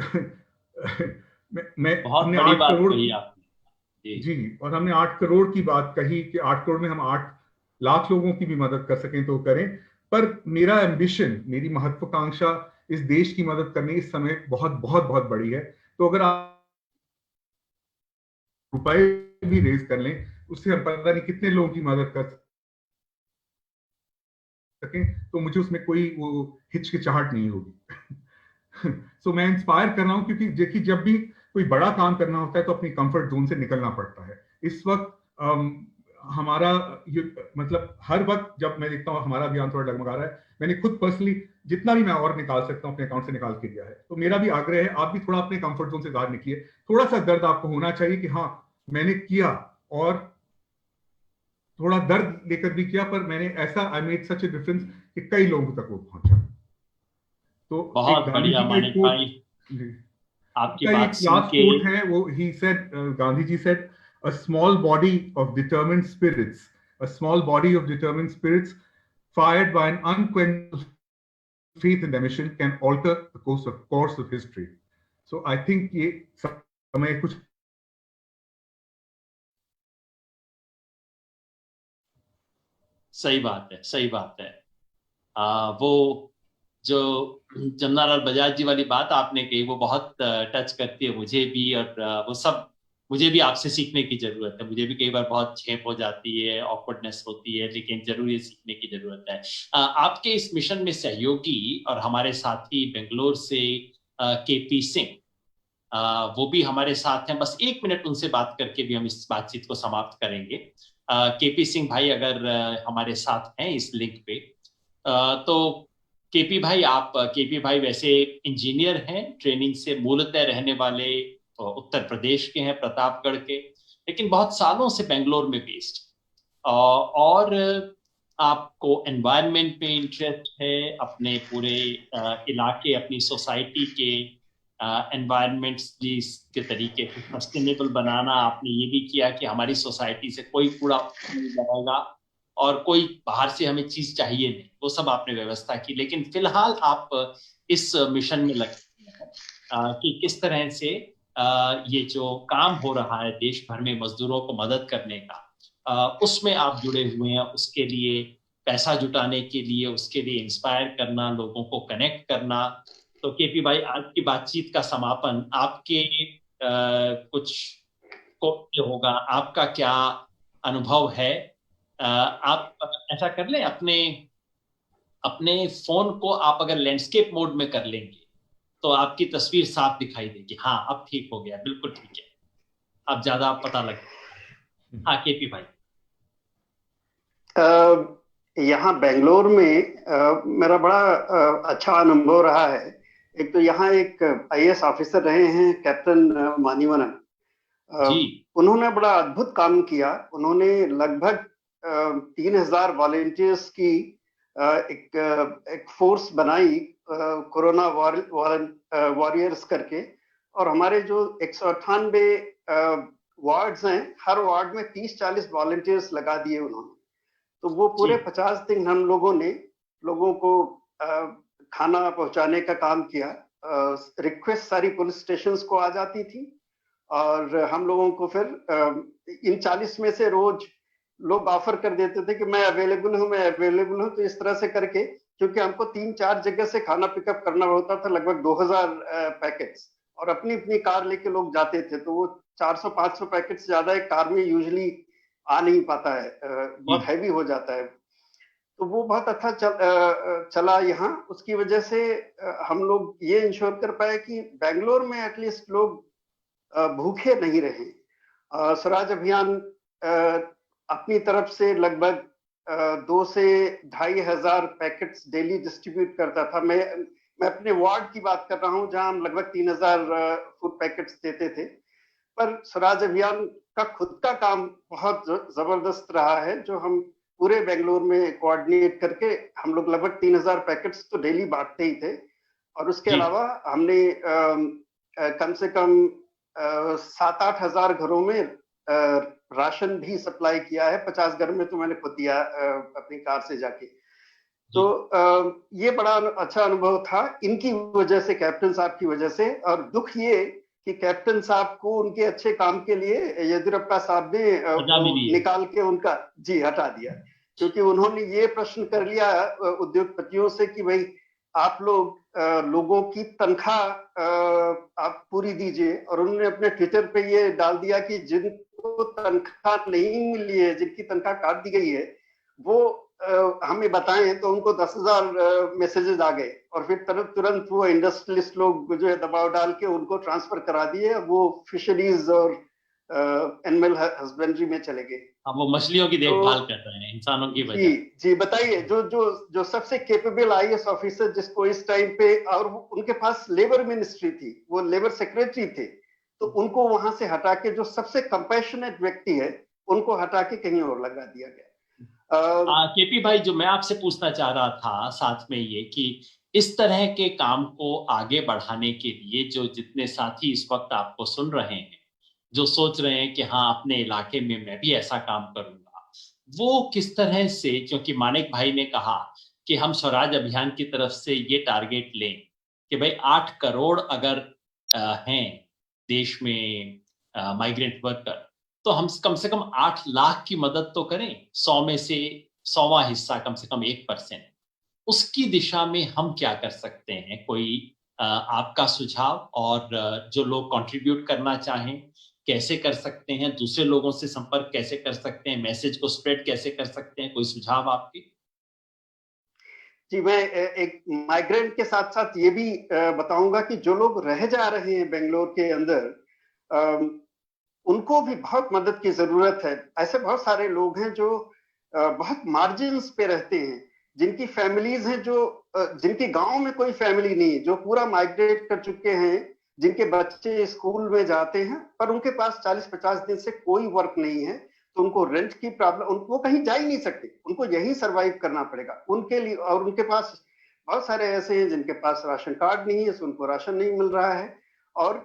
बहुत हमने बड़ी 8 बात करोड़ कही आपने। जी, और हमने 8 करोड़ की बात कही कि 8 करोड़ में हम 8 लाख लोगों की भी मदद कर सकें तो करें। पर मेरा एम्बिशन, मेरी महत्वाकांक्षा इस देश की मदद करने इस समय बहुत बहुत बहुत बड़ी है। तो अगर आप रुपए भी रेज कर लें, उससे हम पता नहीं कितने लोगों की मदद कर सकें, तो मुझे उसमें कोई वो हिचकिचाहट नहीं होगी। सो मैं इंस्पायर कर रहा हूं, क्योंकि देखिए जब भी कोई बड़ा काम करना होता है तो अपनी कंफर्ट जोन से निकलना पड़ता है। इस वक्त हमारा मतलब हर वक्त जब मैं देखता हूँ हमारा अभियान थोड़ा डगमगा रहा है, मैंने खुद पर्सनली जितना भी मैं और निकाल सकता हूँ अपने अकाउंट से निकाल के दिया है। तो मेरा भी आग्रह है, आप भी थोड़ा अपने कंफर्ट जोन से बाहर निकलिए। थोड़ा सा दर्द आपको होना चाहिए कि हाँ मैंने किया, और थोड़ा दर्द लेकर भी किया, पर मैंने ऐसा I made such A difference कि कई लोगों तक वो पहुंचा। तो एक बहुत गांधी बढ़िया जी का एक मानिक कोट, भाई, आपकी का बात एक सुन लास्ट के कोट है, वो he said, Gandhi ji said, a small body of determined spirits, a small body of determined spirits fired by an unquenchable faith in their mission can alter the course of history. So I think ये समय कुछ सही बात है, सही बात है। वो जो जमनालाल बजाज जी वाली बात आपने कही वो बहुत टच करती है मुझे भी, और वो सब मुझे भी आपसे सीखने की जरूरत है। मुझे भी कई बार बहुत झेप हो जाती है, ऑकवर्डनेस होती है, लेकिन जरूर ये सीखने की जरूरत है। आपके इस मिशन में सहयोगी और हमारे साथी बेंगलोर से केपी सिंह, वो भी हमारे साथ हैं। बस 1 मिनट उनसे बात करके भी हम इस बातचीत को समाप्त करेंगे। केपी सिंह भाई अगर हमारे साथ हैं इस लिंक पे, तो केपी भाई वैसे इंजीनियर हैं ट्रेनिंग से, मूलतः रहने वाले उत्तर प्रदेश के हैं, प्रतापगढ़ के, लेकिन बहुत सालों से बेंगलोर में बेस्ड। और आपको एनवायरनमेंट में इंटरेस्ट है, अपने पूरे इलाके, अपनी सोसाइटी के एनवायरनमेंट्स के तरीके से सस्टेनेबल बनाना। आपने ये भी किया कि हमारी सोसाइटी से कोई कूड़ा नहीं जाएगा और कोई बाहर से हमें चीज चाहिए नहीं, वो सब आपने व्यवस्था की। लेकिन फिलहाल आप इस मिशन में लगे हैं कि किस तरह से ये जो काम हो रहा है देश भर में मजदूरों को मदद करने का, उसमें आप जुड़े हुए हैं। उसके लिए पैसा जुटाने के लिए, उसके लिए इंस्पायर करना, लोगों को कनेक्ट करना। तो केपी भाई, आज की बातचीत का समापन आपके कुछ को होगा, आपका क्या अनुभव है? आप ऐसा कर लें, अपने अपने फोन को आप अगर लैंडस्केप मोड में कर लेंगे तो आपकी तस्वीर साफ दिखाई देगी। हाँ, अब ठीक हो गया, बिल्कुल ठीक है, अब ज्यादा पता लगे। हाँ केपी भाई। यहाँ बेंगलोर में मेरा बड़ा अच्छा अनुभव रहा है। एक तो यहाँ एक आईएएस ऑफिसर रहे हैं कैप्टन मानिवनन। जी। उन्होंने बड़ा अद्भुत काम किया। उन्होंने लगभग 3000 वॉलेंटियर्स की एक फोर्स बनाई, कोरोना वॉरियर्स करके। और हमारे जो 198 वार्ड्स हैं, हर वार्ड में 30-40 वॉलेंटियर्स लगा दिए उन्होंने। तो वो पूरे 50 दिन हम लोगों ने लोगों को खाना पहुंचाने का काम किया। रिक्वेस्ट सारी पुलिस स्टेशंस को आ जाती थी और हम लोगों को फिर इन 40 में से रोज लोग ऑफर कर देते थे कि मैं अवेलेबल हूँ। तो इस तरह से करके, क्योंकि हमको 3-4 जगह से खाना पिकअप करना होता था, लगभग 2000 पैकेट्स, और अपनी अपनी कार लेके लोग जाते थे। तो वो 400-500 पैकेट्स ज्यादा एक कार में यूजुअली आ नहीं पाता है, बहुत हैवी हो जाता है। तो वो बहुत अच्छा चला यहाँ। उसकी वजह से हम लोग ये इंश्योर कर पाए कि बेंगलोर में एटलीस्ट लोग भूखे नहीं रहे। स्वराज अभियान अपनी तरफ से लगभग 2 से 2500 पैकेट्स डेली डिस्ट्रीब्यूट करता था। मैं अपने वार्ड की बात कर रहा हूँ जहाँ हम लगभग 3000 फूड पैकेट्स देते थे। पर स्वराज अभियान का खुद का काम बहुत जबरदस्त रहा है, जो हम पूरे बेंगलोर में कोऑर्डिनेट करके हम लोग लगभग 3000 पैकेट्स तो डेली बांटते ही थे। और उसके अलावा हमने कम से कम 7-8 हजार घरों में राशन भी सप्लाई किया है। 50 घर में तो मैंने खुद दिया अपनी कार से जाके। तो ये बड़ा अच्छा अनुभव था इनकी वजह से, कैप्टन साहब की वजह से। और दुख ये कि कैप्टन साहब को उनके अच्छे काम के लिए येदियुरप्पा साहब ने निकाल के उनका हटा दिया, क्योंकि उन्होंने ये प्रश्न कर लिया उद्योगपतियों से कि भाई आप लोग लोगों की तनख्वाह आप पूरी दीजिए, और उन्होंने अपने ट्विटर पे ये डाल दिया कि जिनको तनख्वाह नहीं मिली है, जिनकी तनख्वाह काट दी गई है, वो हमें बताएं। तो उनको 10,000 मैसेजेस आ गए, और फिर तुरंत वो इंडस्ट्रियलिस्ट लोग जो है दबाव डाल के उनको ट्रांसफर करा दिए, वो फिशरीज और एनिमल हस्बेंड्री में चले गए। अब वो मछलियों की देखभाल कर रहे हैं, इंसानों की वजह। जी बताइए, जो सबसे कैपेबल आईएएस ऑफिसर जिसको इस टाइम पे, और उनके पास लेबर मिनिस्ट्री थी, वो लेबर सेक्रेटरी थे, तो उनको वहां से हटा के जो सबसे कंपैशनेट व्यक्ति है उनको हटा के कहीं और लगा दिया गया। केपी भाई, जो मैं आपसे पूछना चाह रहा था साथ में ये कि इस तरह के काम को आगे बढ़ाने के लिए जो जितने साथी इस वक्त आपको सुन रहे हैं, जो सोच रहे हैं कि हाँ अपने इलाके में मैं भी ऐसा काम करूंगा, वो किस तरह से, क्योंकि मानिक भाई ने कहा कि हम स्वराज अभियान की तरफ से ये टारगेट लें कि भाई 8 करोड़ अगर हैं देश में माइग्रेंट वर्कर, तो हम कम से कम 8 लाख की मदद तो करें, 100 में से 100वां हिस्सा कम से कम 1%। उसकी दिशा में हम क्या कर सकते हैं? कोई आपका सुझाव, और जो लोग कंट्रीब्यूट करना चाहें कैसे कर सकते हैं, दूसरे लोगों से संपर्क कैसे कर सकते हैं, मैसेज को स्प्रेड कैसे कर सकते हैं, कोई सुझाव आपके? जी, मैं एक माइग्रेंट के साथ साथ ये भी बताऊंगा कि जो लोग रह जा रहे हैं बेंगलोर के अंदर, उनको भी बहुत मदद की जरूरत है। ऐसे बहुत सारे लोग हैं जो बहुत मार्जिन्स पे रहते हैं, जिनकी फैमिलीज हैं, जिनकी गांव में कोई फैमिली नहीं है, जो पूरा माइग्रेट कर चुके हैं, जिनके बच्चे स्कूल में जाते हैं, पर उनके पास 40-50 दिन से कोई वर्क नहीं है, तो उनको रेंट की प्रॉब्लम, उनको कहीं जा ही नहीं सकते, उनको यही सरवाइव करना पड़ेगा उनके लिए। और उनके पास बहुत सारे ऐसे हैं जिनके पास राशन कार्ड नहीं है, तो उनको राशन नहीं मिल रहा है और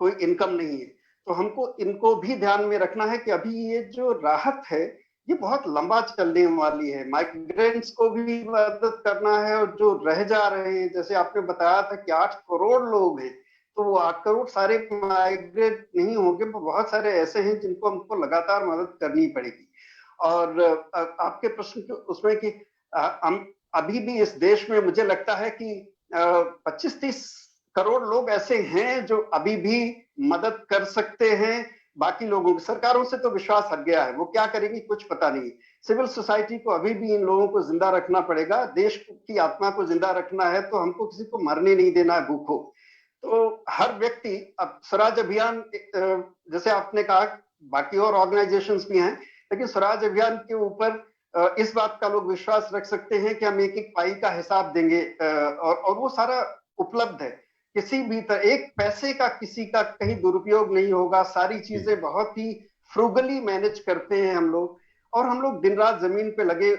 कोई इनकम नहीं है। तो हमको इनको भी ध्यान में रखना है कि अभी ये जो राहत है ये बहुत लंबा चलने वाली है। माइग्रेंट्स को भी मदद करना है, और जो रह जा रहे हैं, जैसे आपने बताया था कि 8 करोड़ लोग हैं, तो वो 8 करोड़ सारे माइग्रेट नहीं होंगे, बहुत सारे ऐसे हैं जिनको हमको लगातार मदद करनी पड़ेगी। और आपके प्रश्न उसमें कि हम अभी भी इस देश में मुझे लगता है कि 25-30 करोड़ लोग ऐसे हैं जो अभी भी मदद कर सकते हैं। बाकी लोगों की सरकारों से तो विश्वास हट गया है, वो क्या करेंगी कुछ पता नहीं। सिविल सोसाइटी को अभी भी इन लोगों को जिंदा रखना पड़ेगा, देश की आत्मा को जिंदा रखना है, तो हमको किसी को मरने नहीं देना है भूखों। तो हर व्यक्ति, अब स्वराज अभियान जैसे आपने कहा, बाकी और ऑर्गेनाइजेशंस भी हैं, लेकिन स्वराज अभियान के ऊपर इस बात का लोग विश्वास रख सकते हैं कि हम एक एक पाई का हिसाब देंगे, और वो सारा उपलब्ध है। किसी भी तरह एक पैसे का किसी का कहीं दुरुपयोग नहीं होगा, सारी चीजें बहुत ही फ्रूगली मैनेज करते हैं हम लोग, और हम लोग दिन रात जमीन पे लगे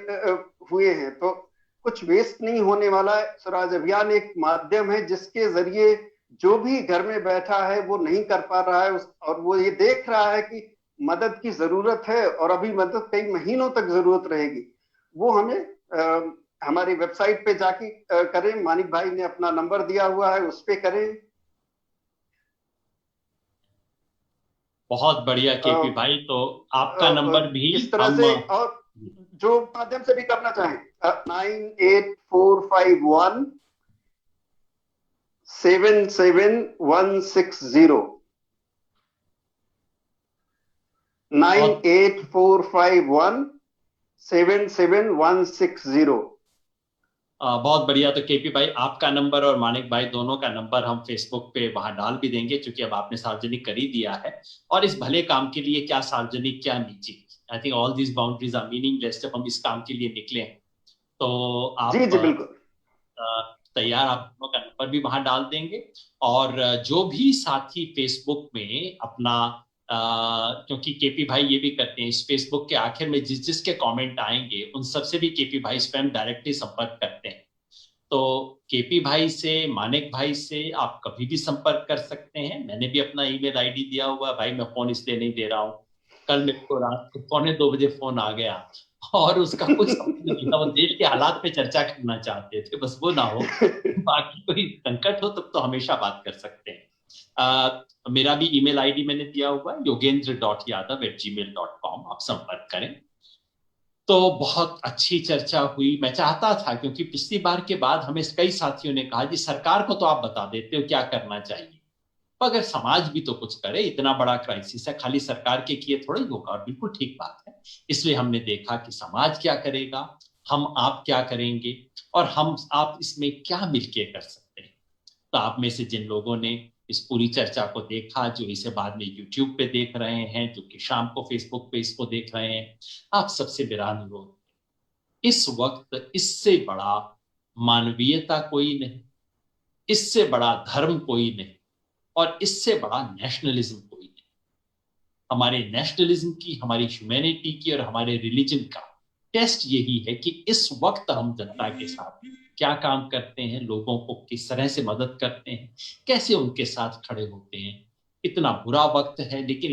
हुए हैं, तो कुछ वेस्ट नहीं होने वाला है। स्वराज अभियान एक माध्यम है जिसके जरिए जो भी घर में बैठा है वो नहीं कर पा रहा है, और वो ये देख रहा है कि मदद की जरूरत है और अभी मदद कई महीनों तक जरूरत रहेगी, वो हमें हमारी वेबसाइट पे जाके करें। मानिक भाई ने अपना नंबर दिया हुआ है, उस पे करें। बहुत बढ़िया केपी भाई, तो आपका नंबर भी इस तरह से, और जो माध्यम से भी करना चाहें, 98451 77160 98451 77160। बहुत बढ़िया। तो केपी भाई, आपका नंबर और मानिक भाई दोनों का नंबर हम फेसबुक पे वहां डाल भी देंगे, क्योंकि अब आपने सार्वजनिक कर ही दिया है। और इस भले काम के लिए क्या सार्वजनिक क्या निजी, I think all these boundaries are meaningless जब हम इस काम के लिए निकले हैं। तो आप जी बिल्कुल तैयार, आप दोनों का नंबर भी वहां डाल देंगे। और जो भी साथी फेसबुक में अपना क्योंकि केपी भाई ये भी करते हैं, इस फेसबुक के आखिर में जिसके कमेंट आएंगे उन सबसे भी केपी भाई स्वयं डायरेक्टली संपर्क करते हैं। तो केपी भाई से, मानिक भाई से आप कभी भी संपर्क कर सकते हैं। मैंने भी अपना ईमेल आईडी दिया हुआ भाई, मैं फोन इसलिए नहीं दे रहा हूँ, कल मेरे को रात को 1:45 बजे फोन आ गया और उसका कुछ नहीं था, वो देश के हालात पे चर्चा करना चाहते थे, बस वो ना हो, बाकी कोई संकट हो तब तो हमेशा बात कर सकते हैं। मेरा भी ईमेल आईडी मैंने दिया हुआ है, yogendra.yadav@gmail.com, आप संपर्क करें। तो बहुत अच्छी चर्चा हुई। मैं चाहता था, क्योंकि पिछली बार के बाद हमें कई साथियों ने कहा जी सरकार को तो आप बता देते हो क्या करना चाहिए, अगर समाज भी तो कुछ करे, इतना बड़ा क्राइसिस है, खाली सरकार के किए थोड़ा ही होगा। और बिल्कुल ठीक बात है। इसलिए हमने देखा कि समाज क्या करेगा, हम आप क्या करेंगे, और हम आप इसमें क्या मिलके कर सकते हैं। तो आप में से जिन लोगों ने इस पूरी चर्चा को देखा, जो इसे बाद में यूट्यूब पे देख रहे हैं, जो कि शाम को फेसबुक पे इसको देख रहे हैं, आप सबसे मेरा अनुरोध, इस वक्त इससे बड़ा मानवीयता कोई नहीं, इससे बड़ा धर्म कोई नहीं, और इससे बड़ा नेशनलिज्म कोई नहीं। हमारे नेशनलिज्म की, हमारी ह्यूमैनिटी की और हमारे रिलीजन का टेस्ट यही है कि इस वक्त हम जनता के साथ क्या काम करते हैं, लोगों को किस तरह से मदद करते हैं, कैसे उनके साथ खड़े होते हैं। इतना बुरा वक्त है, लेकिन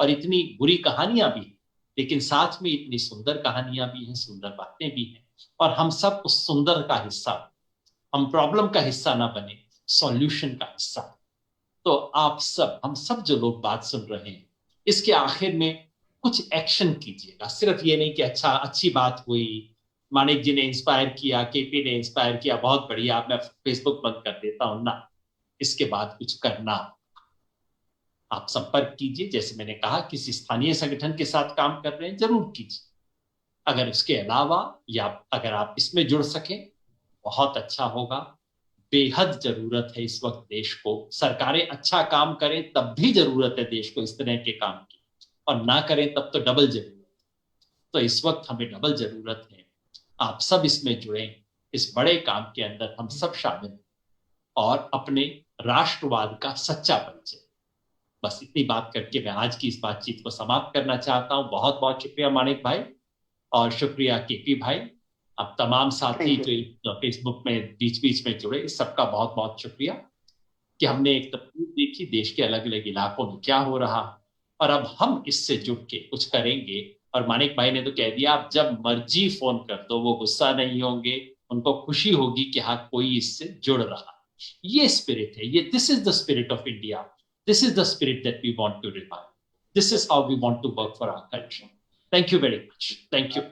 इतनी बुरी कहानियां भी हैं, लेकिन साथ में इतनी सुंदर कहानियां भी हैं, सुंदर बातें भी हैं, और हम सब उस सुंदर का हिस्सा, हम प्रॉब्लम का हिस्सा ना बने, सॉल्यूशन का हिस्सा। तो आप सब, हम सब जो लोग बात सुन रहे हैं, इसके आखिर में कुछ एक्शन कीजिएगा। सिर्फ ये नहीं कि अच्छा अच्छी बात हुई, मानिक जी ने इंस्पायर किया, केपी ने इंस्पायर किया, बहुत बढ़िया, मैं फेसबुक बंद कर देता हूं ना। इसके बाद कुछ करना, आप संपर्क कीजिए। जैसे मैंने कहा, किसी स्थानीय संगठन के साथ काम कर रहे हैं, जरूर कीजिए। अगर इसके अलावा या अगर आप इसमें जुड़ सके बहुत अच्छा होगा। बेहद जरूरत है इस वक्त देश को। सरकारें अच्छा काम करें तब भी जरूरत है देश को इस तरह के काम की, और ना करें तब तो डबल जरूरत। तो इस वक्त हमें डबल जरूरत है। आप सब इसमें जुड़ें, इस बड़े काम के अंदर हम सब शामिल हैं, और अपने राष्ट्रवाद का सच्चा परिचय। बस इतनी बात करके मैं आज की इस बातचीत को समाप्त करना चाहता हूं। बहुत बहुत शुक्रिया मानिक भाई, और शुक्रिया केपी भाई। अब तमाम साथी जो फेसबुक में बीच बीच में जुड़े, सबका बहुत बहुत शुक्रिया कि हमने एक तस्वीर देखी देश के अलग अलग इलाकों में क्या हो रहा, और अब हम इससे जुड़ के कुछ करेंगे। और मानिक भाई ने तो कह दिया, आप जब मर्जी फोन कर दो, वो गुस्सा नहीं होंगे, उनको खुशी होगी कि हाँ कोई इससे जुड़ रहा। ये स्पिरिट है, ये this is the spirit of India, this is the spirit that we want to revive, this is how we want to work for our country. Thank you very much, thank you.